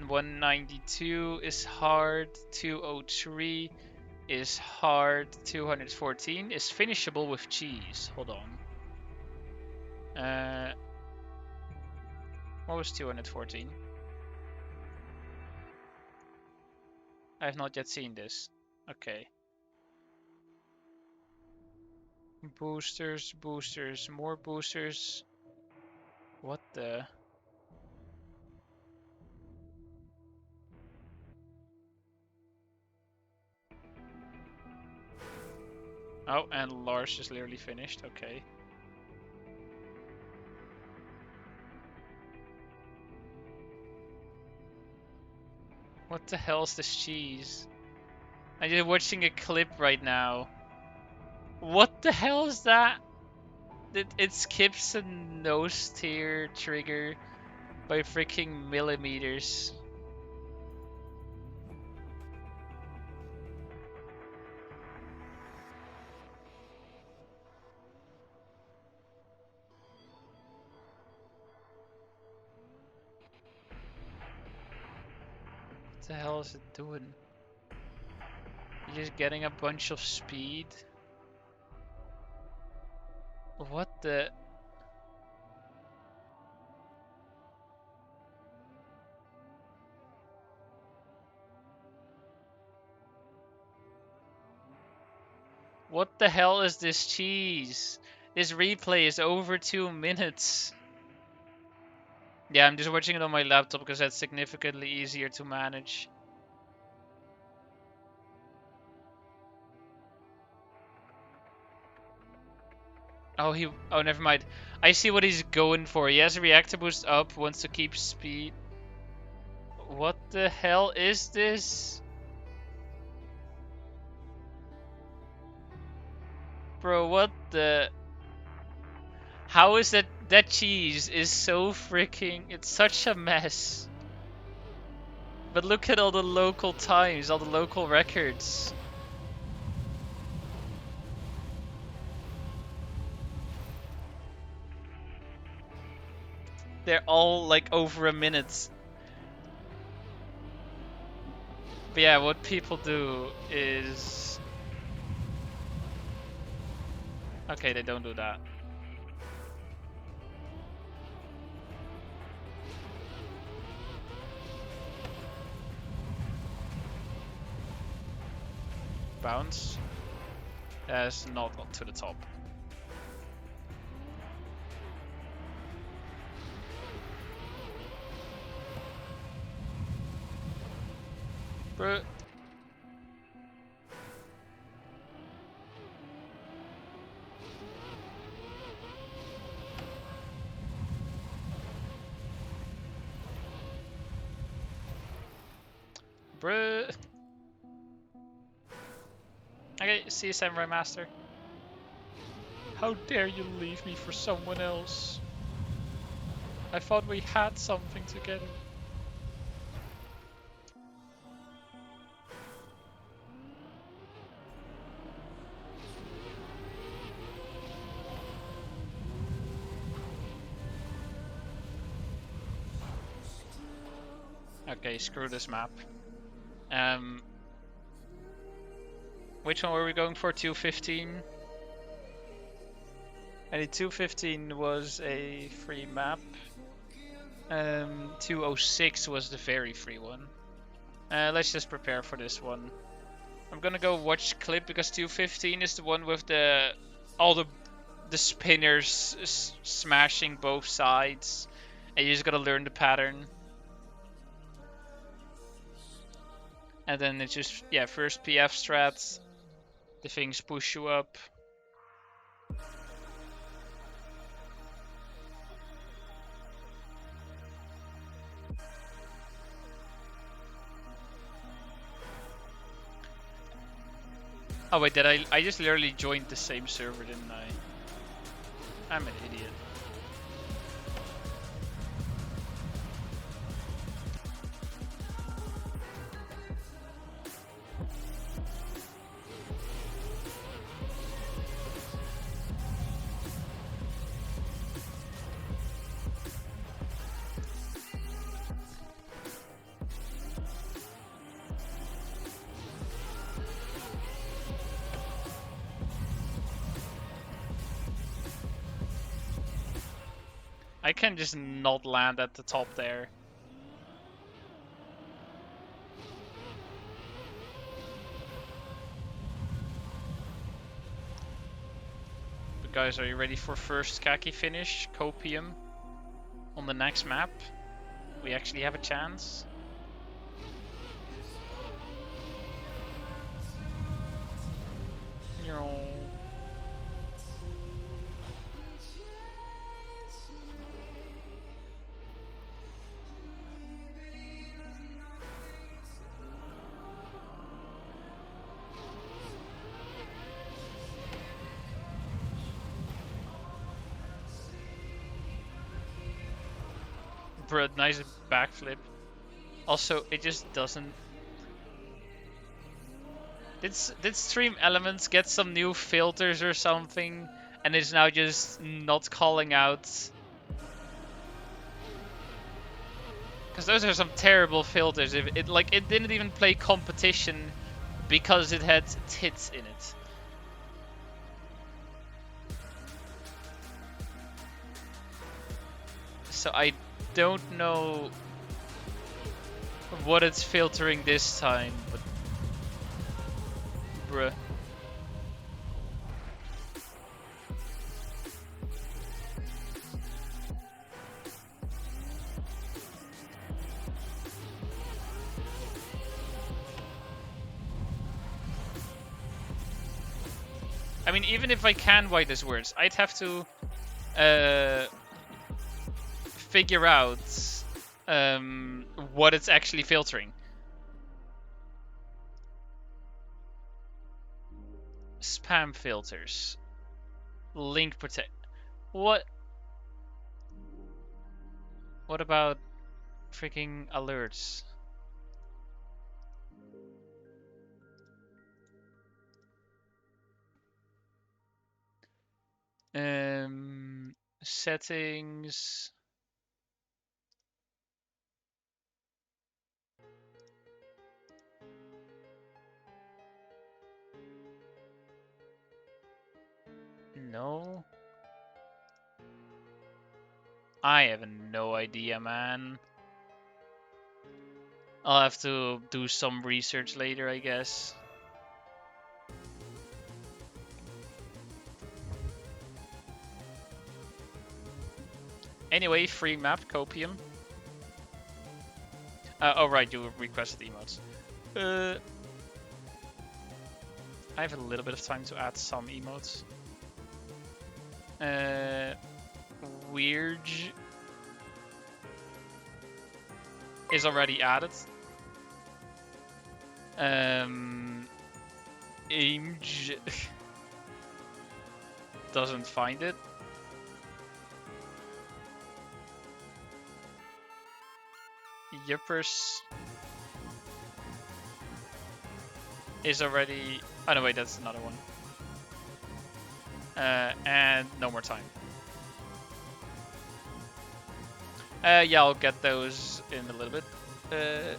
Speaker 4: 192 is hard. 203 is hard. 214 is finishable with cheese. Hold on. What was 214? I have not yet seen this. Okay. Boosters, boosters, more boosters. What the? Oh, and Lars is literally finished. Okay. What the hell is this cheese? I'm just watching a clip right now. What the hell is that? It skips a nose tier trigger by freaking millimeters. What the hell is it doing? You're just getting a bunch of speed? What the? What the hell is this cheese? This replay is over 2 minutes. Yeah, I'm just watching it on my laptop because that's significantly easier to manage. Oh, never mind. I see what he's going for. He has a reactor boost up, wants to keep speed. What the hell is this? Bro, what the? How is that cheese is so freaking... It's such a mess. But look at all the local times, all the local records. They're all like over a minute. But yeah, what people do is... Okay, they don't do that. Bounce. That's not to the top. Bruh. Bruh. Okay, see you, Samurai Master. How dare you leave me for someone else? I thought we had something together. Okay, screw this map. Which one were we going for? 215? And the 215 was a free map. 206 was the very free one. Let's just prepare for this one. I'm gonna go watch clip because 215 is the one with all the spinners smashing both sides. And you just gotta learn the pattern. And then it's just, yeah, first PF strats. The things push you up. Oh wait, did I just literally joined the same server, didn't I? I'm an idiot. I can just not land at the top there. But guys, are you ready for first Kacky finish? Copium on the next map? We actually have a chance. Bro, nice backflip. Also, it just doesn't... Did Stream Elements get some new filters or something? And it's now just not calling out? Because those are some terrible filters. If it didn't even play competition because it had tits in it. So I don't know what it's filtering this time, but bruh. I mean, even if I can write these words, I'd have to figure out what it's actually filtering. Spam filters. Link protect. What about freaking alerts? Settings. No. I have no idea, man. I'll have to do some research later, I guess. Anyway, free map, Copium. Oh right, you requested emotes. I have a little bit of time to add some emotes. Weird is already added. Image doesn't find it. Yippers is already... Oh no, wait, that's another one. And no more time. Yeah, I'll get those in a little bit. The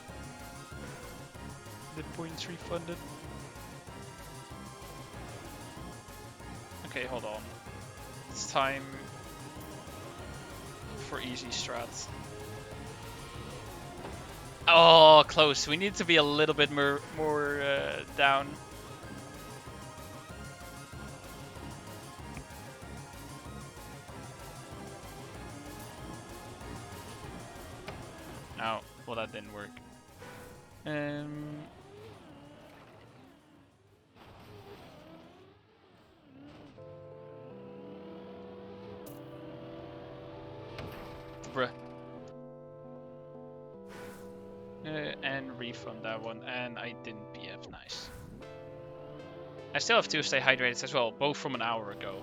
Speaker 4: points refunded. Okay, hold on. It's time for easy strats. Oh, close. We need to be a little bit more down. Oh, well that didn't work. Bruh. And refund that one, and I didn't BF, nice. I still have to stay hydrated as well, both from an hour ago.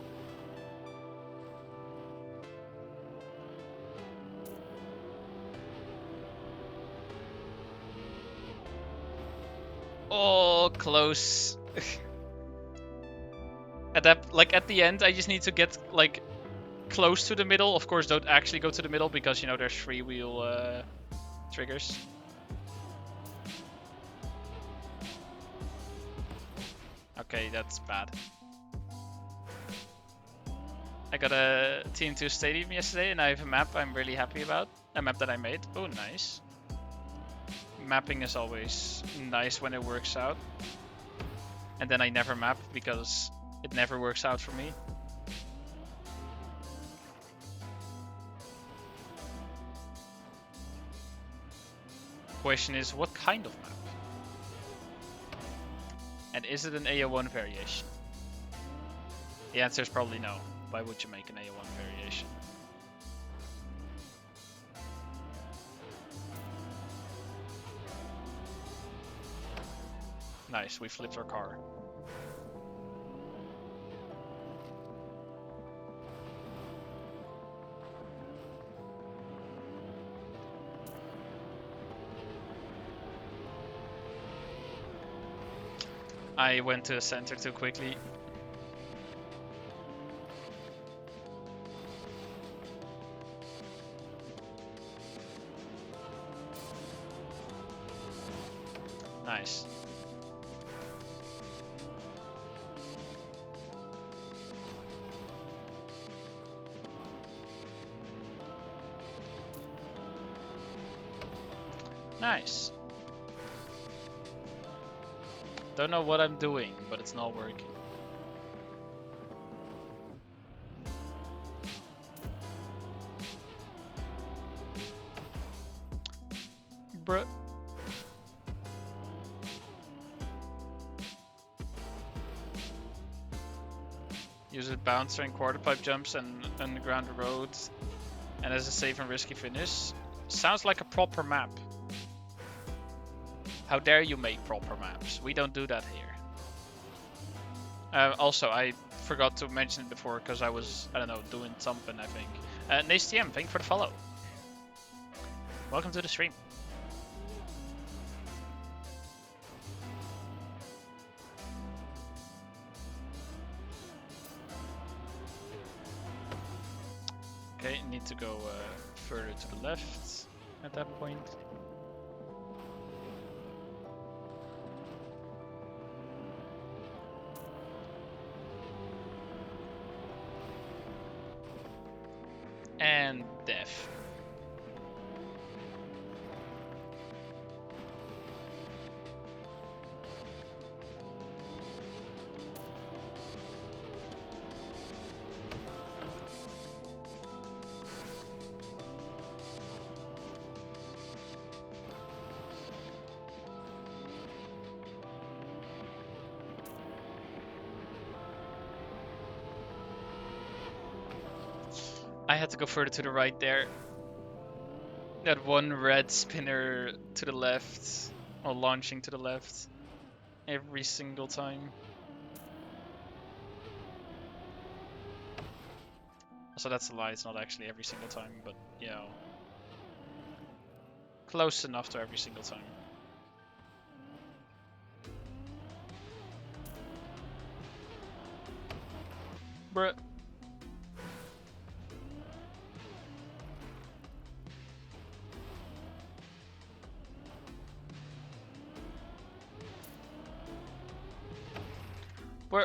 Speaker 4: Oh, close. At the end, I just need to get like close to the middle. Of course, don't actually go to the middle because you know there's freewheel triggers. Okay, that's bad. I got a Team 2 Stadium yesterday, and I have a map I'm really happy about. A map that I made. Oh, nice. Mapping is always nice when it works out. And then I never map because it never works out for me. Question is, what kind of map? And is it an AO1 variation? The answer is probably no. Why would you make an AO1 variation? Nice, we flipped our car. I went to the center too quickly. Nice. Nice. Don't know what I'm doing, but it's not working. Bruh. Uses bouncer and quarter pipe jumps and underground roads, and as a safe and risky finish. Sounds like a proper map. How dare you make proper maps? We don't do that here. Also, I forgot to mention it before because I was, I don't know, doing something, I think. NaceTM, thank you for the follow. Welcome to the stream. Okay, need to go further to the left at that point. And death. I had to go further to the right there. That one red spinner to the left, or launching to the left, every single time. So that's a lie, it's not actually every single time, but you know, close enough to every single time. Bruh.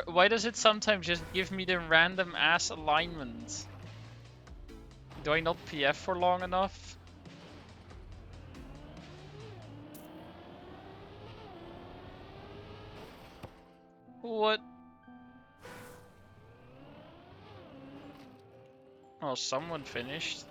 Speaker 4: Why does it sometimes just give me the random ass alignment? Do I not PF for long enough? What? Oh, someone finished.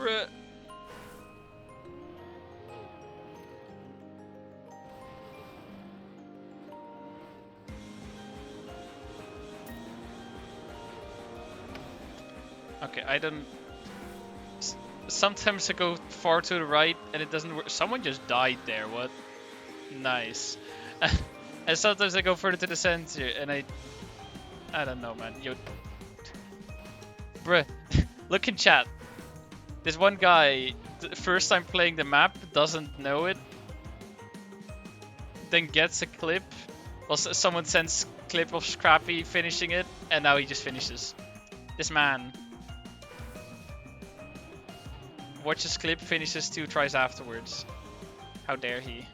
Speaker 4: Bruh. Okay, I don't... Sometimes I go far to the right and it doesn't work. Someone just died there, what? Nice. And sometimes I go further to the center and I don't know, man. Yo, bruh, look in chat. This one guy, first time playing the map, doesn't know it. Then gets a clip. Well, someone sends clip of Scrappy finishing it, and now he just finishes. This man. Watches clip, finishes 2 tries afterwards. How dare he?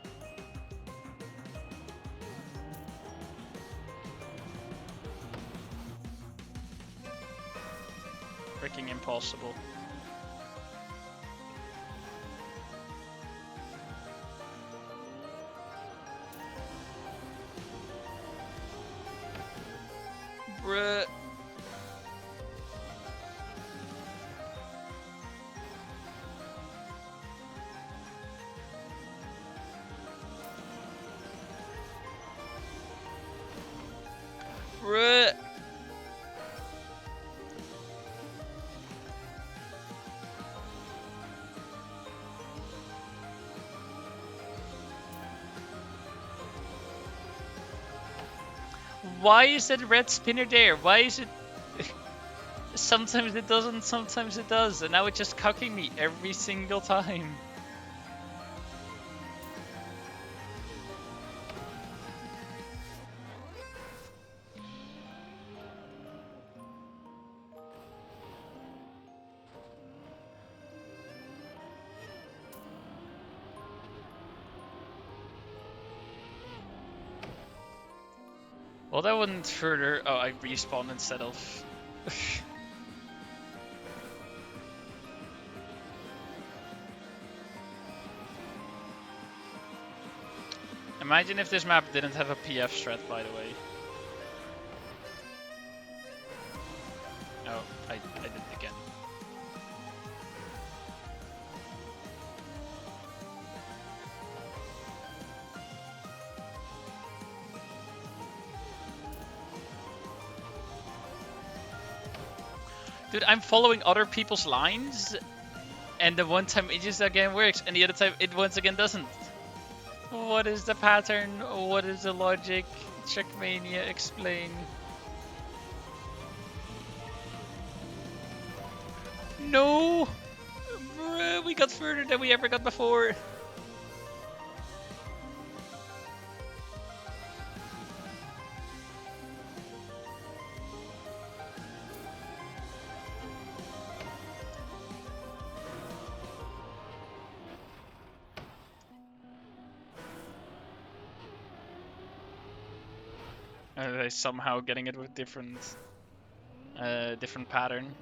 Speaker 4: Freaking impossible. Bruh. Bruh. Why is that red spinner there? Why is it... Sometimes it doesn't, sometimes it does. And now it's just cucking me every single time. Well, that went further. Oh, I respawned instead of... Imagine if this map didn't have a PF strat, by the way. Oh, I did it again. Dude, I'm following other people's lines, and the one time it just again works, and the other time it once again doesn't. What is the pattern? What is the logic? Checkmania, explain. No! Bruh, we got further than we ever got before. Somehow getting it with different pattern.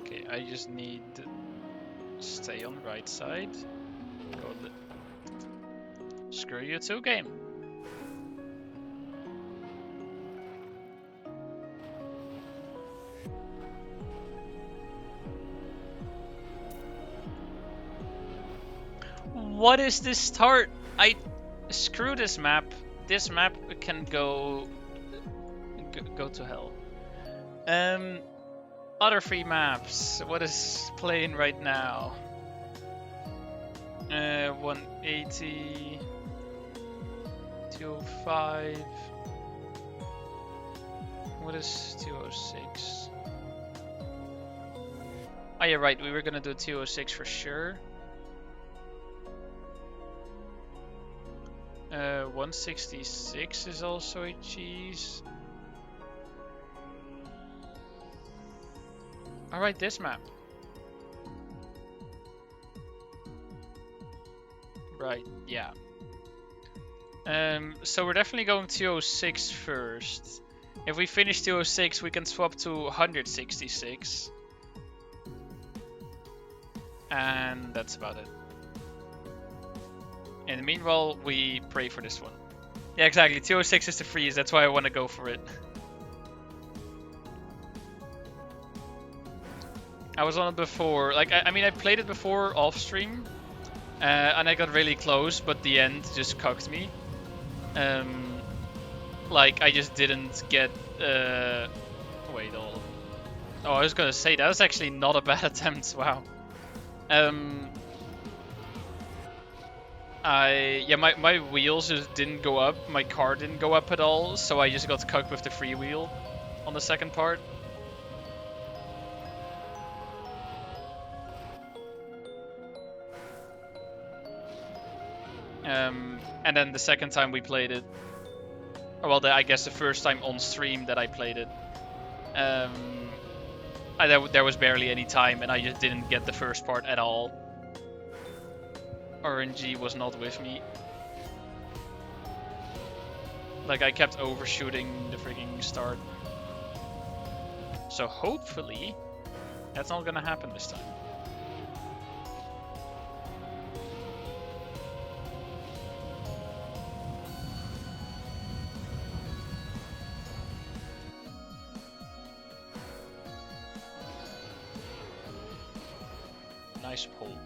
Speaker 4: Okay, I just need to stay on the right side. Go screw you too, game. What is this start? Screw this map. This map can go to hell. Other free maps. What is playing right now? 180, 205. What is 206? Oh yeah, right. We were gonna do 206 for sure. 166 is also a cheese. Alright, this map. Right, yeah. So we're definitely going 206 first. If we finish 206, we can swap to 166. And that's about it. In the meanwhile, we pray for this one. Yeah, exactly. 206 is the freeze. That's why I want to go for it. I was on it before. Like, I mean, I played it before off stream. And I got really close, but the end just cucked me. Like, I just didn't get... Wait, hold. Oh, I was gonna say, that was actually not a bad attempt. Wow. My wheels just didn't go up. My car didn't go up at all, so I just got cucked with the freewheel on the second part. And then the second time we played it, well, I guess the first time on stream that I played it, there was barely any time, and I just didn't get the first part at all. RNG was not with me. Like, I kept overshooting the freaking start. So hopefully, that's not gonna happen this time. Nice pull.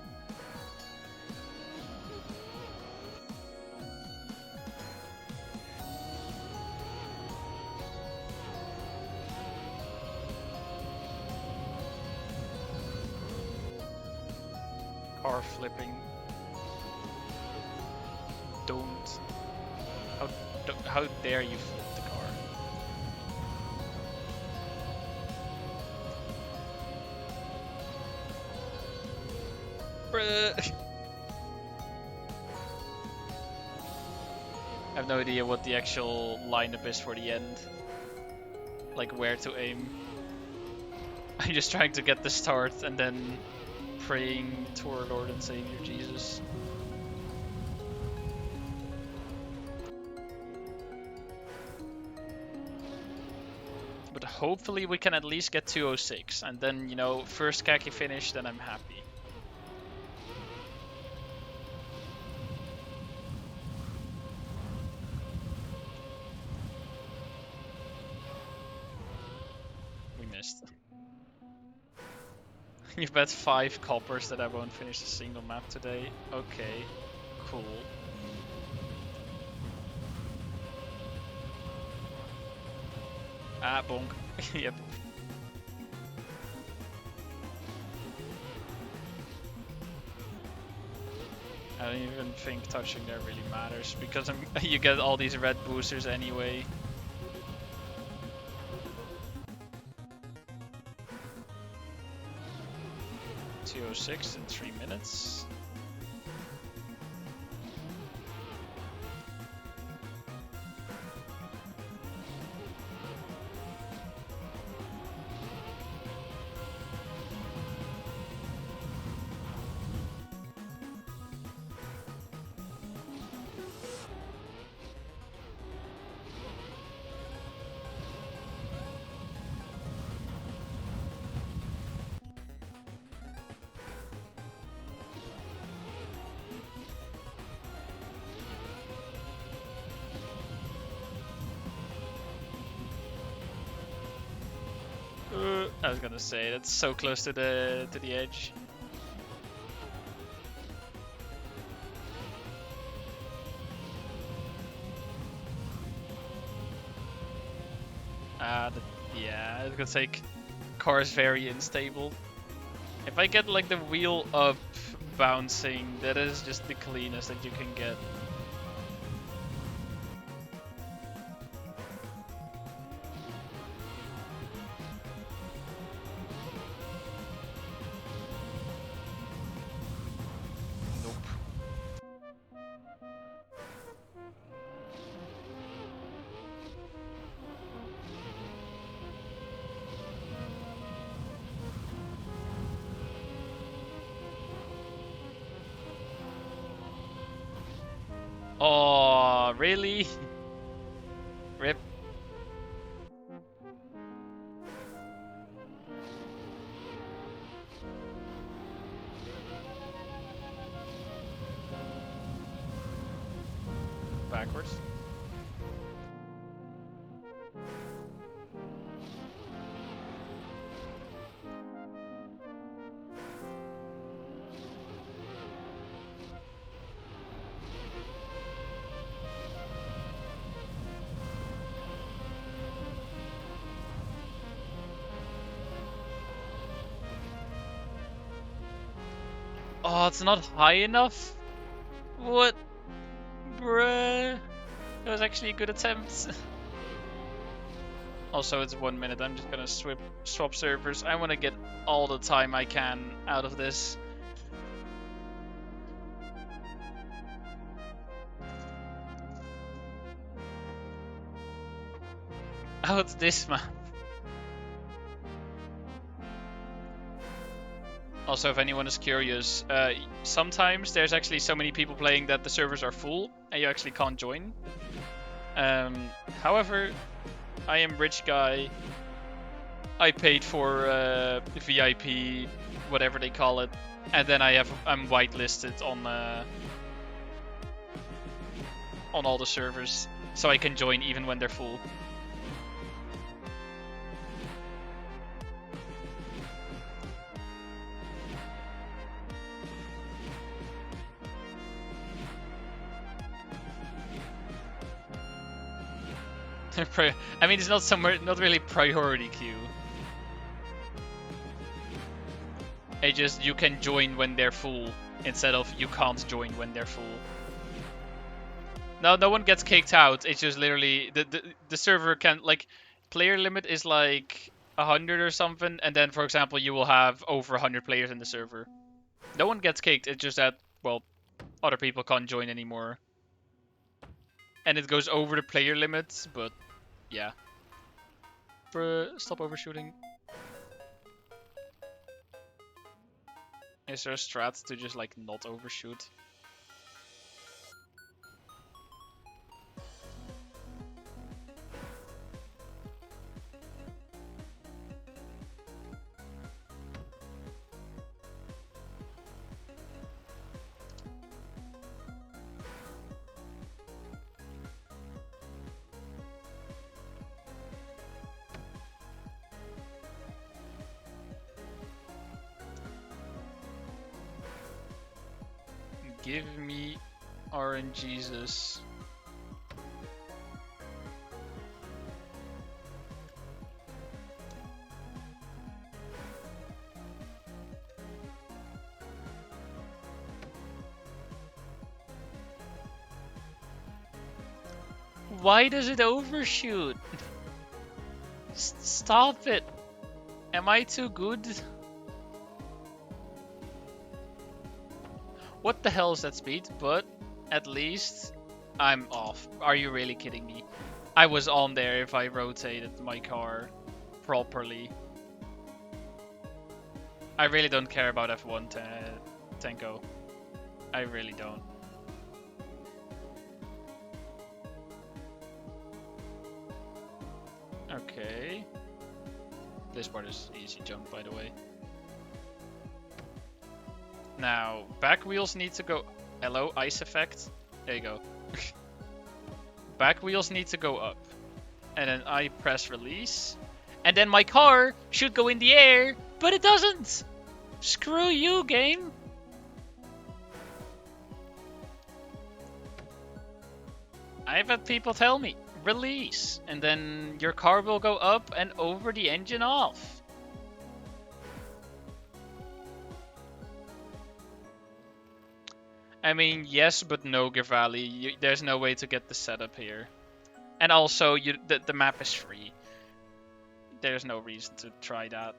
Speaker 4: Car flipping. Don't. How dare you flip the car? Bruh. I have no idea what the actual lineup is for the end. Like where to aim. I'm just trying to get the start and then praying to our Lord and Savior Jesus. But hopefully we can at least get 206, and then, you know, first Kacky finish, then I'm happy. We missed. You bet 5 coppers that I won't finish a single map today. Okay, cool. Ah, bonk. Yep. I don't even think touching there really matters, because you get all these red boosters anyway. .206 in 3 minutes. I was gonna say, that's so close to the edge. Yeah, I was gonna say, car is very unstable. If I get like the wheel up bouncing, that is just the cleanest that you can get. Oh, really? Rip.
Speaker 1: course. Oh, it's not high enough? What? Bruh. That was actually a good attempt. Also, it's 1 minute. I'm just gonna swap servers. I want to get all the time I can out of this. Oh, it's this map. Also, if anyone is curious, sometimes there's actually so many people playing that the servers are full and you actually can't join. However, I am rich guy. I paid for VIP, whatever they call it, and then I'm whitelisted on all the servers, so I can join even when they're full. I mean, it's not really priority queue. It just you can join when they're full instead of you can't join when they're full. No one gets kicked out. It's just literally the server can like player limit is like 100 or something, and then for example you will have over 100 players in the server. No one gets kicked. It's just that well, other people can't join anymore, and it goes over the player limits. But yeah. Bruh, stop overshooting. Is there a strat to just like not overshoot? Give me RNGesus. Why does it overshoot? Stop it. Am I too good? What the hell is that speed? But at least I'm off. Are you really kidding me? I was on there if I rotated my car properly. I really don't care about F1 Tenko. I really don't. Okay. This part is easy jump, by the way. Now, back wheels need to go... Hello, ice effect. There you go. Back wheels need to go up. And then I press release. And then my car should go in the air, but it doesn't! Screw you, game! I've had people tell me, release, and then your car will go up and over the engine off. I mean, yes, but no, Gavali. There's no way to get the setup here. And also, the map is free. There's no reason to try that.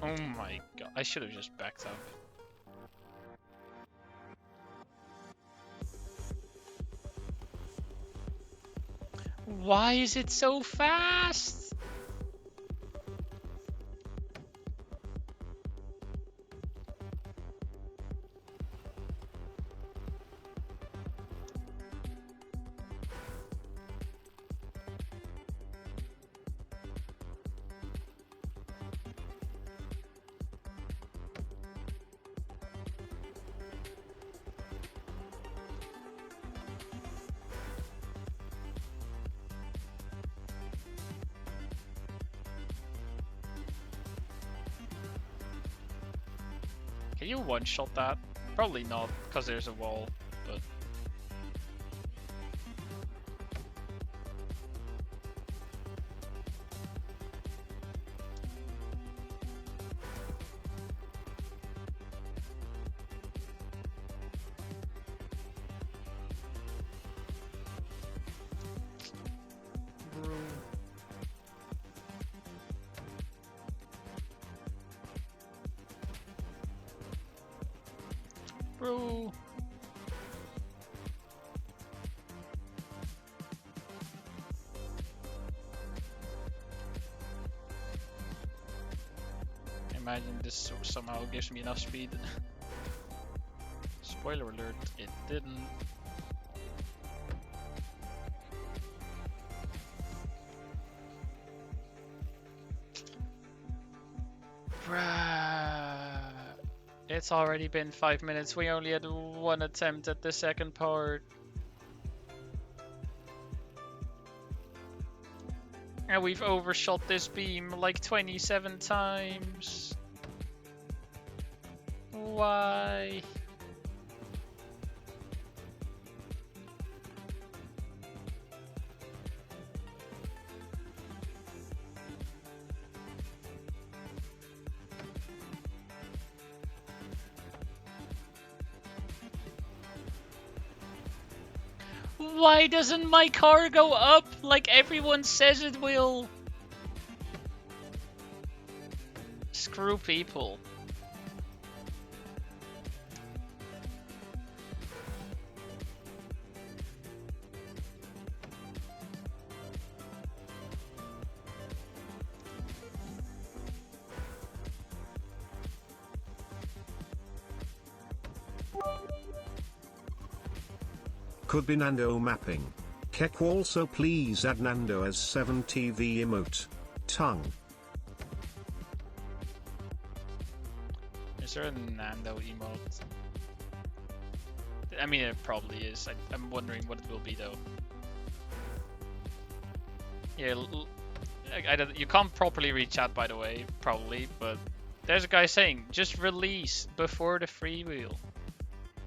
Speaker 1: Oh my god, I should have just backed up. Why is it so fast?
Speaker 4: Can you one-shot that? Probably not, because there's a wall, but... Bro. Imagine this somehow gives me enough speed. Spoiler alert, it didn't. Bruh. It's already been 5 minutes. We only had one attempt at the second part. And we've overshot this beam like 27 times. Why? Why doesn't my car go up like everyone says it will? Screw people.
Speaker 2: Could be Nando mapping. Kek also please add Nando as 7TV emote. Tongue.
Speaker 4: Is there a Nando emote? I mean, it probably is. I'm wondering what it will be though. Yeah, you can't properly read chat by the way, probably, but there's a guy saying, just release before the freewheel.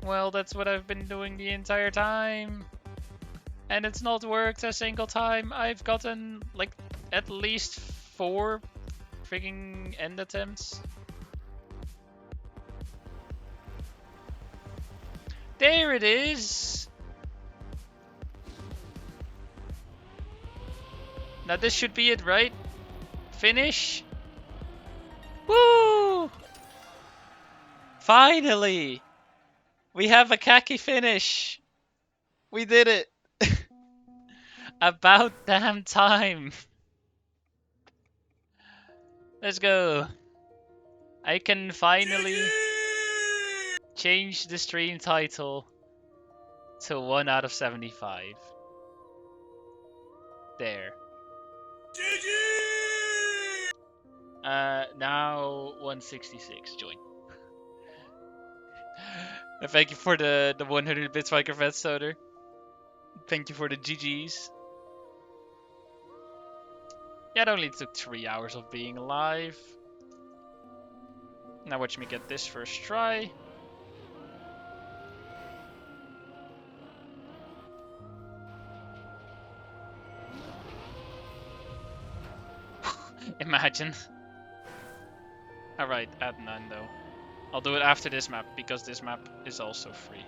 Speaker 4: Well, that's what I've been doing the entire time. And it's not worked a single time. I've gotten, like, at least 4 freaking end attempts. There it is! Now this should be it, right? Finish? Woo! Finally! We have a Kacky finish! We did it! About damn time! Let's go! I can finally change the stream title to 1 out of 75. There. Now 166. Join. And thank you for the 100 bits, Viker Vetstoner. Thank you for the GGs. Yeah, it only took 3 hours of being alive. Now watch me get this first try. Imagine. Alright, add Nando. I'll do it after this map, because this map is also free.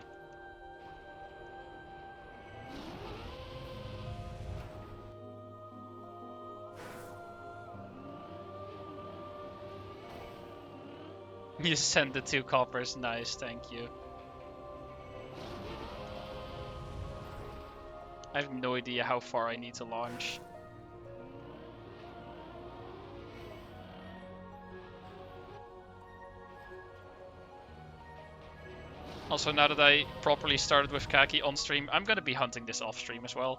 Speaker 4: You sent the 2 coppers, nice, thank you. I have no idea how far I need to launch. Also, now that I properly started with Kacky on stream, I'm gonna be hunting this off stream as well.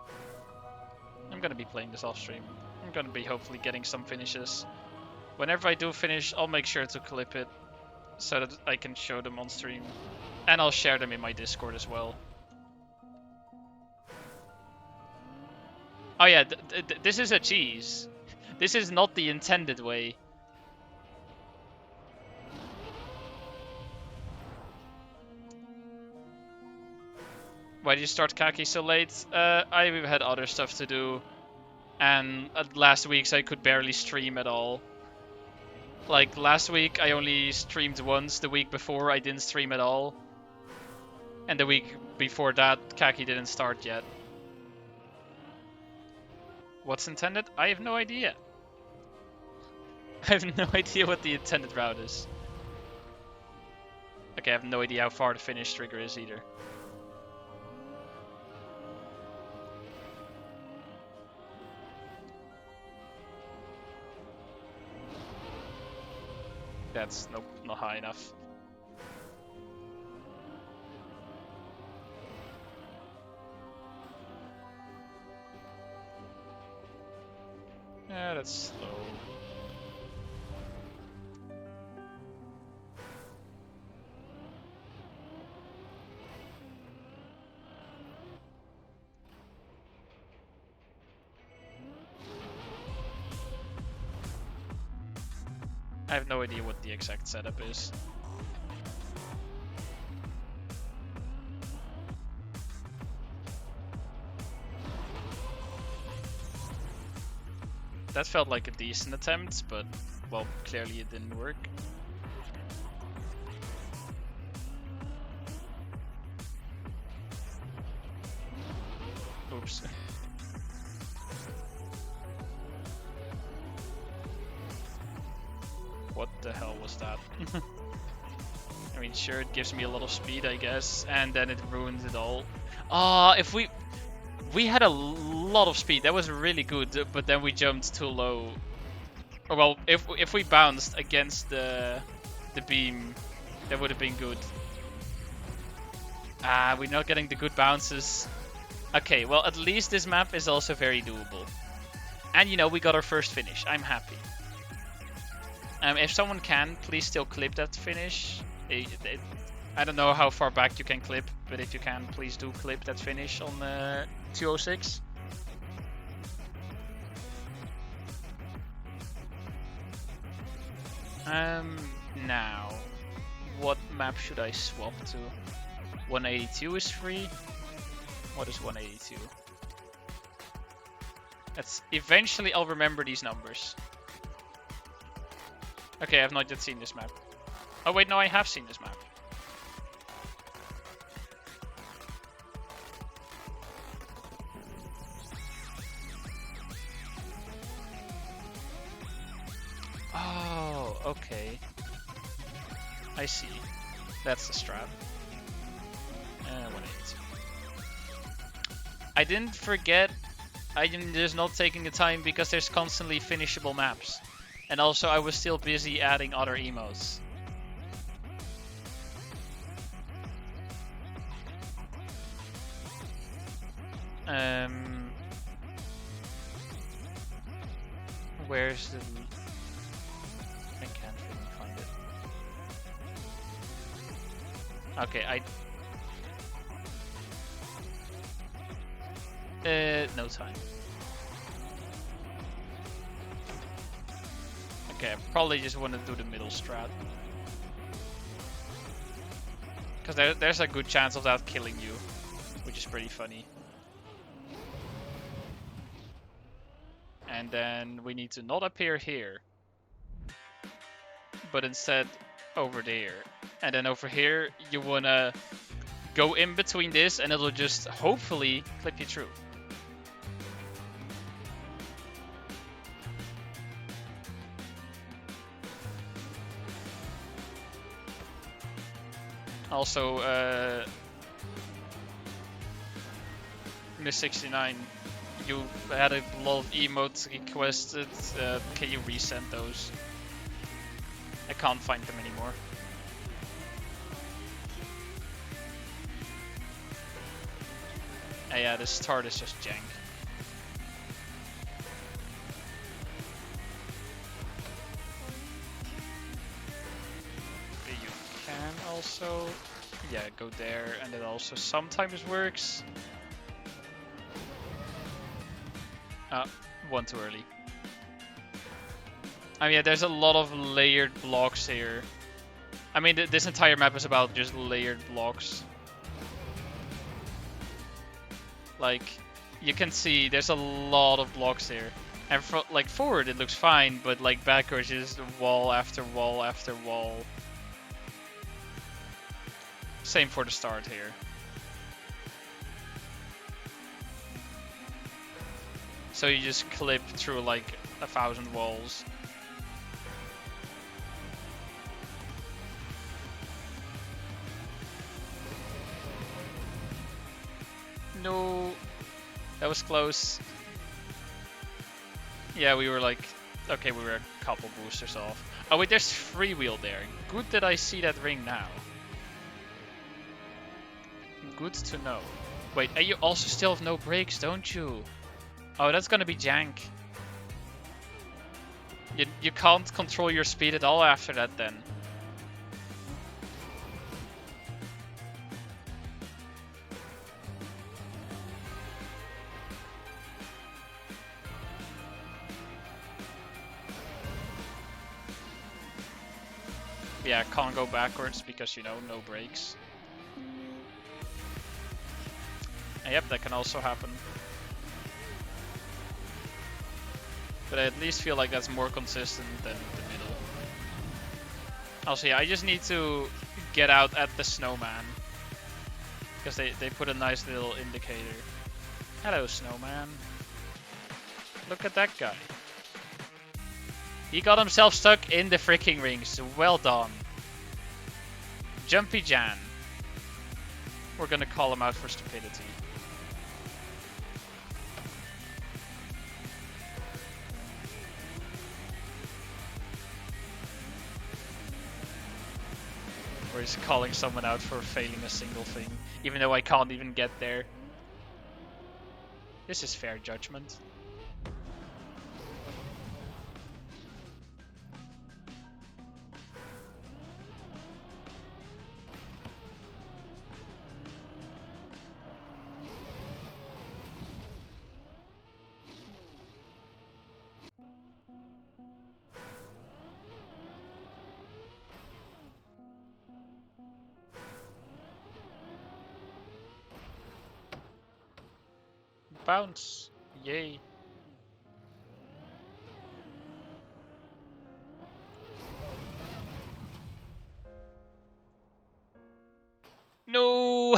Speaker 4: I'm gonna be playing this off stream. I'm gonna be hopefully getting some finishes. Whenever I do finish, I'll make sure to clip it so that I can show them on stream. And I'll share them in my Discord as well. Oh yeah, this is a cheese. This is not the intended way. Why did you start Kacky so late? I had other stuff to do. And last week's I could barely stream at all. Like, last week I only streamed once. The week before I didn't stream at all. And the week before that, Kacky didn't start yet. What's intended? I have no idea. I have no idea what the intended route is. Okay, I have no idea how far the finish trigger is either. That's nope, not high enough. Yeah, that's slow. I have no idea what the exact setup is. That felt like a decent attempt, but, well, clearly it didn't work. Oops. What the hell was that? I mean, sure, it gives me a lot of speed, I guess, and then it ruins it all. Ah, if we had a lot of speed, that was really good, but then we jumped too low. Or, well, if we bounced against the beam, that would have been good. Ah, we're not getting the good bounces. Okay, well, at least this map is also very doable. And, you know, we got our first finish. I'm happy. If someone can, please still clip that finish. I don't know how far back you can clip, but if you can, please do clip that finish on 206. Now, what map should I swap to? 182 is free. What is 182? That's eventually I'll remember these numbers. Okay, I've not yet seen this map. Oh wait, no, I have seen this map. Oh, okay. I see. That's the strat. 182. I didn't forget. I'm just not taking the time because there's constantly finishable maps. And also I was still busy adding other emotes. Where's the... I can't really find it. Okay, no time. Okay, I probably just want to do the middle strat. Because there's a good chance of that killing you, which is pretty funny. And then we need to not appear here, but instead over there. And then over here, you want to go in between this and it'll just hopefully clip you through. Also, Miss 69, you had a lot of emotes requested. Can you resend those? I can't find them anymore. Yeah, this start is just jank. You can also, yeah, go there, and it also sometimes works. One too early. I mean, yeah, there's a lot of layered blocks here. I mean, this entire map is about just layered blocks. Like, you can see there's a lot of blocks here. And like forward it looks fine, but like backwards is wall after wall after wall. Same for the start here. So you just clip through like 1,000 walls. No, that was close. Yeah, we were like, okay, we were a couple boosters off. Oh wait, there's freewheel there. Good that I see that ring now. Good to know. Wait, and you also still have no brakes, don't you? Oh, that's gonna be jank. You can't control your speed at all after that then. Yeah, can't go backwards because, you know, no brakes. And yep, that can also happen. But I at least feel like that's more consistent than the middle. Also, yeah, I just need to get out at the snowman. Because they put a nice little indicator. Hello, snowman. Look at that guy. He got himself stuck in the freaking rings. Well done. Jumpy Jan. We're gonna call him out for stupidity. Or he's calling someone out for failing a single thing, even though I can't even get there. This is fair judgment. Bounce. Yay. No!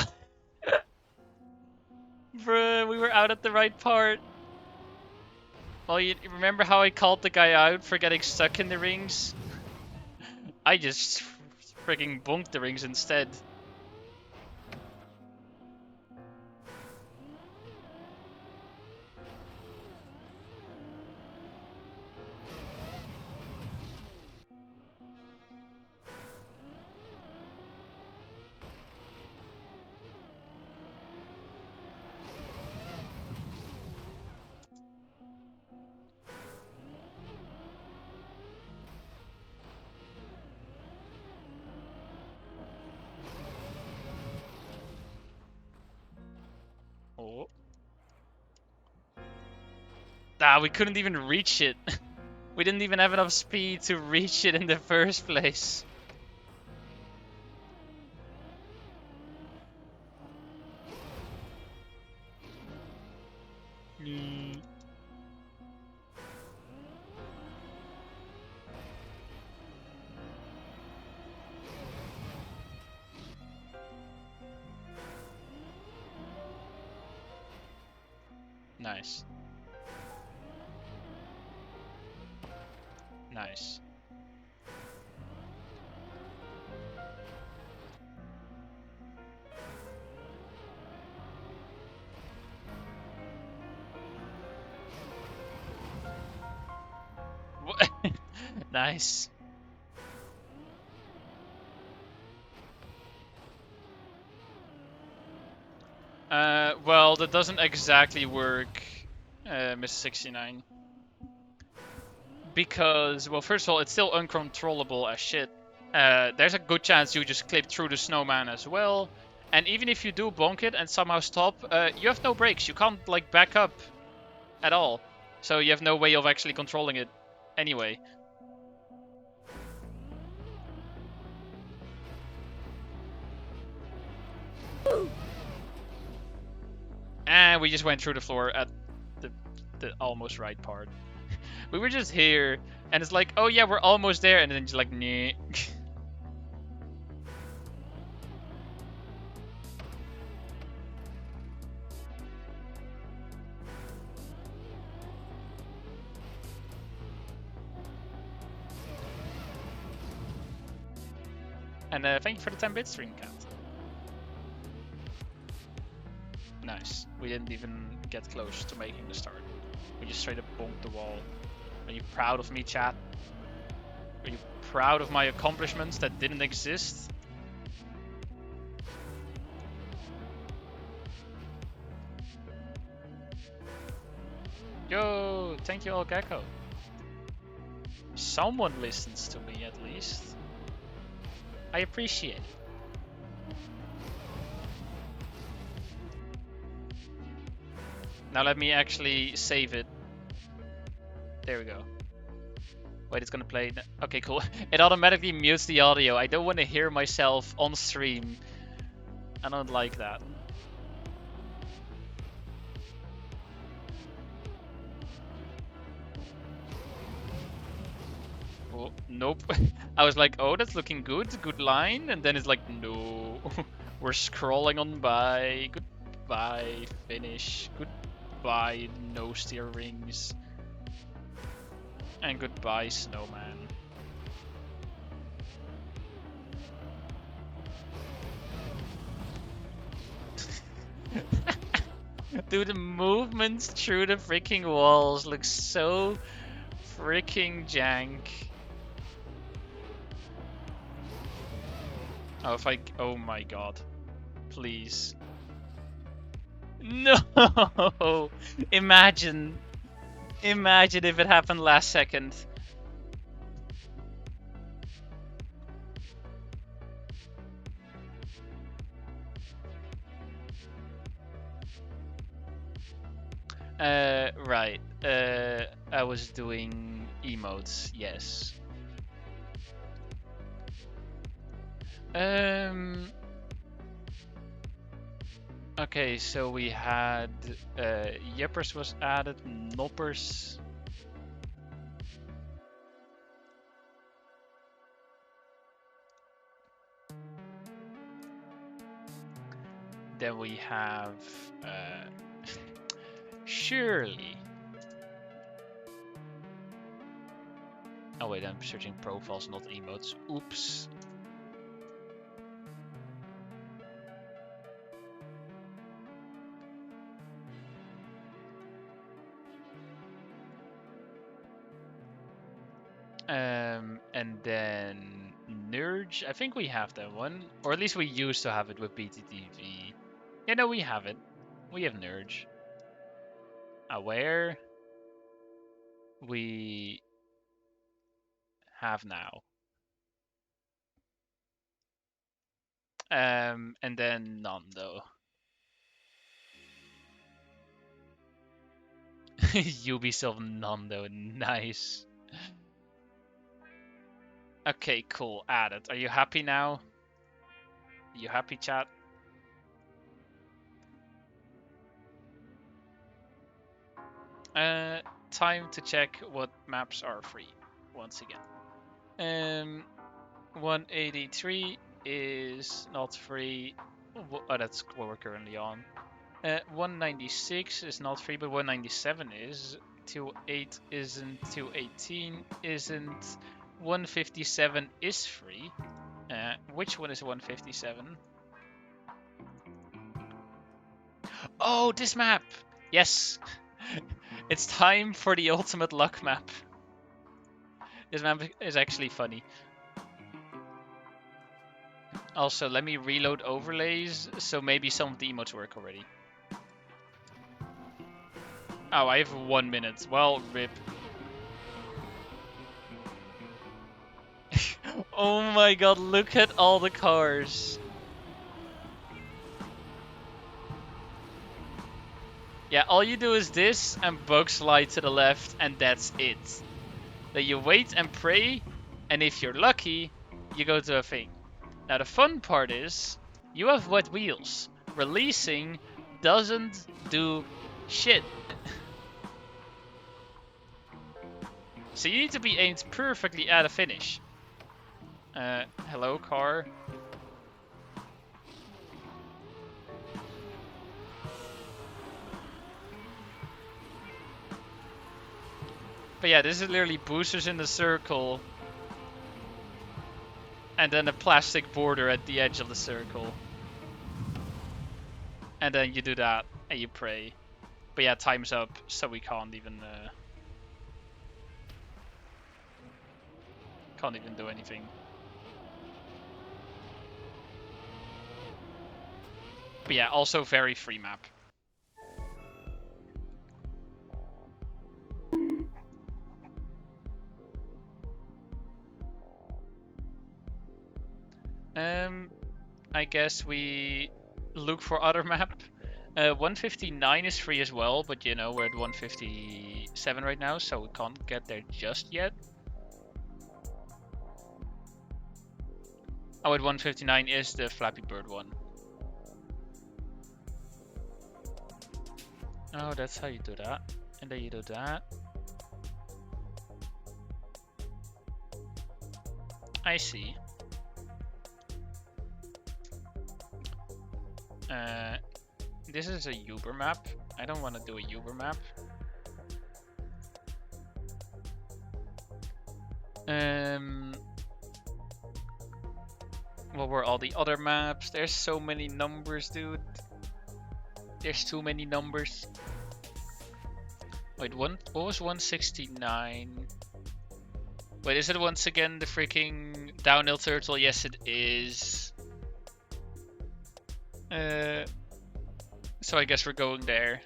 Speaker 4: Bruh, we were out at the right part. Well, you remember how I called the guy out for getting stuck in the rings? I just frigging bonked the rings instead. Oh. Ah, we couldn't even reach it. We didn't even have enough speed to reach it in the first place. Nice. Nice. Nice. Well, that doesn't exactly work, Mr. 69. Because, well, first of all, it's still uncontrollable as shit. There's a good chance you just clip through the snowman as well. And even if you do bonk it and somehow stop, you have no brakes. You can't, like, back up at all. So you have no way of actually controlling it anyway. And we just went through the floor at the almost right part. We were just here, and it's like, oh yeah, we're almost there, and then just like, nah. And thank you for the 10-bit stream, Cat. Nice. We didn't even get close to making the start. We just straight up bonked the wall. Are you proud of me, chat? Are you proud of my accomplishments that didn't exist? Yo, thank you all, Gecko. Someone listens to me at least. I appreciate it. Now let me actually save it. There we go. Wait, it's gonna play. Okay, cool. It automatically mutes the audio. I don't want to hear myself on stream. I don't like that. Oh, nope. I was like, oh, that's looking good. Good line. And then it's like, no. We're scrolling on by. Goodbye. Finish. Goodbye. No steer rings. And goodbye, snowman. Dude, the movements through the freaking walls look so freaking jank. Oh, oh my god. Please. No! Imagine if it happened last second. Right. I was doing emotes, yes. Okay, so we had Yippers was added, Noppers. Then we have Shirley. Oh wait, I'm searching profiles, not emotes. Oops. And then Nurge, I think we have that one. Or at least we used to have it with BTTV. Yeah, no, we have it. We have Nurge. Aware. We have now. And then none, though. Ubisoft none, though. Nice. Okay, cool. Added. Are you happy now? Are you happy, chat? Time to check what maps are free once again. 183 is not free. Oh, that's what we're currently on. 196 is not free, but 197 is. 28 isn't. 218 isn't. 157 is free. Which one is 157? Oh, this map! Yes! It's time for the ultimate luck map. This map is actually funny. Also, let me reload overlays, so maybe some of the emotes work already. Oh, I have 1 minute. Well, rip. Oh my god, look at all the cars. Yeah, all you do is this and bug slide to the left, and that's it. Then you wait and pray, and if you're lucky, you go to a thing. Now the fun part is, you have wet wheels, releasing doesn't do shit. So you need to be aimed perfectly at a finish. Hello, car. But yeah, this is literally boosters in the circle. And then a plastic border at the edge of the circle. And then you do that, and you pray. But yeah, time's up, so we can't even do anything. But yeah, also very free map. I guess we look for other map. 159 is free as well, but you know, we're at 157 right now, so we can't get there just yet. Oh, at 159 is the Flappy Bird one. Oh, that's how you do that. And then you do that. I see. This is a Uber map. I don't want to do a Uber map. What were all the other maps? There's so many numbers, dude. There's too many numbers. Wait, what was 169? Wait, is it once again the freaking downhill turtle? Yes, it is. So I guess we're going there.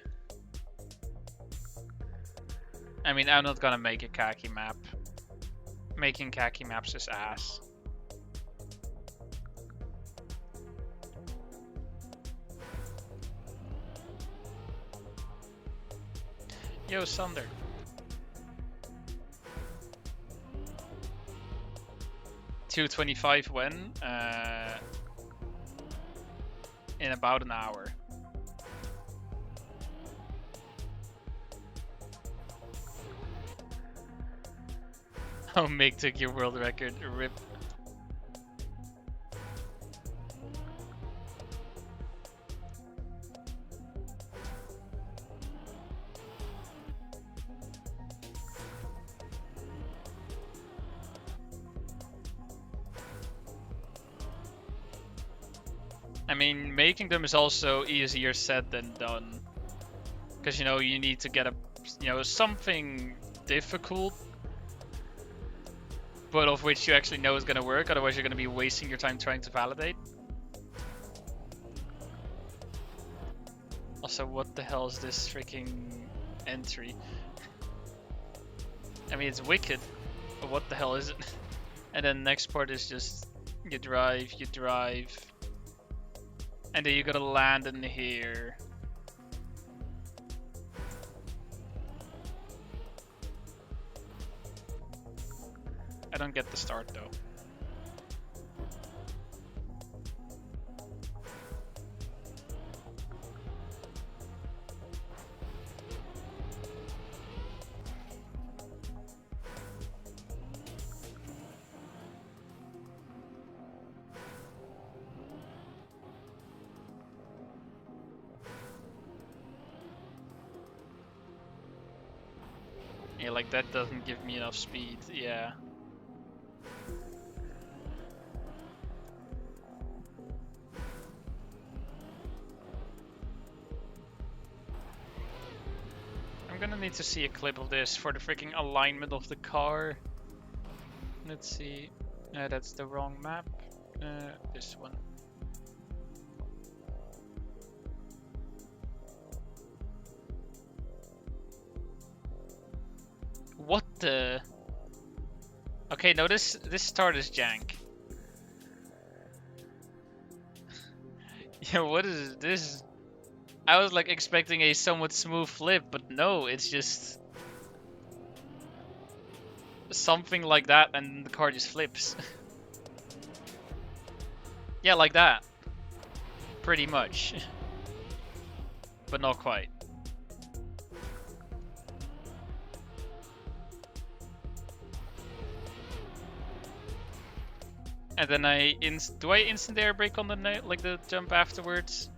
Speaker 4: I mean, I'm not gonna make a Kacky map. Making Kacky maps is ass. Yo, Sunder. $225 when? In about an hour. Oh, Mick took your world record. RIP. I mean, making them is also easier said than done. Because, you know, you need to get something difficult, but of which you actually know is going to work, otherwise you're going to be wasting your time trying to validate. Also, what the hell is this freaking entry? I mean, it's wicked, but what the hell is it? And then next part is just, you drive, and then you gotta land in here. I don't get the start though. Yeah, like that doesn't give me enough speed, yeah. I'm gonna need to see a clip of this for the freaking alignment of the car. Let's see. That's the wrong map. This one. What the? Okay, no, this start is jank. Yeah, what is this? I was like expecting a somewhat smooth flip, but no, it's just something like that and the car just flips. Yeah, like that. Pretty much.
Speaker 1: but not quite. And then do I instant air brake on the like the jump afterwards?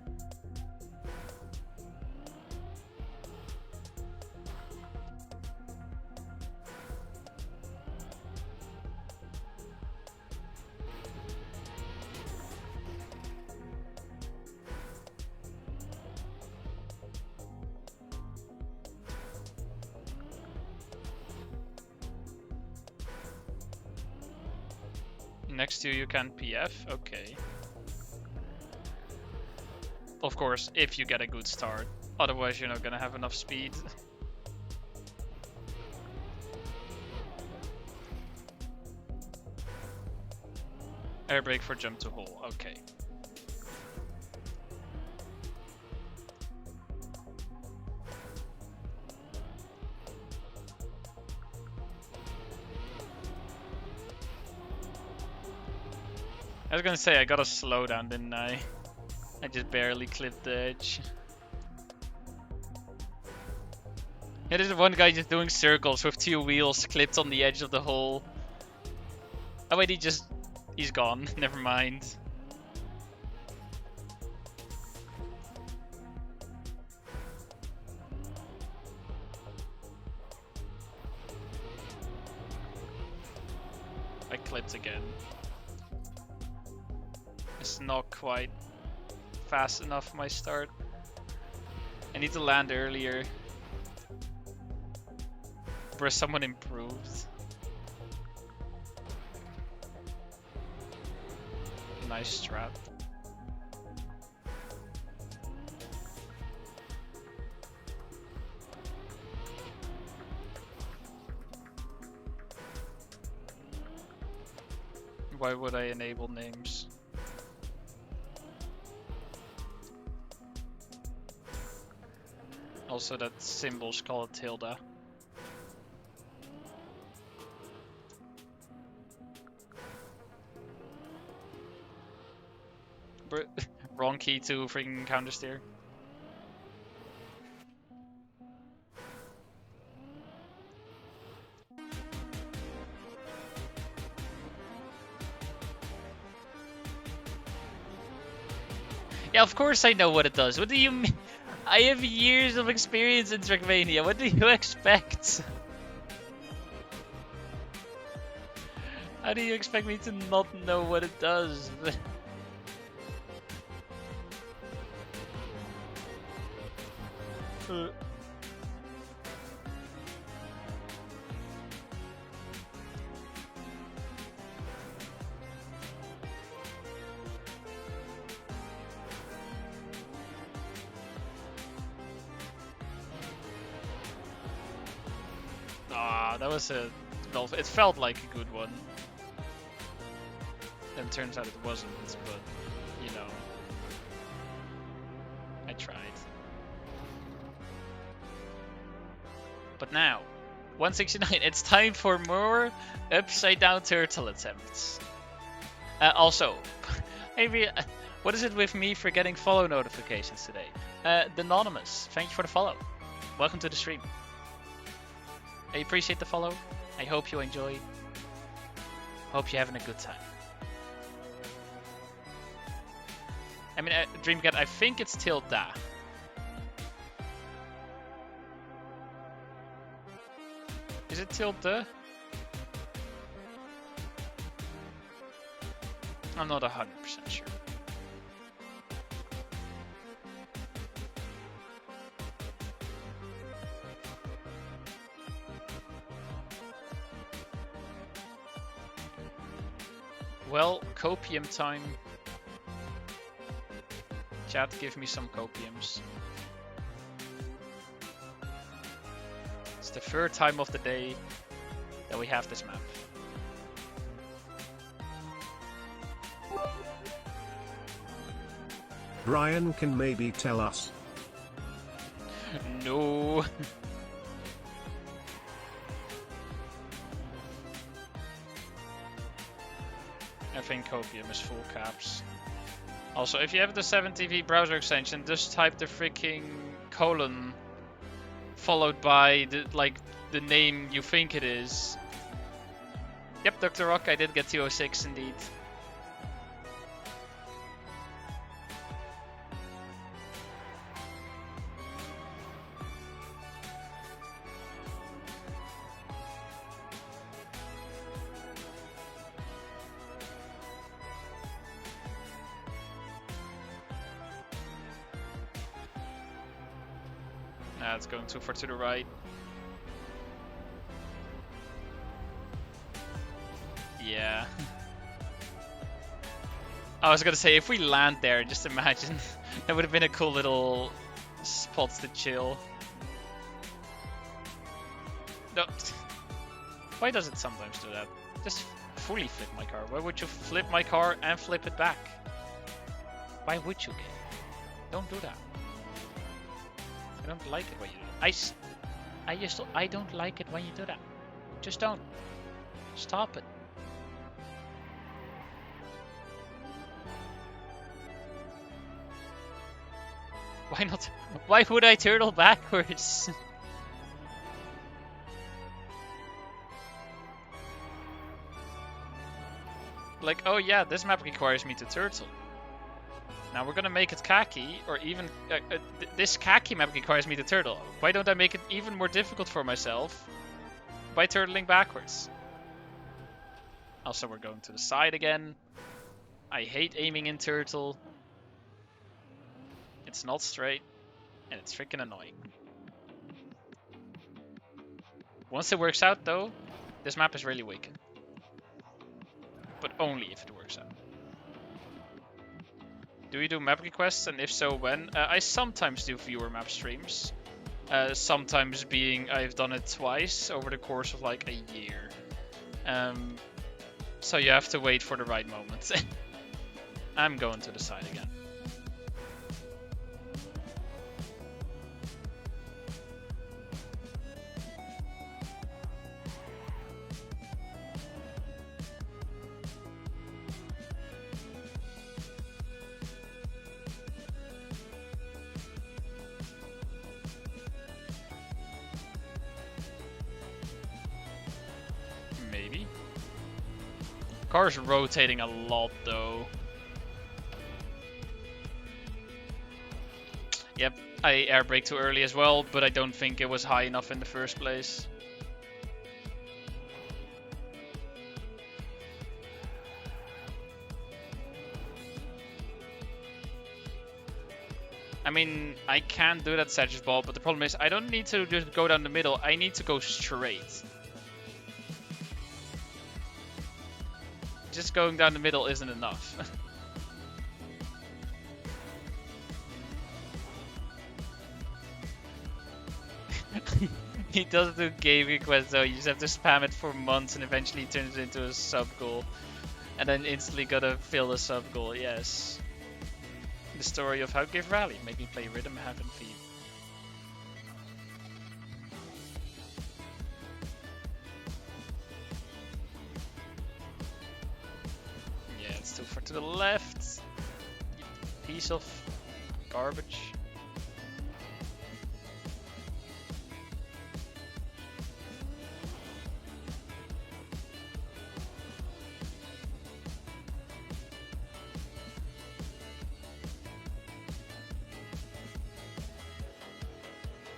Speaker 1: Next to you can PF, okay. Of course, if you get a good start. Otherwise you're not gonna have enough speed. Air brake for jump to hole, okay. I was gonna say I got a slowdown, didn't I? I just barely clipped the edge. Yeah, there's one guy just doing circles with 2 wheels clipped on the edge of the hole. Oh wait, he's gone. Never mind. I clipped again. It's not quite fast enough for my start. I need to land earlier. Where someone improved. Nice strat. Why would I enable names? Also, that symbol's called tilde. Wrong key to freaking counter steer. Yeah, of course I know what it does. What do you mean? I have years of experience in Trackmania. What do you expect? How do you expect me to not know what it does? That was a... Well, it felt like a good one. Then turns out it wasn't, but, you know. I tried. But now, 169, it's time for more upside down turtle attempts. Also, maybe, what is it with me forgetting follow notifications today? Anonymous, thank you for the follow. Welcome to the stream. I appreciate the follow. I hope you enjoy. Hope you're having a good time. I mean, Dreamcat, I think it's tilde. Is it tilde? I'm not 100% sure. Well, copium time. Chat, give me some copiums. It's the third time of the day that we have this map.
Speaker 2: Brian can maybe tell us.
Speaker 1: No. I think copium is full caps. Also, if you have the 7TV browser extension, just type the freaking
Speaker 4: colon followed by the name you think it is. Yep, Dr. Rock, I did get 206 indeed. It's going too far to the right. Yeah. I was gonna say, if we land there, just imagine. That would have been a cool little spot to chill. No. Why does it sometimes do that? Just fully flip my car. Why would you flip my car and flip it back? Why would you, game? Don't do that. I don't like it when you do that. I don't like it when you do that. Just don't. Stop it. Why not? Why would I turtle backwards? Like, oh yeah, this map requires me to turtle. Now we're gonna make it Kacky, or even this Kacky map requires me to turtle. Why don't I make it even more difficult for myself by turtling backwards? Also, we're going to the side again. I hate aiming in turtle. It's not straight, and it's freaking annoying. Once it works out though, this map is really wicked. But only if it works out. Do we do map requests, and if so, when? I sometimes do viewer map streams. Sometimes being I've done it twice over the course of like a year. So you have to wait for the right moment. I'm going to the side again. Maybe. Car's rotating a lot though. Yep, I air braked too early as well, but I don't think it was high enough in the first place. I mean, I can do that Sagittarius ball, but the problem is I don't need to just go down the middle, I need to go straight. Just going down the middle isn't enough. He doesn't do game requests though, you just have to spam it for months and eventually it turns into a sub goal. And then instantly gotta fill the sub goal, yes. The story of how Give Rally made me play Rhythm Heaven Feed. Yeah, it's too far to the left. Piece of garbage.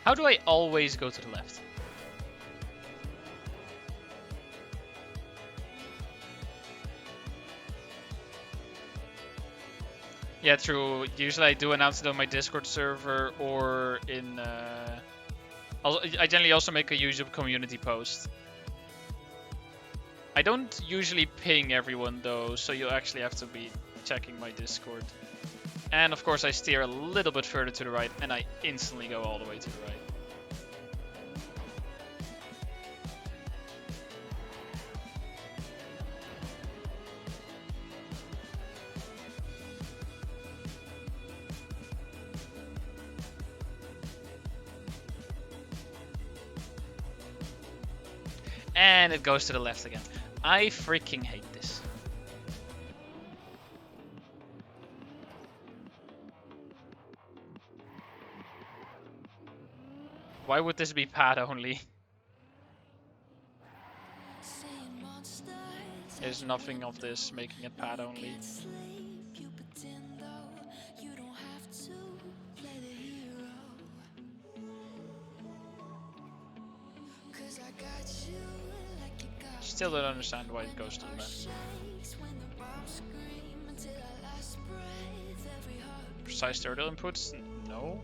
Speaker 4: How do I always go to the left? Yeah, true. Usually I do announce it on my Discord server or in... I generally also make a YouTube community post. I don't usually ping everyone though, so you'll actually have to be checking my Discord. And of course I steer a little bit further to the right and I instantly go all the way to the right. And it goes to the left again. I freaking hate this. Why would this be pad only? There's nothing of this making it pad only. Still don't understand why it goes to the left. Precise turtle inputs? No.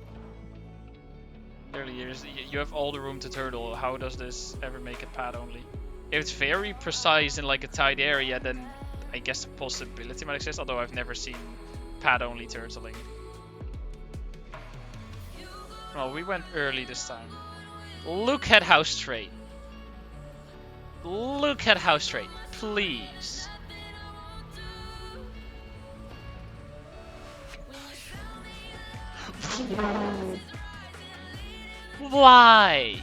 Speaker 4: Clearly, you have all the room to turtle. How does this ever make it pad only? If it's very precise in like a tight area, then I guess the possibility might exist, although I've never seen pad only turtling. Well, we went early this time. Look at how straight. Look at how straight. Please. Why?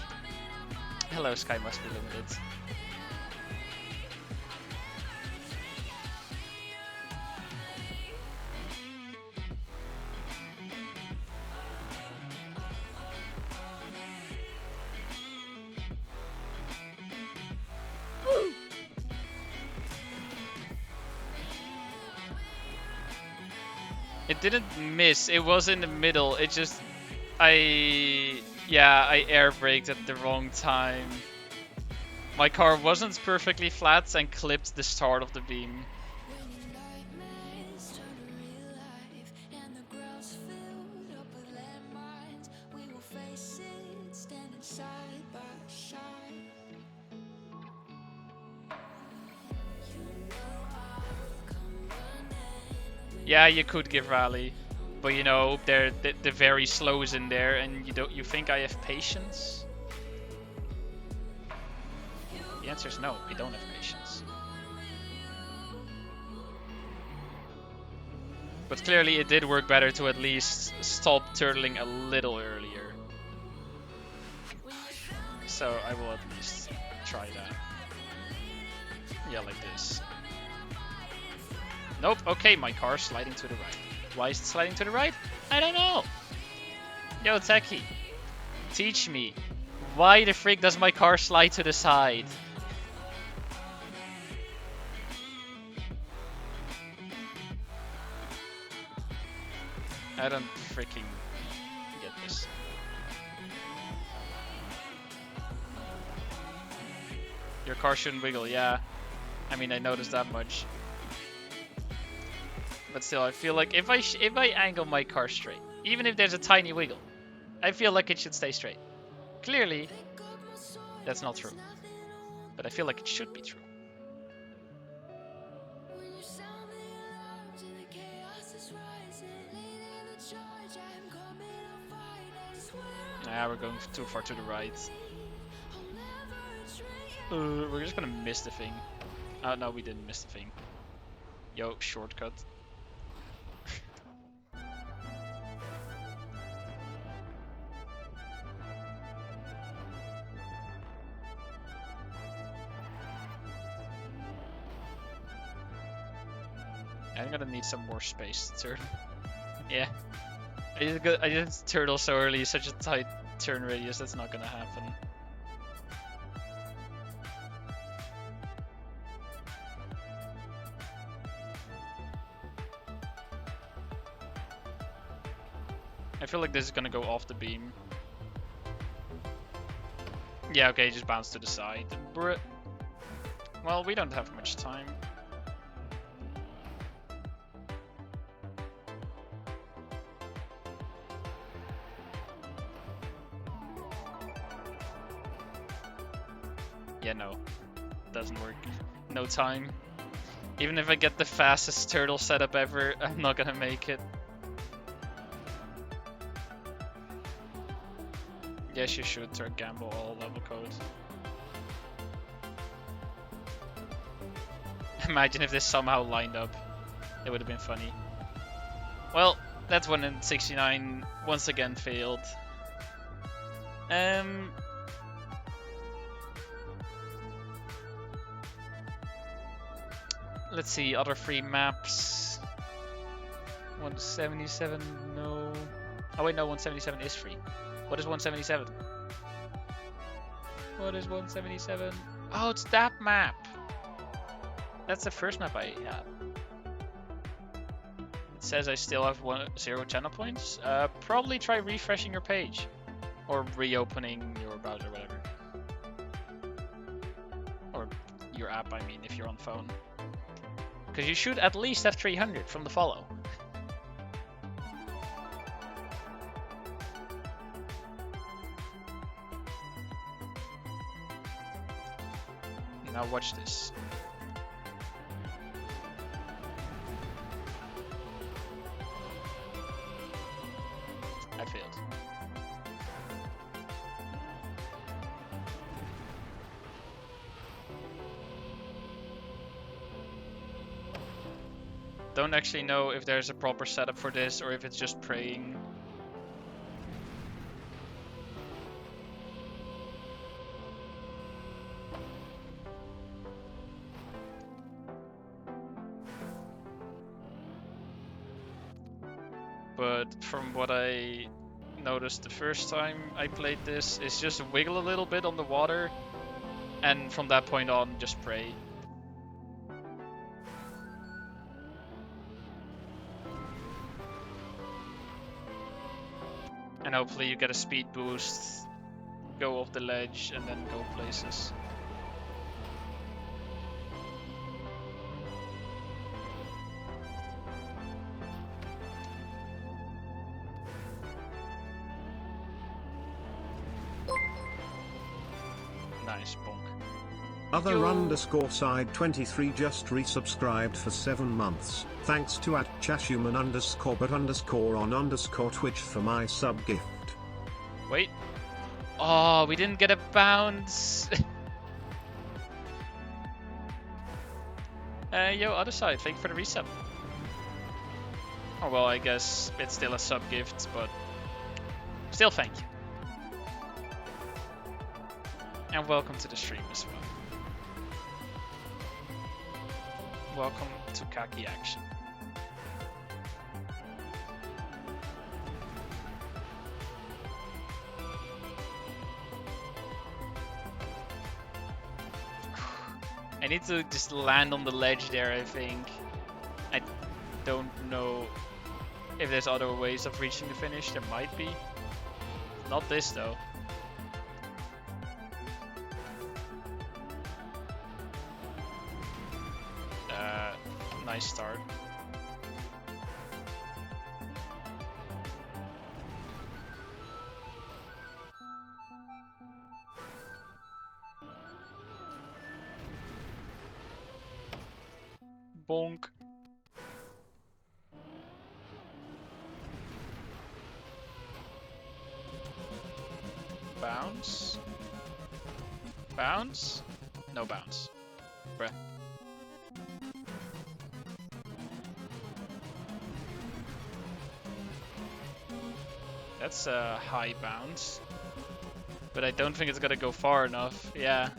Speaker 4: Hello, Sky must be limited. It didn't miss, it was in the middle, it just... I air braked at the wrong time. My car wasn't perfectly flat and clipped the start of the beam. Yeah, you could give rally, but you know, the very slows in there, and you think I have patience? The answer is no, I don't have patience. But clearly it did work better to at least stop turtling a little earlier. So I will at least try that. Yeah, like this. Nope, okay, my car's sliding to the right. Why is it sliding to the right? I don't know. Yo, Techie, teach me. Why the frick does my car slide to the side? I don't freaking get this. Your car shouldn't wiggle, yeah. I mean, I noticed that much. But still, I feel like if I angle my car straight, even if there's a tiny wiggle, I feel like it should stay straight. Clearly, that's not true. But I feel like it should be true. Yeah, we're going too far to the right. We're just gonna miss the thing. Oh no, we didn't miss the thing. Yo, shortcut. I'm gonna need some more space to turn. Yeah. I just turtle so early, such a tight turn radius, that's not gonna happen. I feel like this is gonna go off the beam. Yeah, okay, just bounce to the side. Well, we don't have much time. Yeah, no. Doesn't work. No time. Even if I get the fastest turtle setup ever, I'm not gonna make it. Yes, you should gamble all level code. Imagine if this somehow lined up. It would have been funny. Well, that's 1 in 69 once again failed. Let's see, other free maps. 177, no. Oh wait, no, 177 is free. What is 177? What is 177? Oh, it's that map. That's the first map I have. It says I still have 0 channel points. Probably try refreshing your page. Or reopening your browser, whatever. Or your app, I mean, if you're on phone. Because you should at least have 300 from the follow. Now watch this. I failed. Don't actually know if there's a proper setup for this or if it's just praying. But from what I noticed the first time I played this, is just wiggle a little bit on the water, and from that point on, just pray. And hopefully you get a speed boost, go off the ledge, and then go places. Nice, bonk.
Speaker 2: Other _ side 23 just resubscribed for 7 months. Thanks to @chashuman _but_on _Twitch for my sub gift.
Speaker 4: Wait. Oh, we didn't get a bounce. Yo, other side, thank you for the resub. Oh well, I guess it's still a sub gift, but still thank you. And welcome to the stream as well. Welcome to Kacky Action. I need to just land on the ledge there, I think. I don't know if there's other ways of reaching the finish. There might be. Not this though. Nice start. Bonk. Bounce. Bounce? No bounce. Bruh. That's a high bounce. But I don't think it's gonna go far enough. Yeah.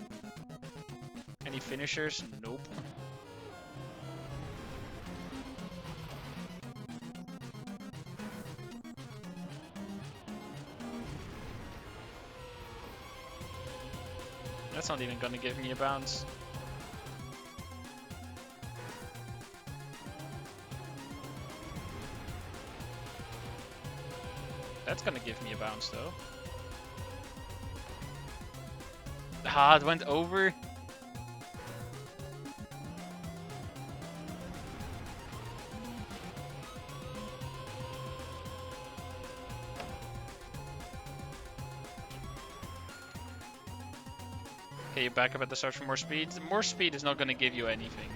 Speaker 4: Any finishers? Nope. That's not even gonna give me a bounce. That's gonna give me a bounce though. Ah, it went over. Okay, you back up at the start for more speed. More speed is not gonna give you anything.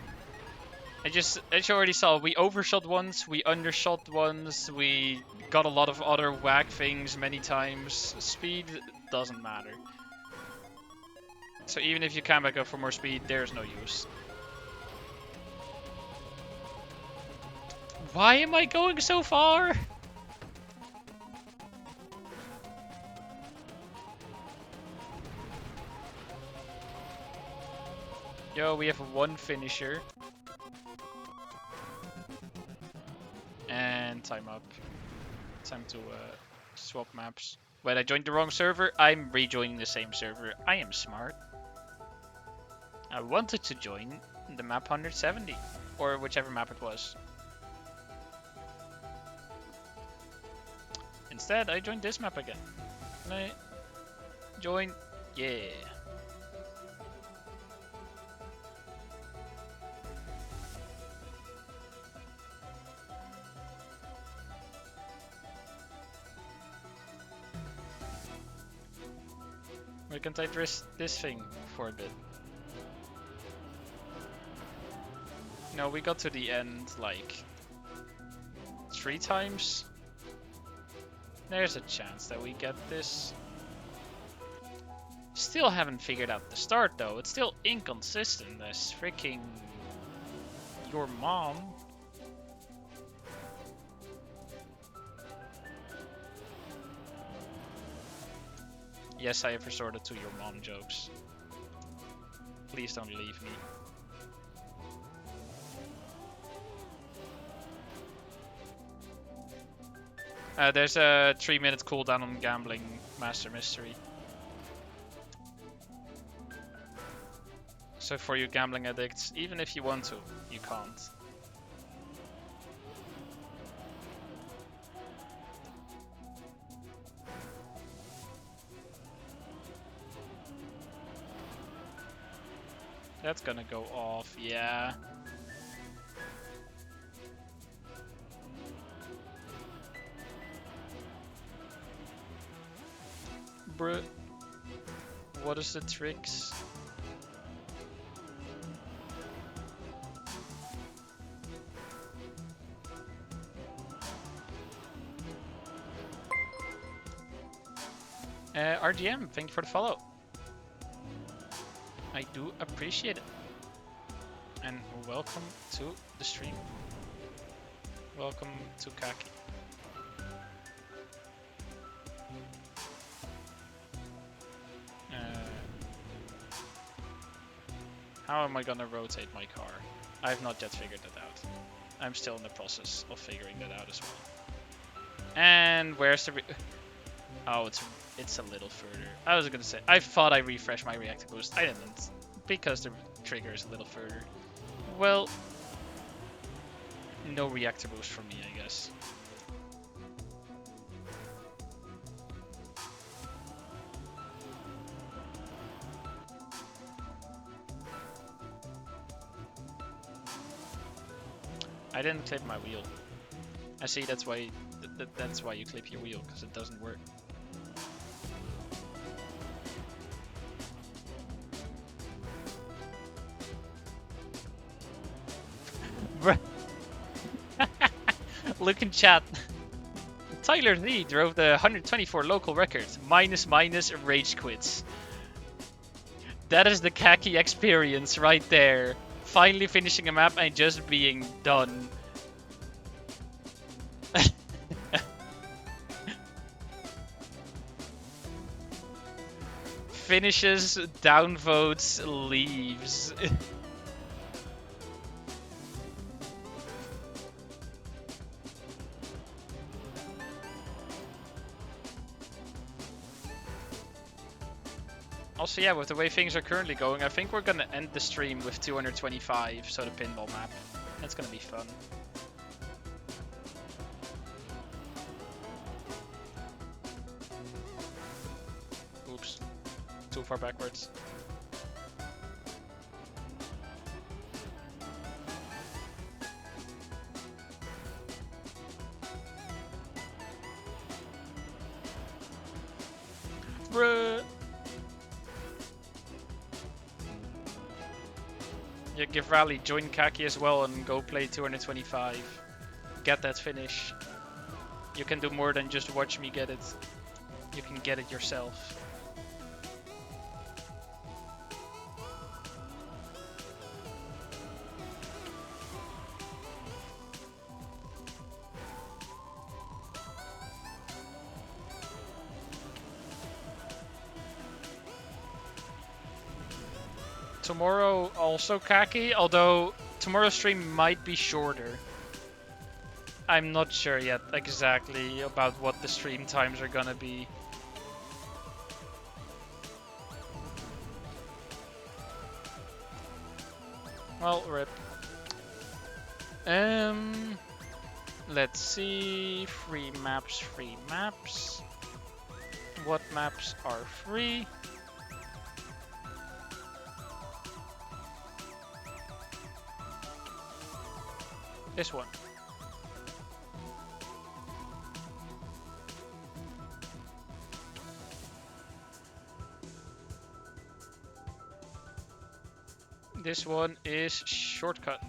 Speaker 4: As you already saw, we overshot once, we undershot once, we got a lot of other whack things many times. Speed doesn't matter. So even if you can back up for more speed, there's no use. Why am I going so far? Yo, we have one finisher. And time up. Time to swap maps. When I joined the wrong server, I'm rejoining the same server. I am smart. I wanted to join the map 170, or whichever map it was. Instead, I joined this map again. And I join, yeah. Why can't I dress this thing for a bit? No, we got to the end like 3 times. There's a chance that we get this. Still haven't figured out the start though. It's still inconsistent as freaking your mom. Yes, I have resorted to your mom jokes. Please don't leave me. There's a 3-minute cooldown on gambling master mystery. So for you gambling addicts, even if you want to, you can't. That's gonna go off, yeah. Bruh. What is the tricks? RGM, thank you for the follow. I do appreciate it. And welcome to the stream. Welcome to Kacky. How am I gonna rotate my car? I have not yet figured that out. I'm still in the process of figuring that out as well. And where's the... Oh, it's a little further. I was gonna say, I thought I refreshed my reactor boost. I didn't, because the trigger is a little further. Well, no reactor boost for me, I guess. I didn't clip my wheel. I see, that's why that's why you clip your wheel, because it doesn't work. Look in chat. Tyler Lee drove the 124 local record. Minus rage quits. That is the Kacky experience right there. Finally finishing a map and just being done. Finishes, downvotes, leaves. Also, yeah, with the way things are currently going, I think we're gonna end the stream with 225, so the pinball map. That's gonna be fun. Oops. Too far backwards. Bruh. Yeah, give Rally, join Kacky as well and go play 225. Get that finish. You can do more than just watch me get it. You can get it yourself. Tomorrow also Kacky, although tomorrow's stream might be shorter. I'm not sure yet exactly about what the stream times are gonna be. Well, rip. Let's see. Free maps, free maps. What maps are free? This one. This one is shortcut.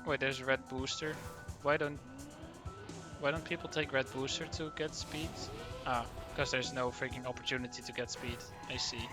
Speaker 4: Wait, there's red booster. Why don't people take red booster to get speed? Ah, because there's no freaking opportunity to get speed. I see.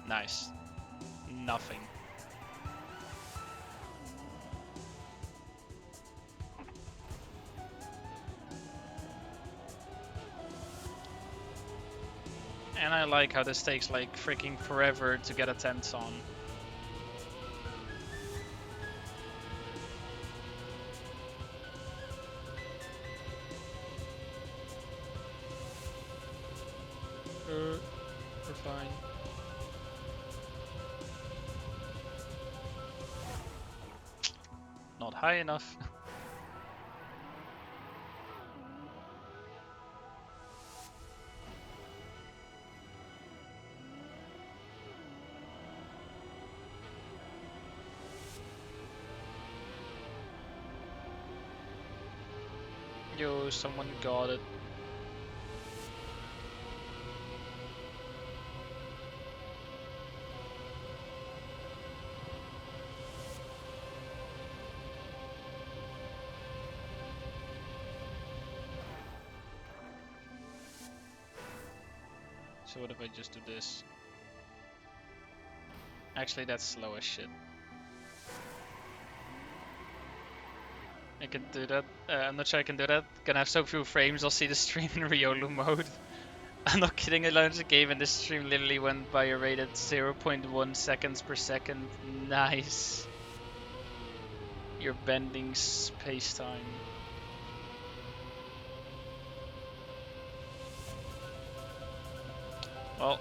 Speaker 4: Nice. Nothing. And I like how this takes like freaking forever to get a tense on. We're fine. Not high enough. Yo, someone got it. So what if I just do this? Actually, that's slow as shit. I can do that. I'm not sure I can do that. Gonna have so few frames, I'll see the stream in Riolu mode. I'm not kidding, I launched the game and this stream literally went by a rate at 0.1 seconds per second. Nice. You're bending space-time. Well,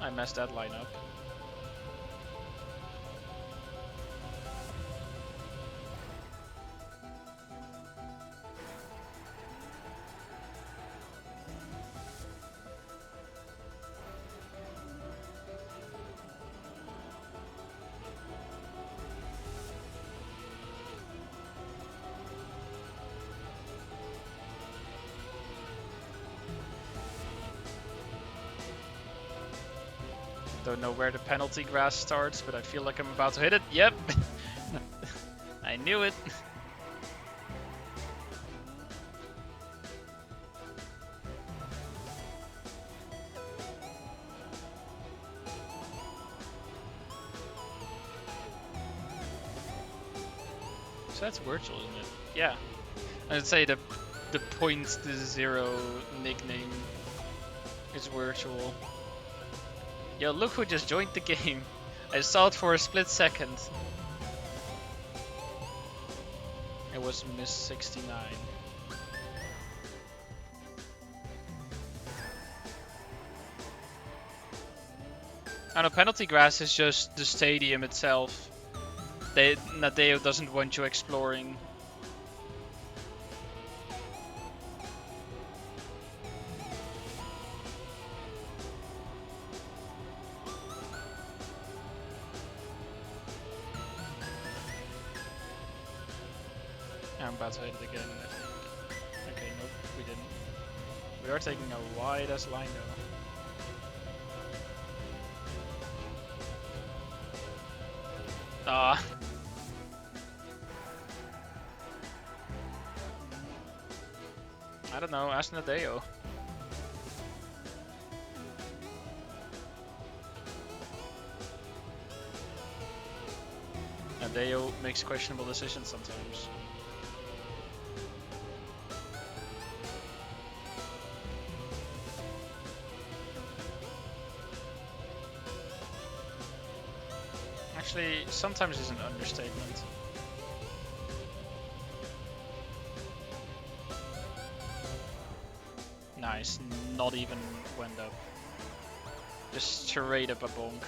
Speaker 4: I messed that line up. Don't know where the penalty grass starts, but I feel like I'm about to hit it. Yep. I knew it. So that's virtual, isn't it? Yeah. I'd say the points to zero nickname is virtual. Yo, look who just joined the game. I saw it for a split second. It was Miss 69. And a penalty grass is just the stadium itself. Nadeo doesn't want you exploring. I'm about to hit it again, I think. Okay, nope, we didn't. We are taking a wide-ass line though. Ah. I don't know, ask Nadeo. Deo makes questionable decisions sometimes. Actually, sometimes is an understatement. Nice, not even went up. Just straight up a bonk.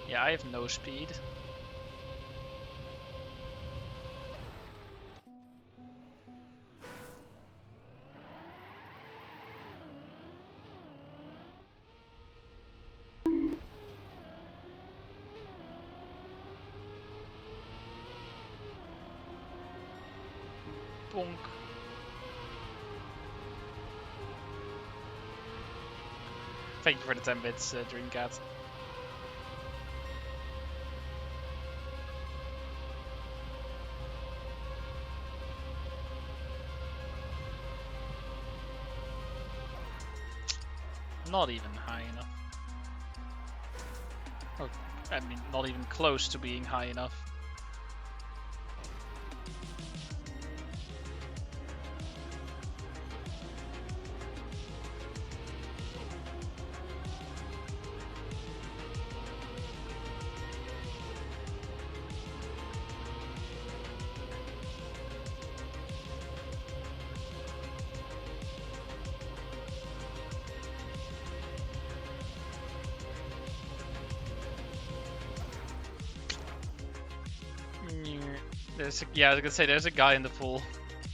Speaker 4: Yeah, I have no speed. Bonk. Thank you for the 10 bits, Dreamcat. Not even high enough. Or, I mean, not even close to being high enough. Yeah, I was gonna say there's a guy in the pool.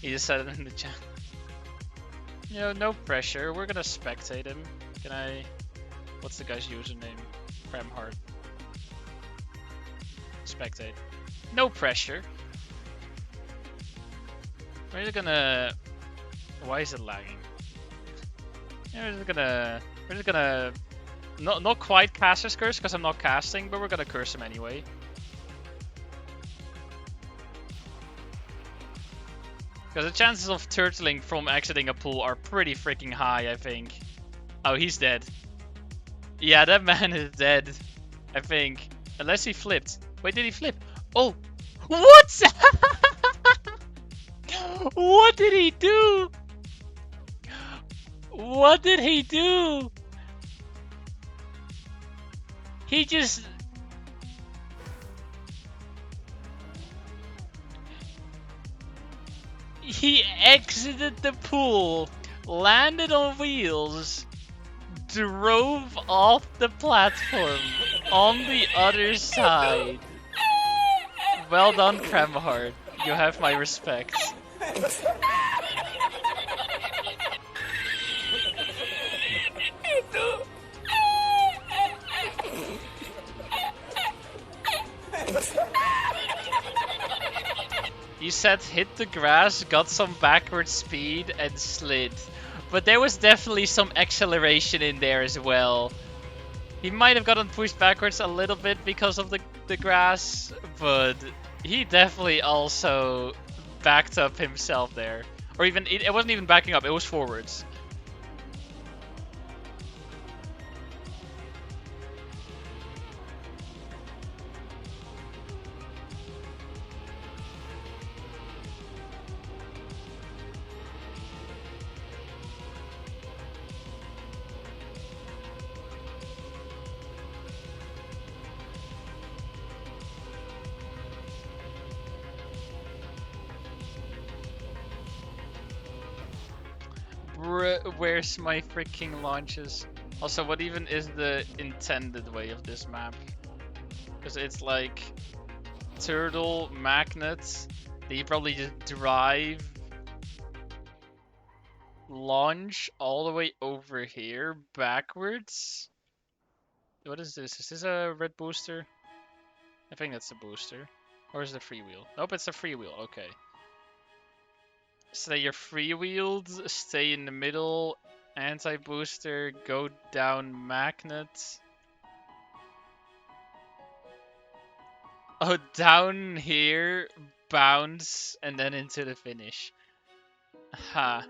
Speaker 4: He just said it in the chat. You know, no pressure. We're gonna spectate him. Can I? What's the guy's username? Kremhard. Spectate. No pressure. We're just gonna. Why is it lagging? Yeah, We're just gonna. Not quite caster's curse because I'm not casting, but we're gonna curse him anyway. Because the chances of turtling from exiting a pool are pretty freaking high, I think. Oh, he's dead. Yeah, that man is dead. I think. Unless he flipped. Wait, did he flip? Oh! What? What did he do? What did he do? He just... He exited the pool, landed on wheels, drove off the platform on the other side. Well done, Kremhard. You have my respect. You said hit the grass, got some backward speed, and slid. But there was definitely some acceleration in there as well. He might have gotten pushed backwards a little bit because of the grass, but he definitely also backed up himself there. Or even, it wasn't even backing up, it was forwards. Where's my freaking launches? Also, what even is the intended way of this map? Because it's like turtle magnets that you probably just drive, launch all the way over here backwards. What is this? Is this a red booster? I think that's a booster. Or is it a freewheel? Nope, it's a freewheel. Okay. So your freewheeled stay in the middle Anti-booster, go down magnet. Oh, down here, bounce, and then into the finish. Ha.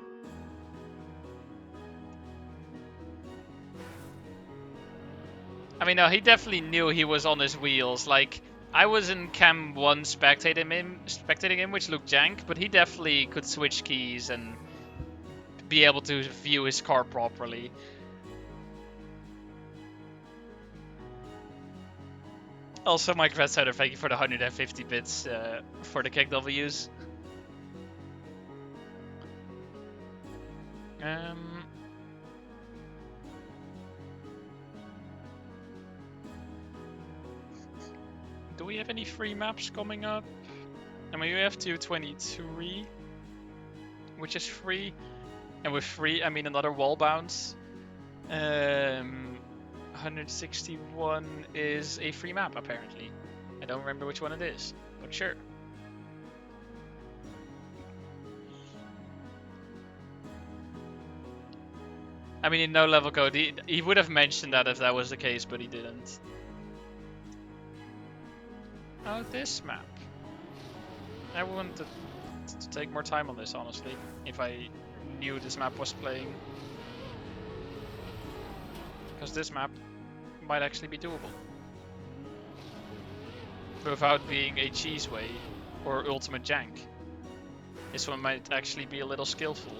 Speaker 4: I mean, no, he definitely knew he was on his wheels. Like, I was in Cam 1 spectating him, which looked jank, but he definitely could switch keys and be able to view his car properly. Also, Mike Redsider, thank you for the 150 bits for the KWs. Do we have any free maps coming up? I mean, we have 223, which is free. And with free, I mean another wall bounce. 161 is a free map, apparently. I don't remember which one it is, but sure. I mean, in no level code, he would have mentioned that if that was the case, but he didn't. Oh, this map. I wanted to take more time on this, honestly, if I knew this map was playing. Because this map might actually be doable. Without being a cheeseway or ultimate jank. This one might actually be a little skillful.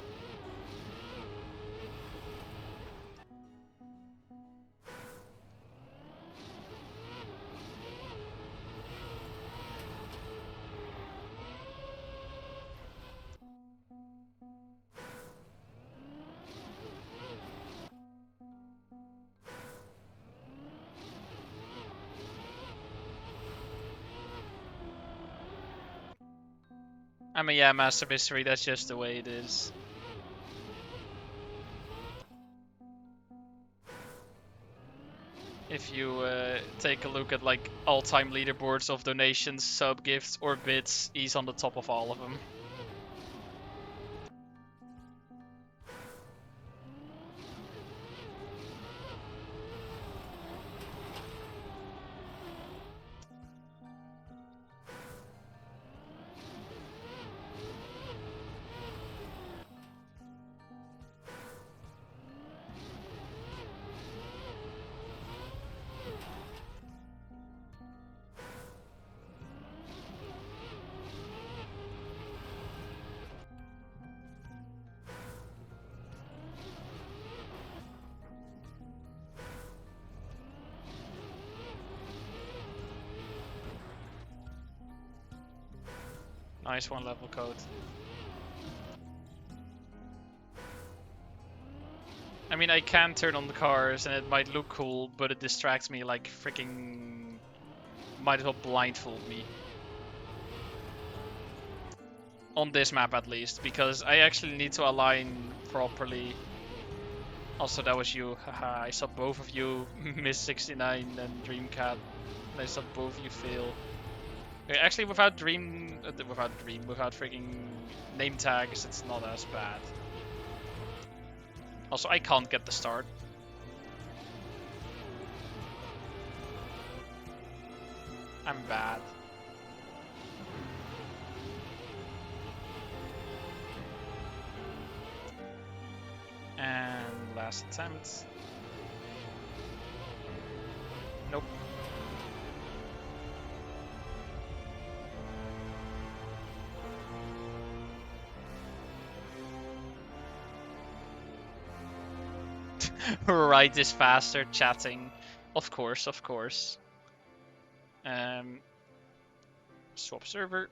Speaker 4: I mean, yeah, Master Mystery, that's just the way it is. If you take a look at like all-time leaderboards of donations, sub-gifts, or bits, he's on the top of all of them. Nice one level code. I mean, I can turn on the cars and it might look cool, but it distracts me like freaking... Might as well blindfold me. On this map at least, because I actually need to align properly. Also, that was you. Haha, I saw both of you miss 69 and Dreamcat. I saw both of you fail. Actually, without freaking name tags, it's not as bad. Also, I can't get the start. I'm bad. And last attempt. Nope. Right is faster, chatting. Of course, of course. Swap server.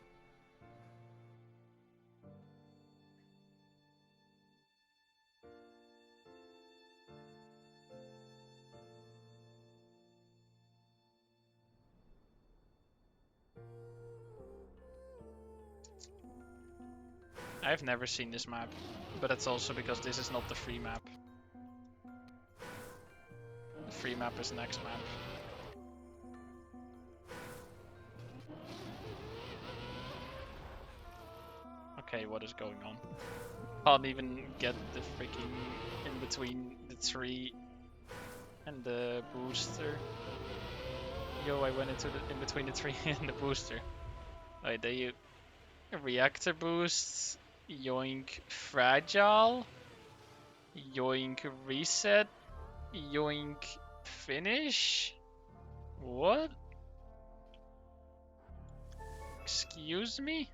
Speaker 4: I've never seen this map, but that's also because this is not the free map. The free map is next map. okay, what is going on? Can't even get the freaking in between the tree and the booster. Yo, I went into the in between the tree and the booster. Alright, there you. Reactor boosts. Yoink, fragile. Yoink, reset. Yoink, finish. What? Excuse me?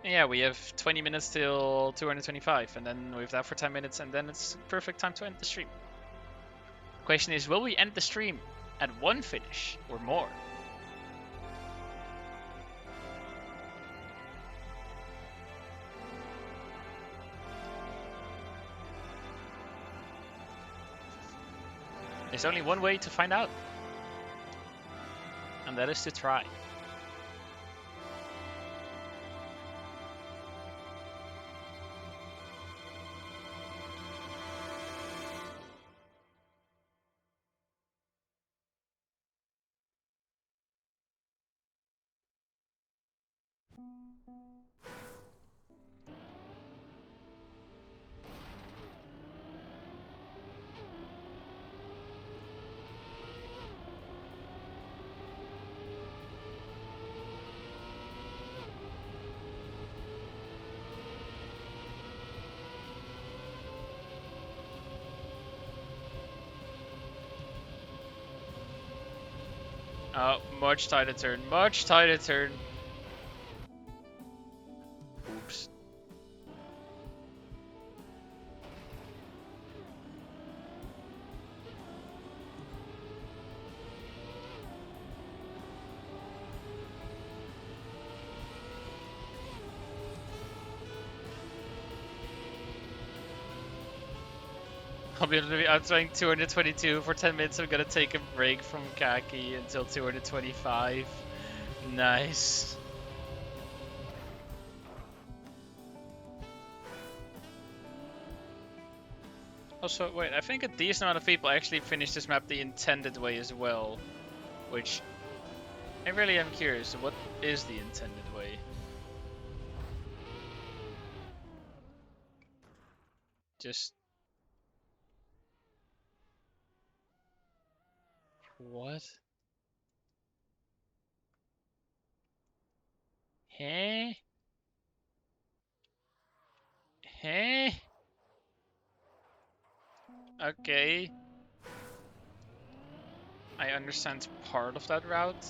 Speaker 4: Yeah, we have 20 minutes till 225, and then we have that for 10 minutes, and then it's perfect time to end the stream. Question is, will we end the stream at one finish or more? There's only one way to find out, and that is to try. Oh, much tighter turn. Much tighter turn. Oops. I'm trying 222 for 10 minutes. I'm gonna take a break from Kacky until 225. Nice. Also, wait, I think a decent amount of people actually finished this map the intended way as well. Which, I really am curious, what is the intended way? Just... What? Hey? Hey? Okay. I understand part of that route.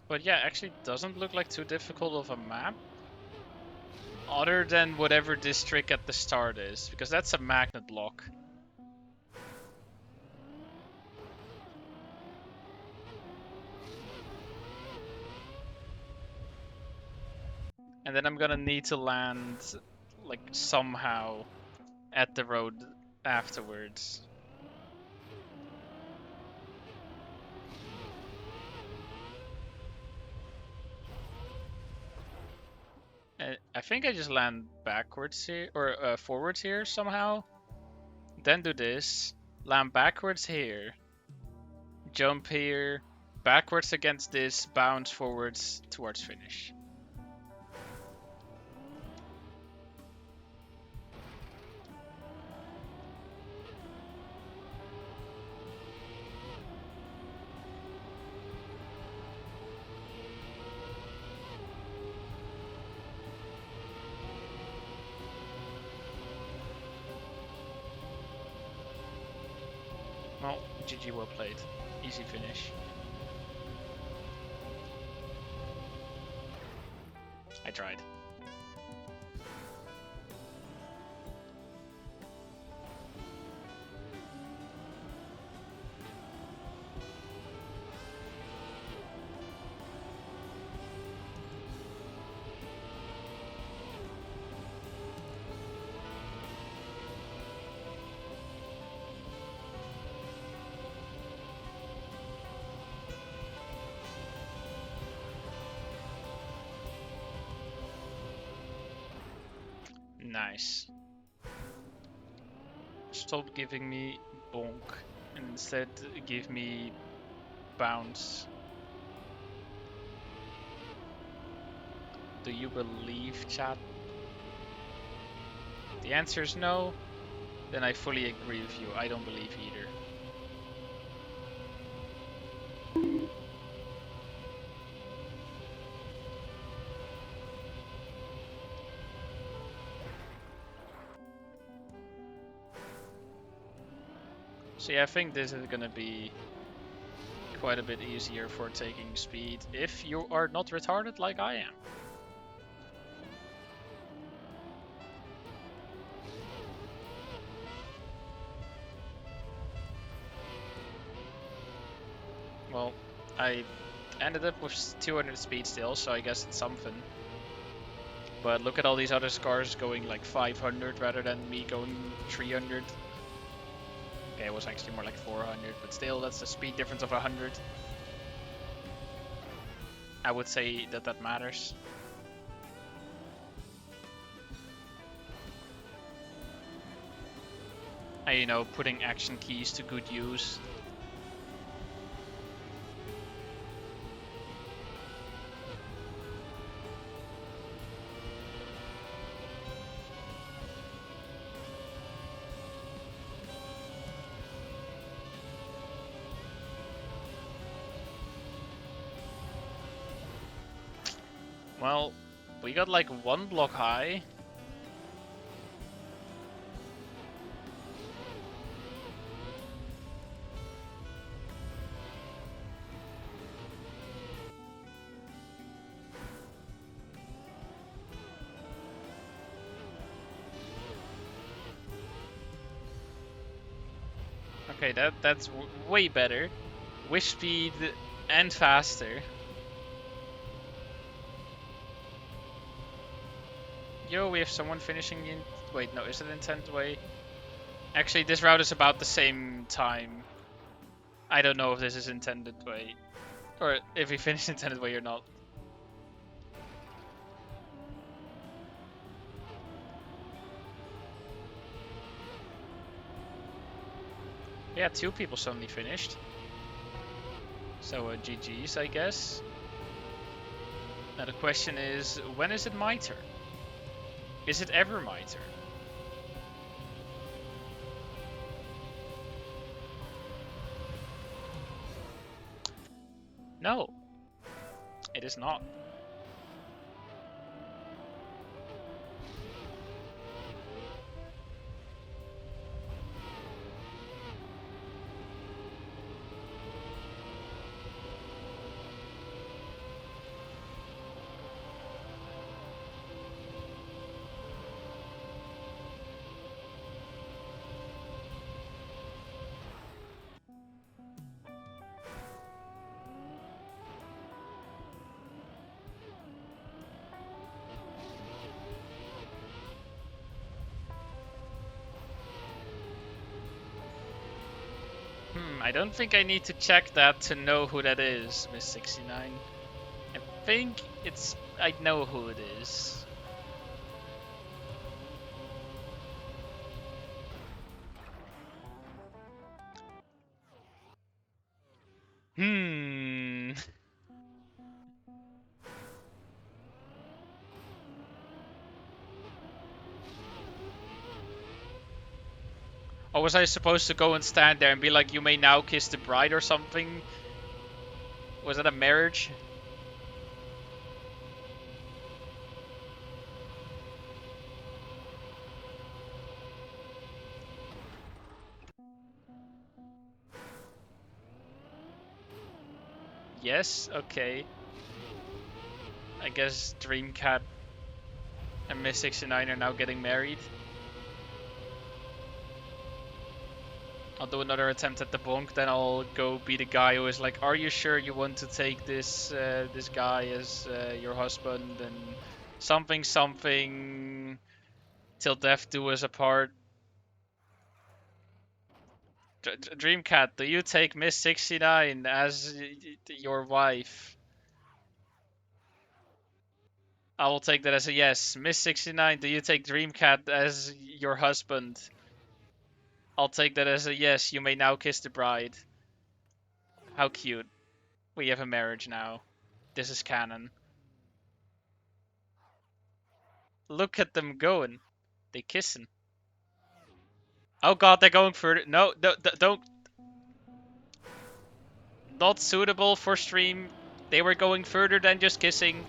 Speaker 4: But yeah, actually doesn't look like too difficult of a map. Other than whatever this trick at the start is, because that's a magnet lock. And then I'm gonna need to land, like, somehow at the road afterwards. I think I just land backwards here, or forwards here somehow. Then do this, land backwards here, jump here, backwards against this, bounce forwards towards finish. Well, GG, well played. Easy finish. I tried. Nice. Stop giving me bonk and instead give me bounce. Do you believe, chat? The answer is no. Then I fully agree with you. I don't believe either. So yeah, I think this is gonna be quite a bit easier for taking speed if you are not retarded like I am. Well, I ended up with 200 speed still, so I guess it's something. But look at all these other cars going like 500 rather than me going 300. Okay, it was actually more like 400, but still, that's a speed difference of 100. I would say that that matters. And, you know, putting action keys to good use. Well, we got like one block high. Okay, that's way better. Wish speed and faster. Yo, we have someone finishing in... Wait, no, is it in 10th way? Actually, this route is about the same time. I don't know if this is intended way. Or if we finish intended way or not. Yeah, 2 people suddenly finished. So GG's, I guess. Now the question is, when is it my turn? Is it ever my turn? No, it is not. I don't think I need to check that to know who that is, Miss 69. I think it's... I know who it is. Or was I supposed to go and stand there and be like, you may now kiss the bride or something? Was that a marriage? Yes, okay. I guess Dreamcat and Miss 69 are now getting married. I'll do another attempt at the bunk, then I'll go be the guy who is like, are you sure you want to take this this guy as your husband, and something till death do us apart. Dreamcat, do you take Miss 69 as your wife? I will take that as a yes. Miss 69, do you take Dreamcat as your husband? I'll take that as a yes. You may now kiss the bride. How cute. We have a marriage now. This is canon. Look at them going. They kissing. Oh god, they're going further. No, don't. Not suitable for stream. They were going further than just kissing.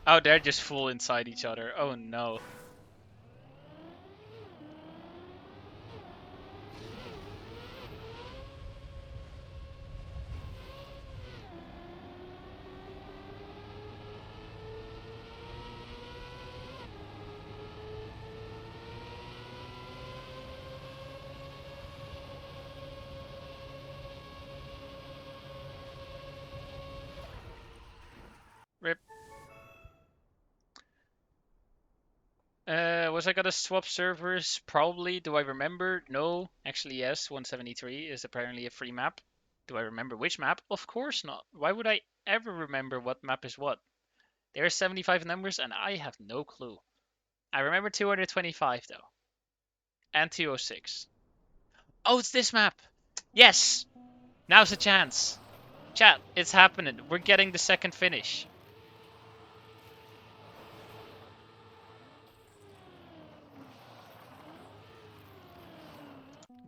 Speaker 4: Oh, they're just full inside each other. Oh no. Rip. Was I gonna swap servers? Probably. Do I remember? No. Actually, yes. 173 is apparently a free map. Do I remember which map? Of course not. Why would I ever remember what map is what? There are 75 numbers and I have no clue. I remember 225 though. And 206. Oh, it's this map! Yes! Now's the chance. Chat, it's happening. We're getting the second finish.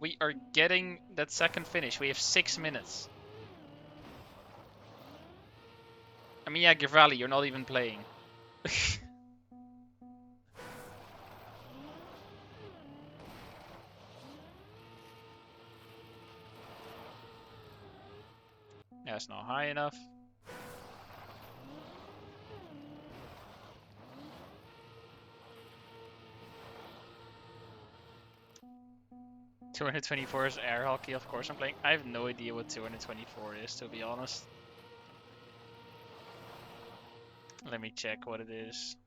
Speaker 4: We are getting that second finish. We have 6 minutes. I mean, yeah, Givali, you're not even playing. That's not high enough. $224 is air hockey, of course I'm playing. I have no idea what 224 is, to be honest. Let me check what it is.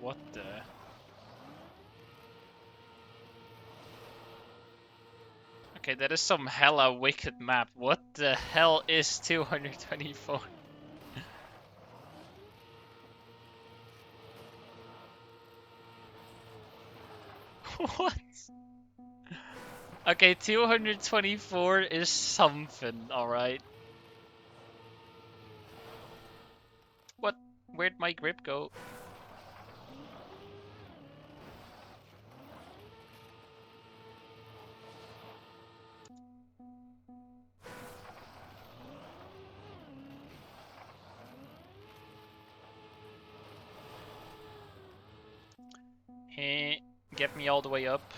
Speaker 4: What the? Okay, that is some hella wicked map. What the hell is 224? What? Okay, 224 is something, alright. What? Where'd my grip go? Hey, get me all the way up.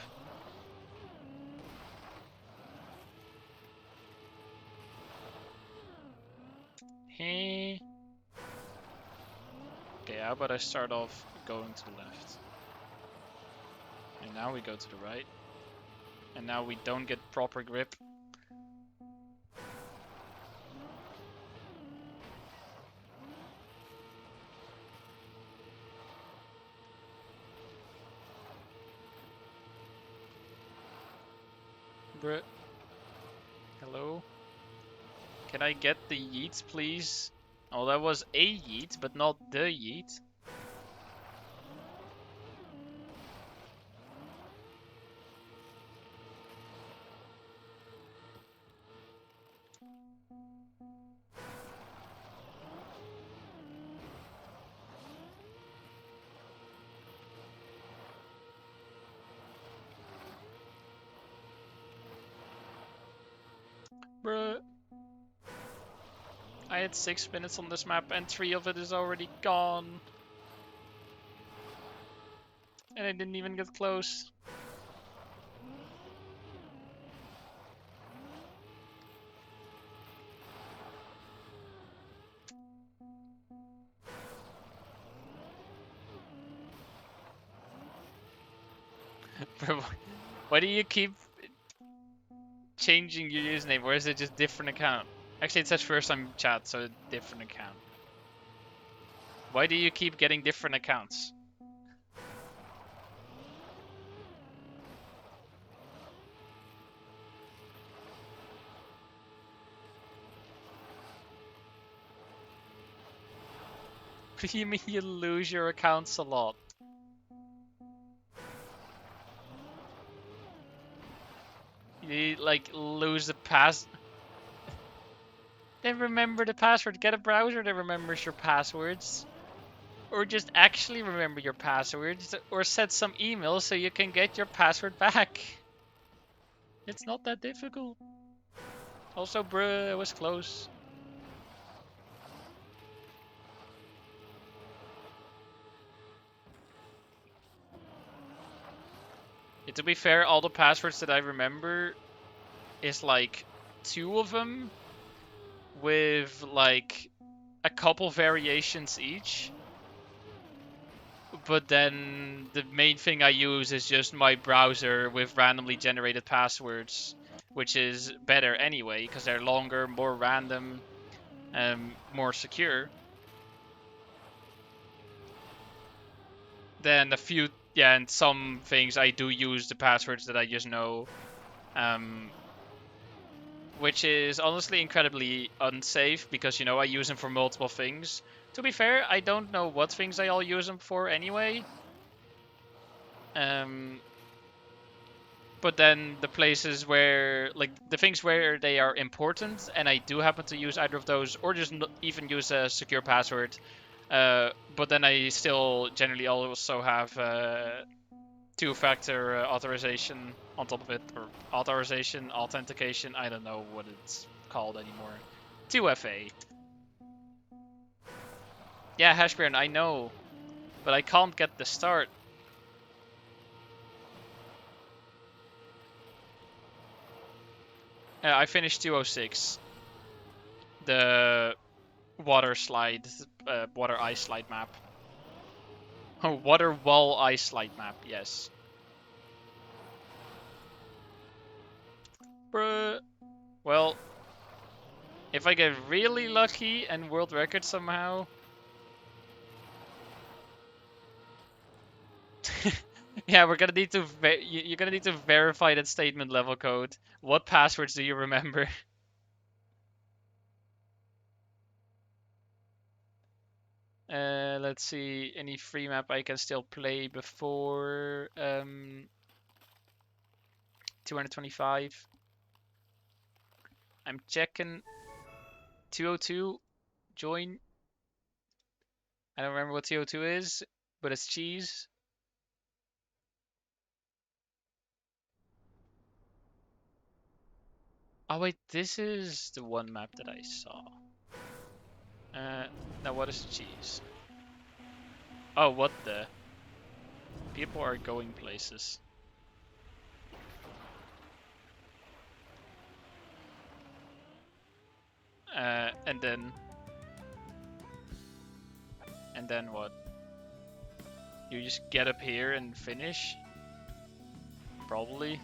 Speaker 4: Hey. Okay, how about I start off going to the left? And now we go to the right. And now we don't get proper grip. Bruh. Hello? Can I get the yeets, please? Oh, that was a yeet, but not the yeet. Bruh. I had 6 minutes on this map and 3 of it is already gone. And I didn't even get close. Bro, why do you keep changing your username, or is it just different account? Actually, it says first time chat, so different account. Why do you keep getting different accounts? What do you mean you lose your accounts a lot? You like lose the pass. Then remember the password. Get a browser that remembers your passwords. Or just actually remember your passwords. Or set some email so you can get your password back. It's not that difficult. Also, bruh, it was close. Yeah, to be fair, all the passwords that I remember is like 2 of them with like a couple variations each. But then the main thing I use is just my browser with randomly generated passwords, which is better anyway because they're longer, more random, more secure. Then a few, yeah, and some things I do use the passwords that I just know, which is honestly incredibly unsafe because, you know, I use them for multiple things. To be fair, I don't know what things I all use them for anyway. But then the places where, like, the things where they are important, and I do happen to use either of those, or just even use a secure password. But then I still generally also have two-factor authorization on top of it, or authorization, authentication. I don't know what it's called anymore. 2FA. Yeah, Hashburn, I know, but I can't get the start. I finished 206. The water slide, water ice slide map. Oh, water wall ice slide map, yes. Bruh. Well, if I get really lucky and world record somehow. Yeah, we're gonna need to. You're gonna need to verify that statement level code. What passwords do you remember? Let's see. Any free map I can still play before 225. I'm checking. 202. Join. I don't remember what 202 is, but it's cheese. Oh wait, this is the one map that I saw. Now what is cheese? Oh, what the? People are going places. And then what? You just get up here and finish? Probably.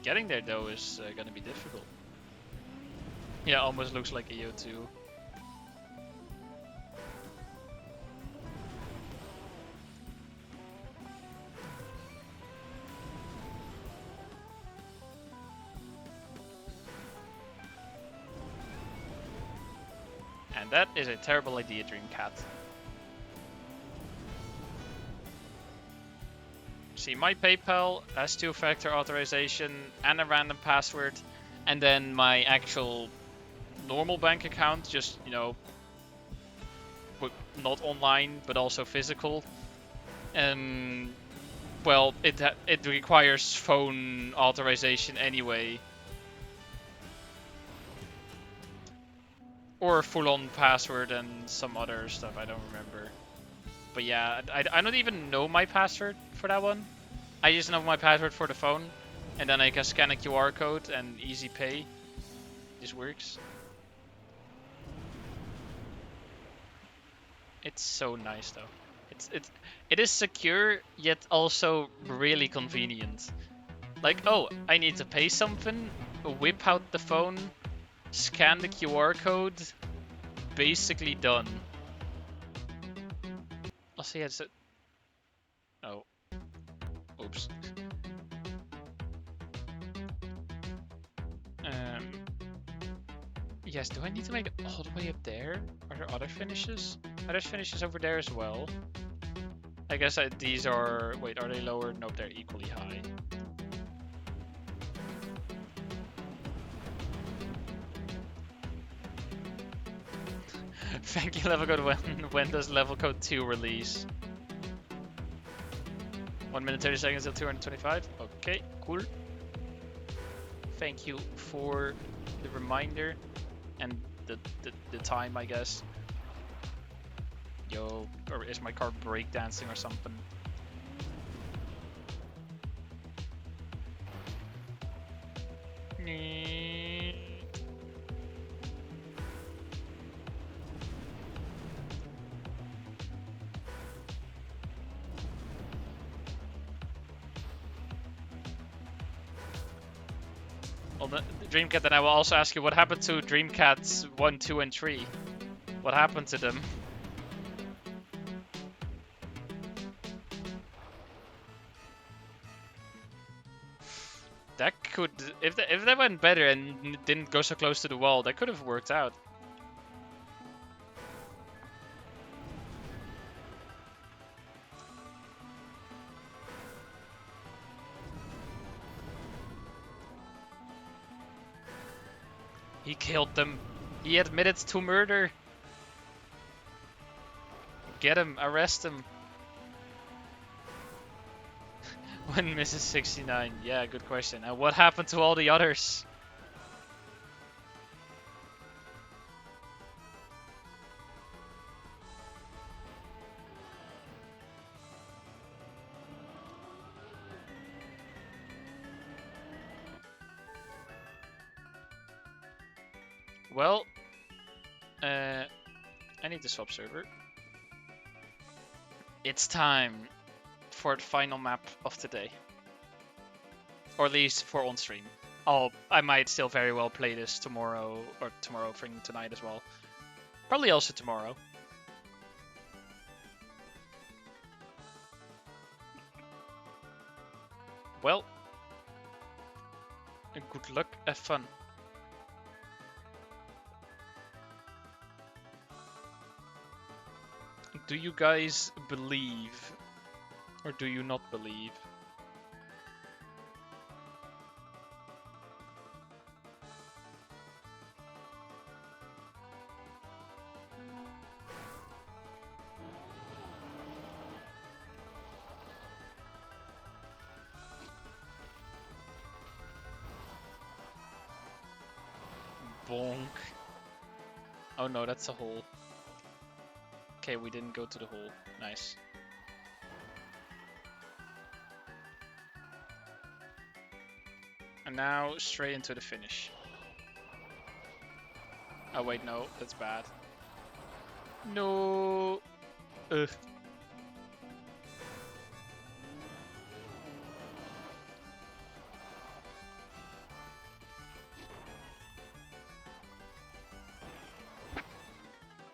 Speaker 4: Getting there though is gonna be difficult. Yeah, almost looks like a Yo2. And that is a terrible idea, Dreamcat. See, my PayPal has two-factor authorization and a random password, and then my actual normal bank account, just, you know, not online, but also physical. Well, it requires phone authorization anyway. Or full-on password and some other stuff, I don't remember. But yeah, I don't even know my password for that one. I just know my password for the phone, and then I can scan a QR code and easy pay. This works. It's so nice though. it is secure yet also really convenient. Like, oh, I need to pay something, whip out the phone, scan the QR code, basically done. I'll see. It's oh, oops. Yes, do I need to make it all the way up there? Are there other finishes? Are there finishes over there as well? I guess these are... Wait, are they lower? Nope, they're equally high. Thank you, level code. When does level code 2 release? 1 minute 30 seconds till 225? Okay, cool. Thank you for the reminder and the time, I guess. Yo, or is my car breakdancing or something? Well, the Dreamcat, then I will also ask you what happened to Dreamcats 1, 2, and 3? What happened to them? That could, if that went better and didn't go so close to the wall, that could have worked out. He killed them. He admitted to murder. Get him, arrest him. When Mrs. 69? Yeah, good question. And what happened to all the others? Well, I need to swap server. It's time for the final map of today. Or at least for on stream. I might still very well play this tomorrow, or tomorrow for tonight as well. Probably also tomorrow. Well, good luck, have fun. Do you guys believe, or do you not believe? Bonk. Oh no, that's a hole. Okay, we didn't go to the hole. Nice. And now straight into the finish. Oh wait, no, that's bad. No. Ugh.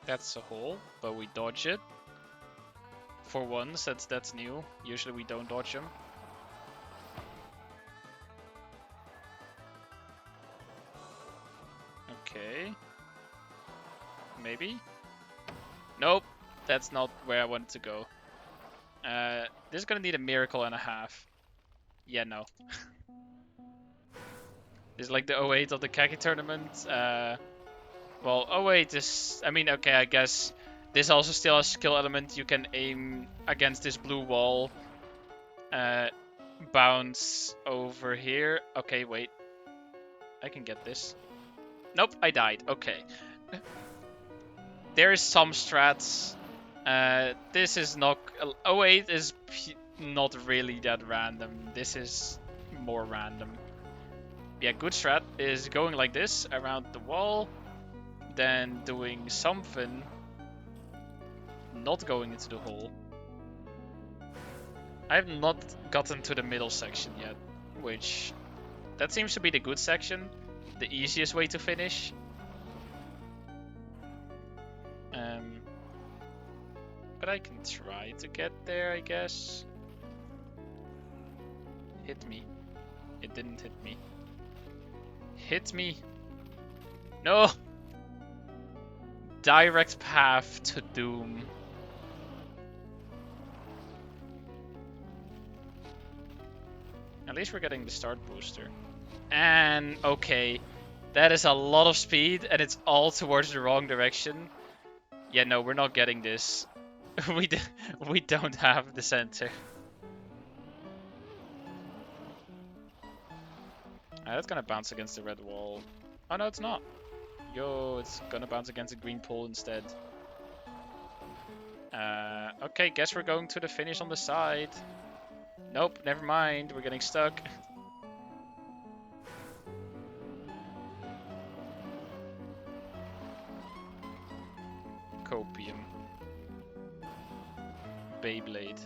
Speaker 4: That's a hole, but we dodge it. For once, that's new. Usually we don't dodge them. Okay. Maybe? Nope. That's not where I wanted to go. This is gonna need a miracle and a half. Yeah, no. This is like the 08 of the Kacky tournament. Well, 08 is... I mean, okay, I guess this also still has skill element. You can aim against this blue wall. Bounce over here. Okay, wait. I can get this. Nope, I died. Okay. There is some strats. This is not... 08 is not really that random. This is more random. Yeah, good strat is going like this around the wall. Then doing something, not going into the hole, I have not gotten to the middle section yet, which that seems to be the good section, the easiest way to finish. But I can try to get there, I guess. Hit me. It didn't hit me. Hit me. No! Direct path to doom. At least we're getting the start booster. And okay, that is a lot of speed and it's all towards the wrong direction. Yeah, no, we're not getting this. we don't have the center. That's gonna bounce against the red wall. Oh no, it's not. Yo, it's gonna bounce against a green pole instead. Okay, guess we're going to the finish on the side. Nope, never mind. We're getting stuck. Copium. Beyblade.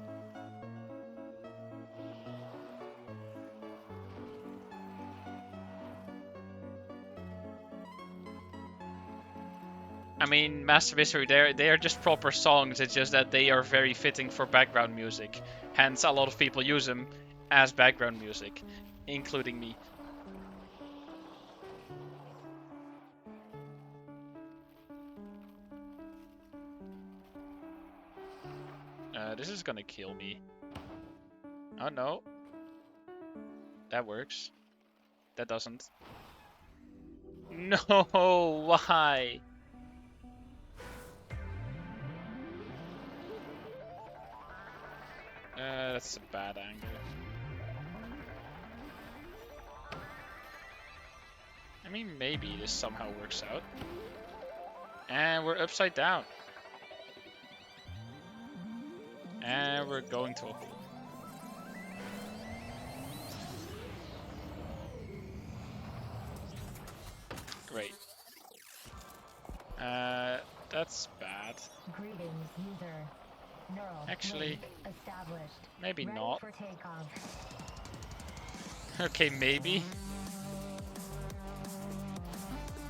Speaker 4: I mean, Master Mystery, they are just proper songs, it's just that they are very fitting for background music. Hence, a lot of people use them as background music, including me. This is gonna kill me. Oh no. That works. That doesn't. No, why? That's a bad angle. I mean, maybe this somehow works out. And we're upside down. And we're going to a hole. Great. That's bad.
Speaker 3: Greetings, user. Neural
Speaker 4: Actually,
Speaker 3: link established.
Speaker 4: maybe
Speaker 3: Ready
Speaker 4: not.
Speaker 3: for takeoff.
Speaker 4: Okay, maybe.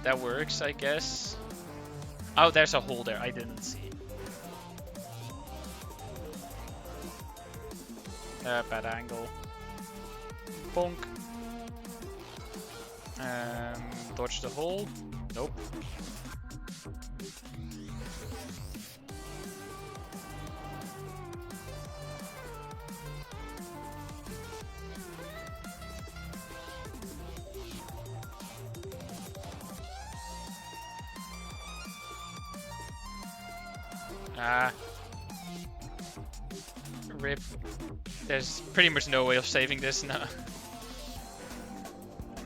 Speaker 4: That works, I guess. Oh, there's a hole there. I didn't see. Bad angle. Bonk. Dodge the hole. Nope. Ah. Rip. There's pretty much no way of saving this now.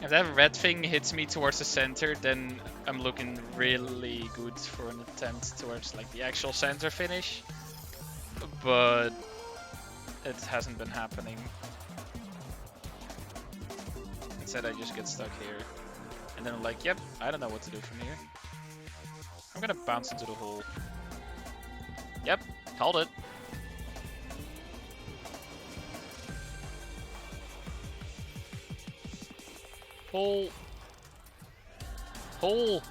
Speaker 4: If that red thing hits me towards the center, then I'm looking really good for an attempt towards like the actual center finish. But it hasn't been happening. Instead I just get stuck here. And then I'm like, yep, I don't know what to do from here. I'm gonna bounce into the hole. Yep, called it. Hole. Hole.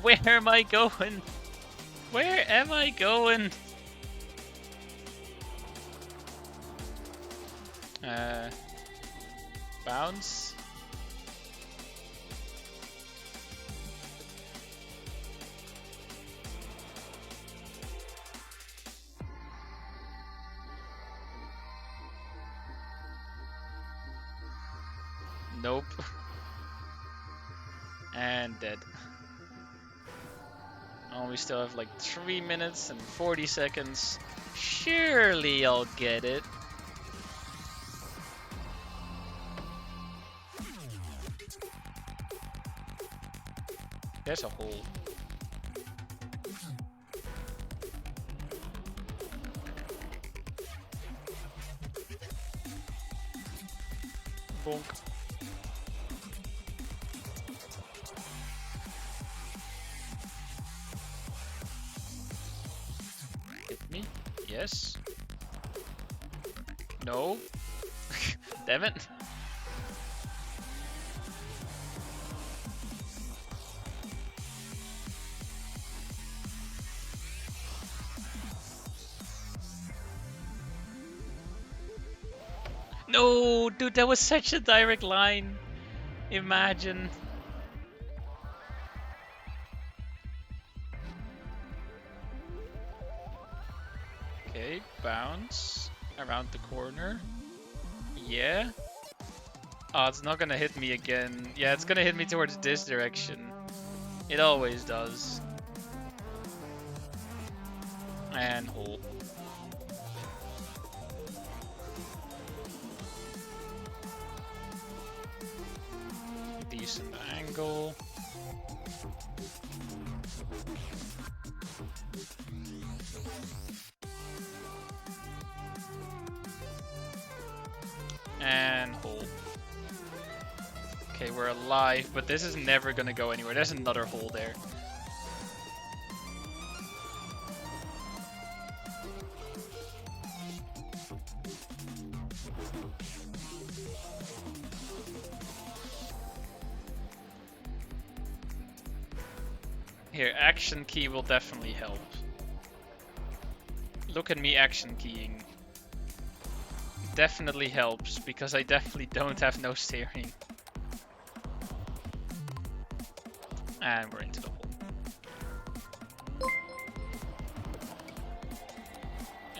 Speaker 4: Where am I going? Where am I going? Bounce. Nope. And dead. Oh, we still have like 3 minutes and 40 seconds. Surely I'll get it. There's a hole. Bonk. Hit me. Yes. No. Damn it. No, dude, that was such a direct line. Imagine. Okay, bounce around the corner. Yeah. Oh, it's not gonna hit me again. Yeah, it's gonna hit me towards this direction. It always does. And hole. Decent angle. And hole. Okay, we're alive, but this is never gonna go anywhere. There's another hole there. Here, action key will definitely help. Look at me action keying. Definitely helps, because I definitely don't have no steering. And we're into the hole.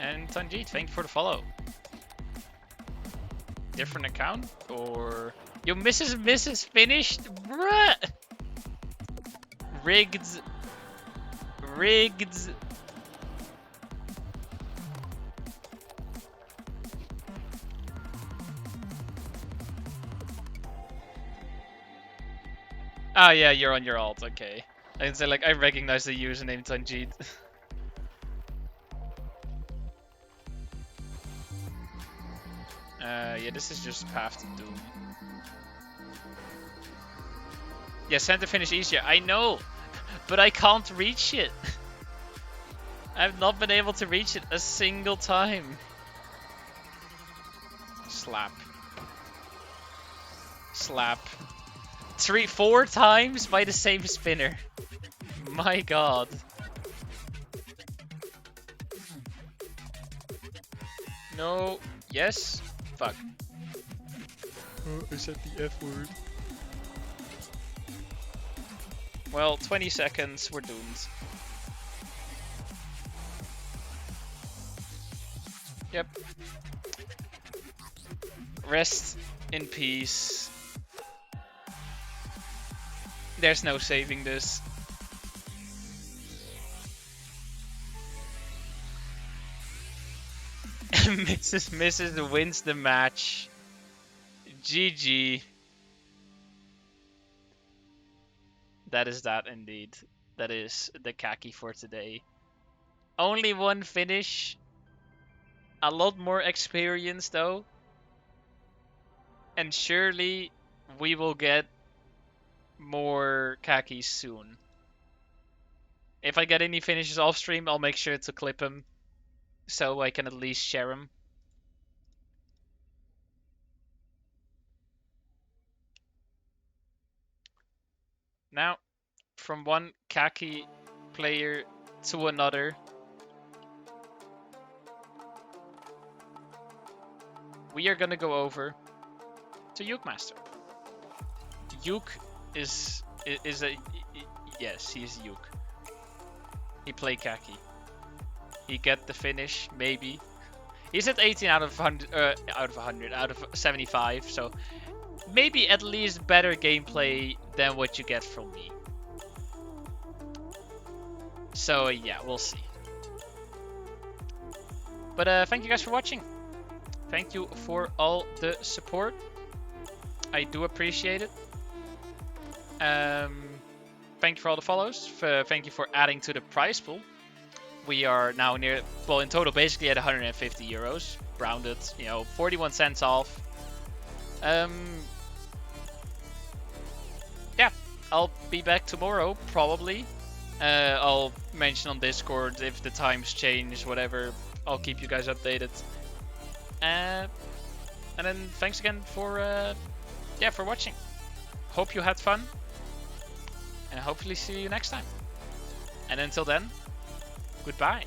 Speaker 4: And Tanjeet, thank you for the follow. Different account? Or... Yo, Mrs. finished? Bruh! Rigged. Rigged. Ah, yeah, you're on your alt, okay. I can say, like, I recognize the username Tanjeet. Yeah, this is just Path to Doom. Yeah, center finish easier. I know, but I can't reach it. I've not been able to reach it a single time. Slap. Slap. 4 times by the same spinner. My god. No. Yes. Fuck. Oh, I said the F word. Well, 20 seconds, we're doomed. Yep. Rest in peace. There's no saving this. Mrs. wins the match. GG. That is that indeed. That is the Kacky for today. Only one finish. A lot more experience though. And surely we will get more Kackys soon. If I get any finishes off stream, I'll make sure to clip them so I can at least share them. Now, from one Kacky player to another. We are gonna go over to Yuke Master. Yuke is a yes, he's Yuke. He played Kacky. He get the finish, maybe. He's at 18 out of 100, out of 75, so maybe at least better gameplay than what you get from me. So yeah, we'll see. But thank you guys for watching. Thank you for all the support. I do appreciate it. Thank you for all the follows. Thank you for adding to the prize pool. We are now near, well, in total, basically at 150 euros, rounded, 41 cents off. Yeah, I'll be back tomorrow, probably. I'll mention on Discord if the times change, whatever. I'll keep you guys updated. And then thanks again for for watching. Hope you had fun, and hopefully see you next time. And until then, goodbye.